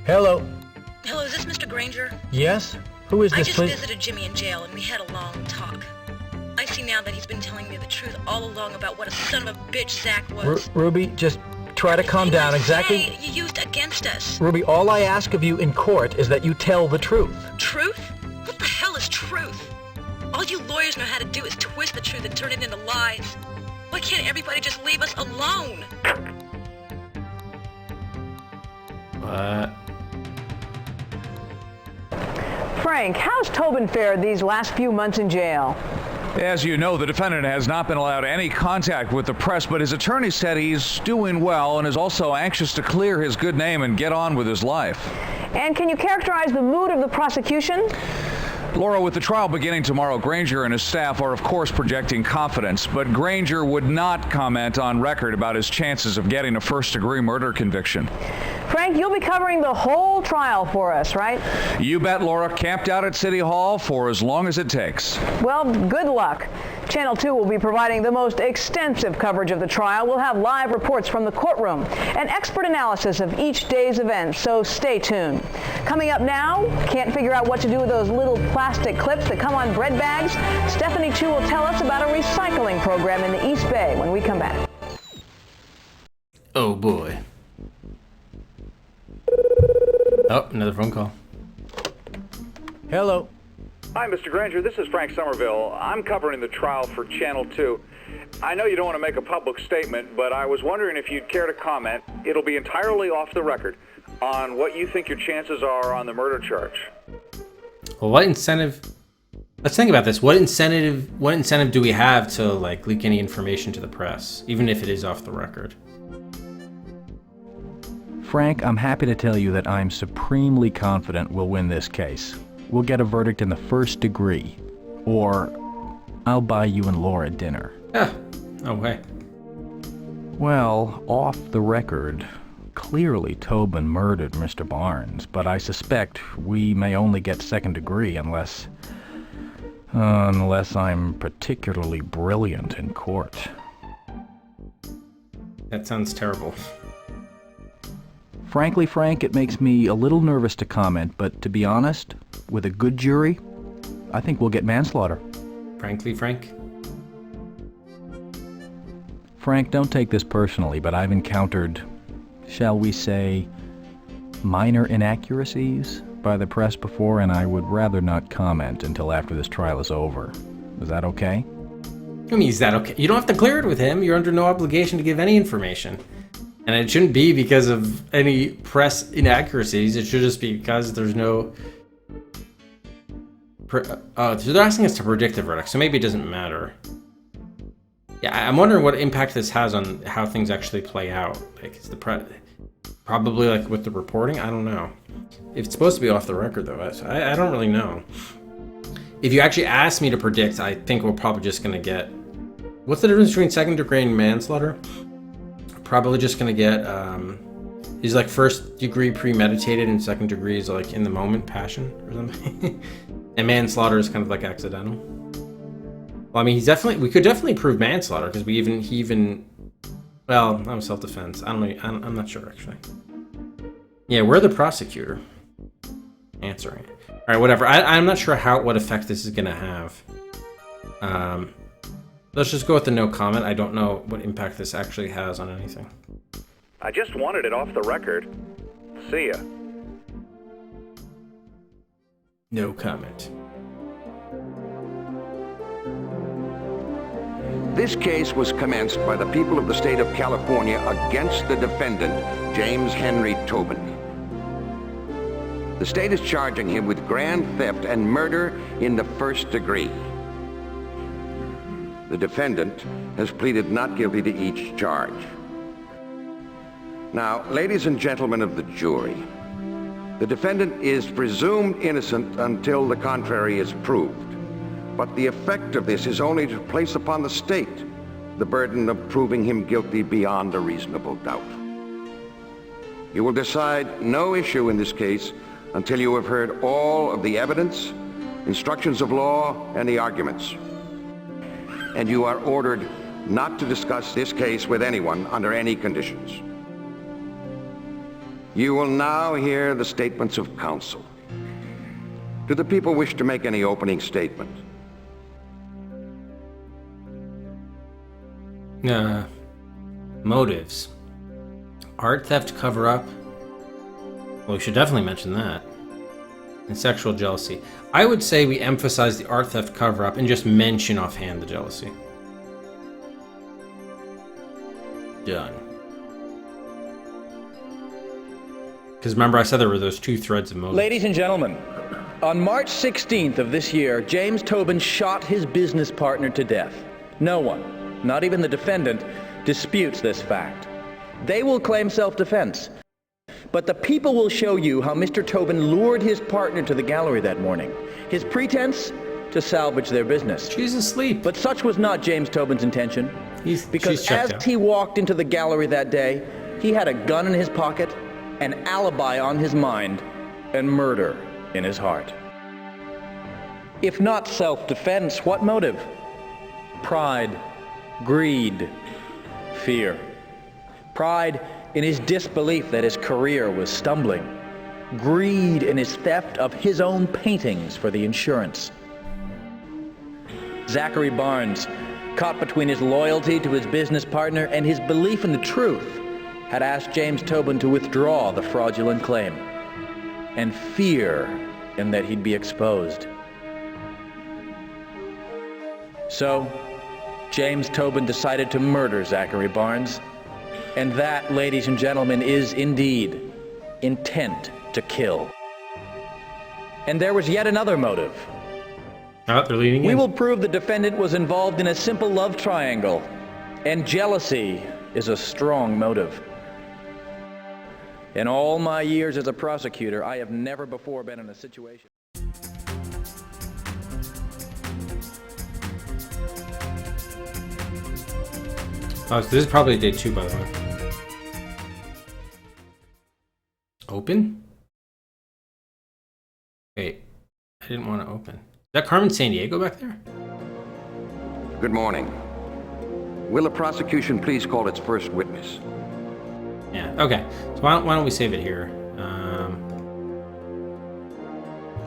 Hello. Hello, is this Mr. Granger? Yes? Who is this, I just please? visited Jimmy in jail and we had a long talk. I see now that he's been telling me the truth all along about what a son of a bitch Zach was. Ruby, just try to calm down. Exactly. Hey, you used against us. Ruby, all I ask of you in court is that you tell the truth. Truth? What the hell is truth? All you lawyers know how to do is twist the truth and turn it into lies. Why can't everybody just leave us alone? What? Frank, how's Tobin fared these last few months in jail? As you know, the defendant has not been allowed any contact with the press, but his attorney said he's doing well and is also anxious to clear his good name and get on with his life. And can you characterize the mood of the prosecution? Laura, with the trial beginning tomorrow, Granger and his staff are, of course, projecting confidence, but Granger would not comment on record about his chances of getting a first-degree murder conviction. Frank, you'll be covering the whole trial for us, right? You bet, Laura. Camped out at City Hall for as long as it takes. Well, good luck. Channel 2 will be providing the most extensive coverage of the trial. We'll have live reports from the courtroom and expert analysis of each day's events, so stay tuned. Coming up now, can't figure out what to do with those little plastic clips that come on bread bags? Stephanie Chu will tell us about a recycling program in the East Bay when we come back. Oh boy. Oh, another phone call. Hello. Hi, Mr. Granger. This is Frank Somerville. I'm covering the trial for Channel 2. I know you don't want to make a public statement, but I was wondering if you'd care to comment. It'll be entirely off the record on what you think your chances are on the murder charge. Well, what incentive... Let's think about this. What incentive do we have to like leak any information to the press, even if it is off the record? Frank, I'm happy to tell you that I'm supremely confident we'll win this case. We'll get a verdict in the first degree. Or I'll buy you and Laura dinner. Ah, no way. Well, off the record, clearly Tobin murdered Mr. Barnes, but I suspect we may only get second degree unless I'm particularly brilliant in court. That sounds terrible. Frankly, Frank, it makes me a little nervous to comment, but to be honest, with a good jury, I think we'll get manslaughter. Frankly, Frank? Frank, don't take this personally, but I've encountered, shall we say, minor inaccuracies by the press before, and I would rather not comment until after this trial is over. Is that okay? I mean, is that okay? You don't have to clear it with him. You're under no obligation to give any information. And it shouldn't be because of any press inaccuracies. It should just be because there's no... so they're asking us to predict the verdict, so maybe it doesn't matter. Yeah, I'm wondering what impact this has on how things actually play out. Like, is the probably like with the reporting? I don't know. It's supposed to be off the record, though. I don't really know. If you actually ask me to predict, I think we're probably just going to get... What's the difference between second degree and manslaughter? Probably just going to get... is like first degree premeditated and second degree is like in the moment, passion or something. And manslaughter is kind of like accidental. Well, I mean, we could definitely prove manslaughter because well, I'm self-defense. I'm not sure actually. Yeah, we're the prosecutor. Answering it. All right, whatever. I'm not sure what effect this is gonna have. Let's just go with the no comment. I don't know what impact this actually has on anything. I just wanted it off the record. See ya. No comment. This case was commenced by the people of the state of California against the defendant, James Henry Tobin. The state is charging him with grand theft and murder in the first degree. The defendant has pleaded not guilty to each charge. Now, ladies and gentlemen of the jury, the defendant is presumed innocent until the contrary is proved. But the effect of this is only to place upon the state the burden of proving him guilty beyond a reasonable doubt. You will decide no issue in this case until you have heard all of the evidence, instructions of law, and the arguments. And you are ordered not to discuss this case with anyone under any conditions. You will now hear the statements of counsel. Do the people wish to make any opening statement? Motives. Art theft cover-up. Well, we should definitely mention that. And sexual jealousy. I would say we emphasize the art theft cover-up and just mention offhand the jealousy. Done. Because remember I said there were those two threads of motives. Ladies and gentlemen, on March 16th of this year, James Tobin shot his business partner to death. No one, not even the defendant, disputes this fact. They will claim self-defense. But the people will show you how Mr. Tobin lured his partner to the gallery that morning. His pretense? To salvage their business. She's asleep. But such was not James Tobin's intention. Because as he walked into the gallery that day, he had a gun in his pocket, an alibi on his mind, and murder in his heart. If not self-defense, what motive? Pride, greed, fear. Pride in his disbelief that his career was stumbling. Greed in his theft of his own paintings for the insurance. Zachary Barnes, caught between his loyalty to his business partner and his belief in the truth, had asked James Tobin to withdraw the fraudulent claim, and fear in that he'd be exposed. So, James Tobin decided to murder Zachary Barnes, and that, ladies and gentlemen, is indeed intent to kill. And there was yet another motive. Oh, they're leading in. We will prove the defendant was involved in a simple love triangle, and jealousy is a strong motive. In all my years as a prosecutor, I have never before been in a situation. Oh, so this is probably day 2, by the way. Open? Wait, I didn't want to open. Is that Carmen Sandiego back there? Good morning. Will the prosecution please call its first witness? Yeah, okay. So why don't we save it here?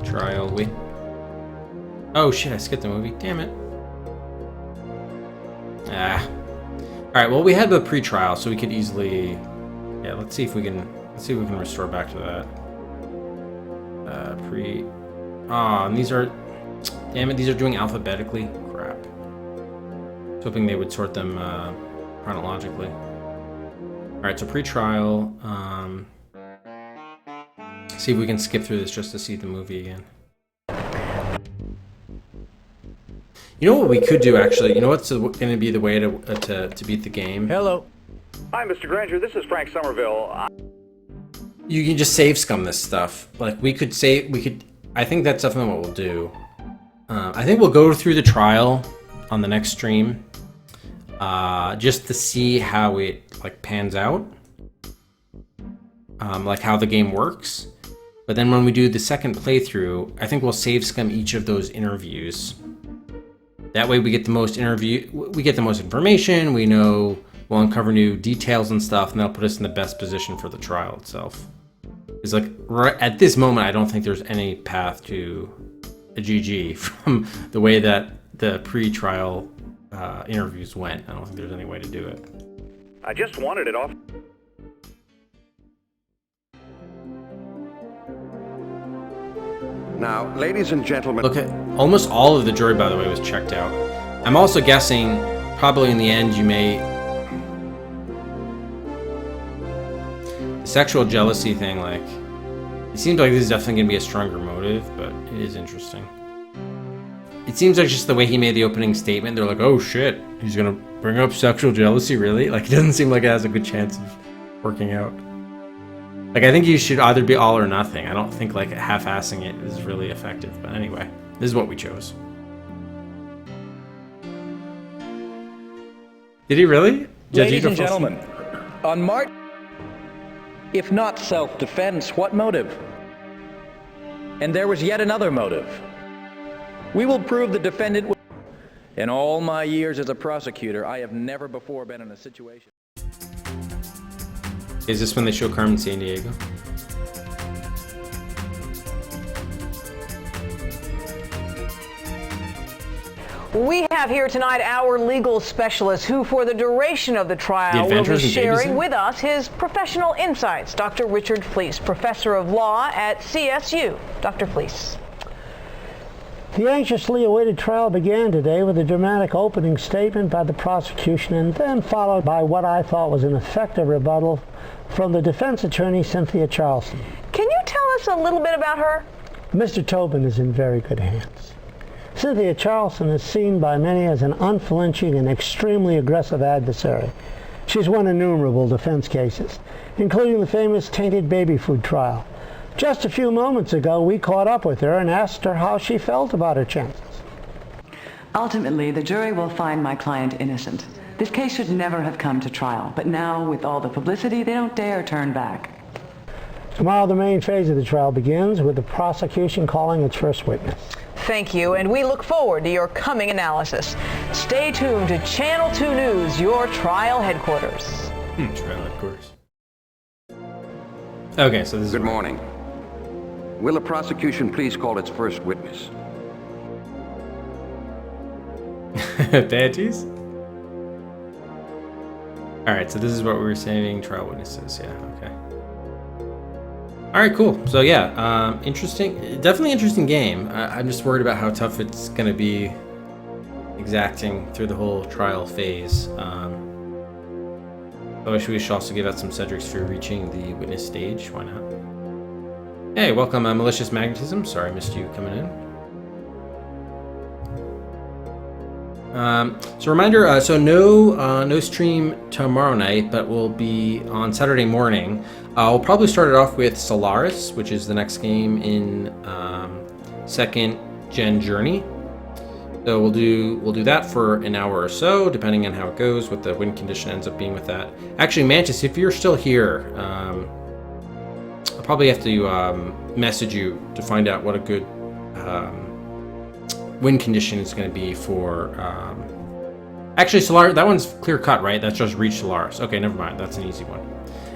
Trial wait. Oh shit, I skipped the movie. Damn it. Alright, well we had the pre-trial, so we could easily... Yeah, let's see if we can Let's see if we can restore back to that. And these are, damn it, these are doing alphabetically. Crap. I was hoping they would sort them chronologically. All right, so pre-trial. See if we can skip through this just to see the movie again. You know what we could do, actually? You know what's going to be the way to beat the game? Hello. Hi, Mr. Granger. This is Frank Somerville. You can just save scum this stuff. Like, we could. I think that's definitely what we'll do. I think we'll go through the trial on the next stream, just to see how it like pans out, like how the game works. But then when we do the second playthrough, I think we'll save scum each of those interviews. That way we get the most information. We know we'll uncover new details and stuff, and that'll put us in the best position for the trial itself. It's like right at this moment, I don't think there's any path to a GG from the way that the pre-trial interviews went. I don't think there's any way to do it. I just wanted it off. Now, ladies and gentlemen... Look, almost all of the jury, by the way, was checked out. I'm also guessing, probably in the end, you may... The sexual jealousy thing, like... It seems like this is definitely going to be a stronger motive, but it is interesting. It seems like just the way he made the opening statement, they're like, oh shit, he's going to bring up sexual jealousy, really? Like, it doesn't seem like it has a good chance of working out. Like, I think you should either be all or nothing. I don't think, like, half-assing it is really effective. But anyway, this is what we chose. Did he really? Ladies and gentlemen, on March... If not self-defense, what motive? And there was yet another motive. We will prove the defendant... In all my years as a prosecutor, I have never before been in a situation... Is this when they show Carmen Sandiego? We have here tonight our legal specialist who, for the duration of the trial, will be sharing with us his professional insights. Dr. Richard Fleece, professor of law at CSU. Dr. Fleece. The anxiously awaited trial began today with a dramatic opening statement by the prosecution and then followed by what I thought was an effective rebuttal from the defense attorney, Cynthia Charleston. Can you tell us a little bit about her? Mr. Tobin is in very good hands. Cynthia Charleston is seen by many as an unflinching and extremely aggressive adversary. She's won innumerable defense cases, including the famous tainted baby food trial. Just a few moments ago, we caught up with her and asked her how she felt about her chances. Ultimately, the jury will find my client innocent. This case should never have come to trial, but now, with all the publicity, they don't dare turn back. Tomorrow, the main phase of the trial begins with the prosecution calling its first witness. Thank you, and we look forward to your coming analysis. Stay tuned to Channel 2 News, your trial headquarters. Trial headquarters. Okay, so this is... Good morning. Will the prosecution please call its first witness? Badges? Alright, so this is what we were saving. Trial witnesses, yeah, okay. Alright, cool. So yeah, interesting. Definitely interesting game. I'm just worried about how tough it's going to be exacting through the whole trial phase. I wish we should also give out some Cedrics for reaching the witness stage. Why not? Hey, welcome, Malicious Magnetism. Sorry I missed you coming in. So reminder, so no stream tomorrow night, but we'll be on Saturday morning. We'll probably start it off with Solaris, which is the next game in second gen Journey. So we'll do that for an hour or so, depending on how it goes, what the win condition ends up being with that. Actually, Mantis, if you're still here, I'll probably have to message you to find out what a good win condition is going to be for... Actually, Solaris, that one's clear cut, right? That's just reach Solaris. Okay, never mind. That's an easy one.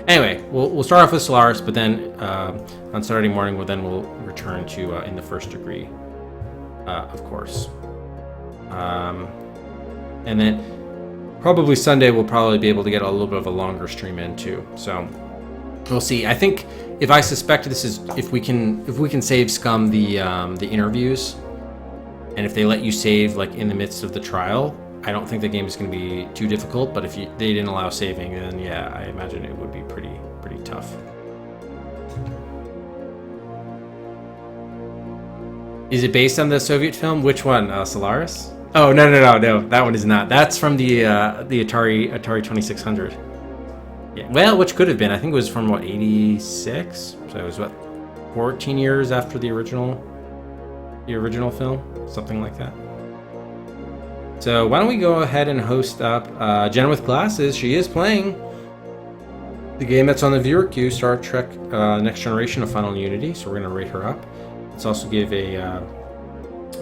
Anyway, we'll start off with Solaris, but then on Saturday morning, we'll return to In the First Degree, of course. And then probably Sunday we'll probably be able to get a little bit of a longer stream in too. So We'll see. I think if I suspect this is if we can save Scum the interviews, and if they let you save like in the midst of the trial, I don't think the game is going to be too difficult. But if they didn't allow saving, then yeah, I imagine it would be pretty tough. Is it based on the Soviet film? Which one? Solaris? Oh no, that one is not. That's from the Atari 2600. Yeah, well, which could have been. I think it was from what, 86? So it was what, 14 years after the original film, something like that. So why don't we go ahead and host up Jen with Glasses. She is playing the game that's on the viewer queue, Star Trek Next Generation of Final Unity. So we're gonna rate her up. Let's also give a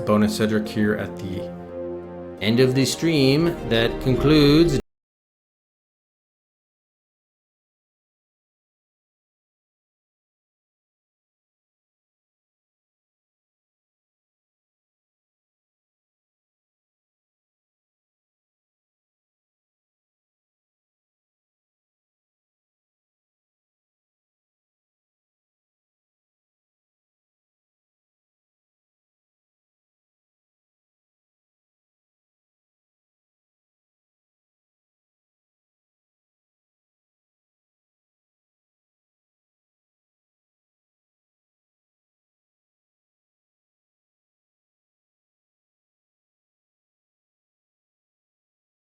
bonus Cedric here at the end of the stream that concludes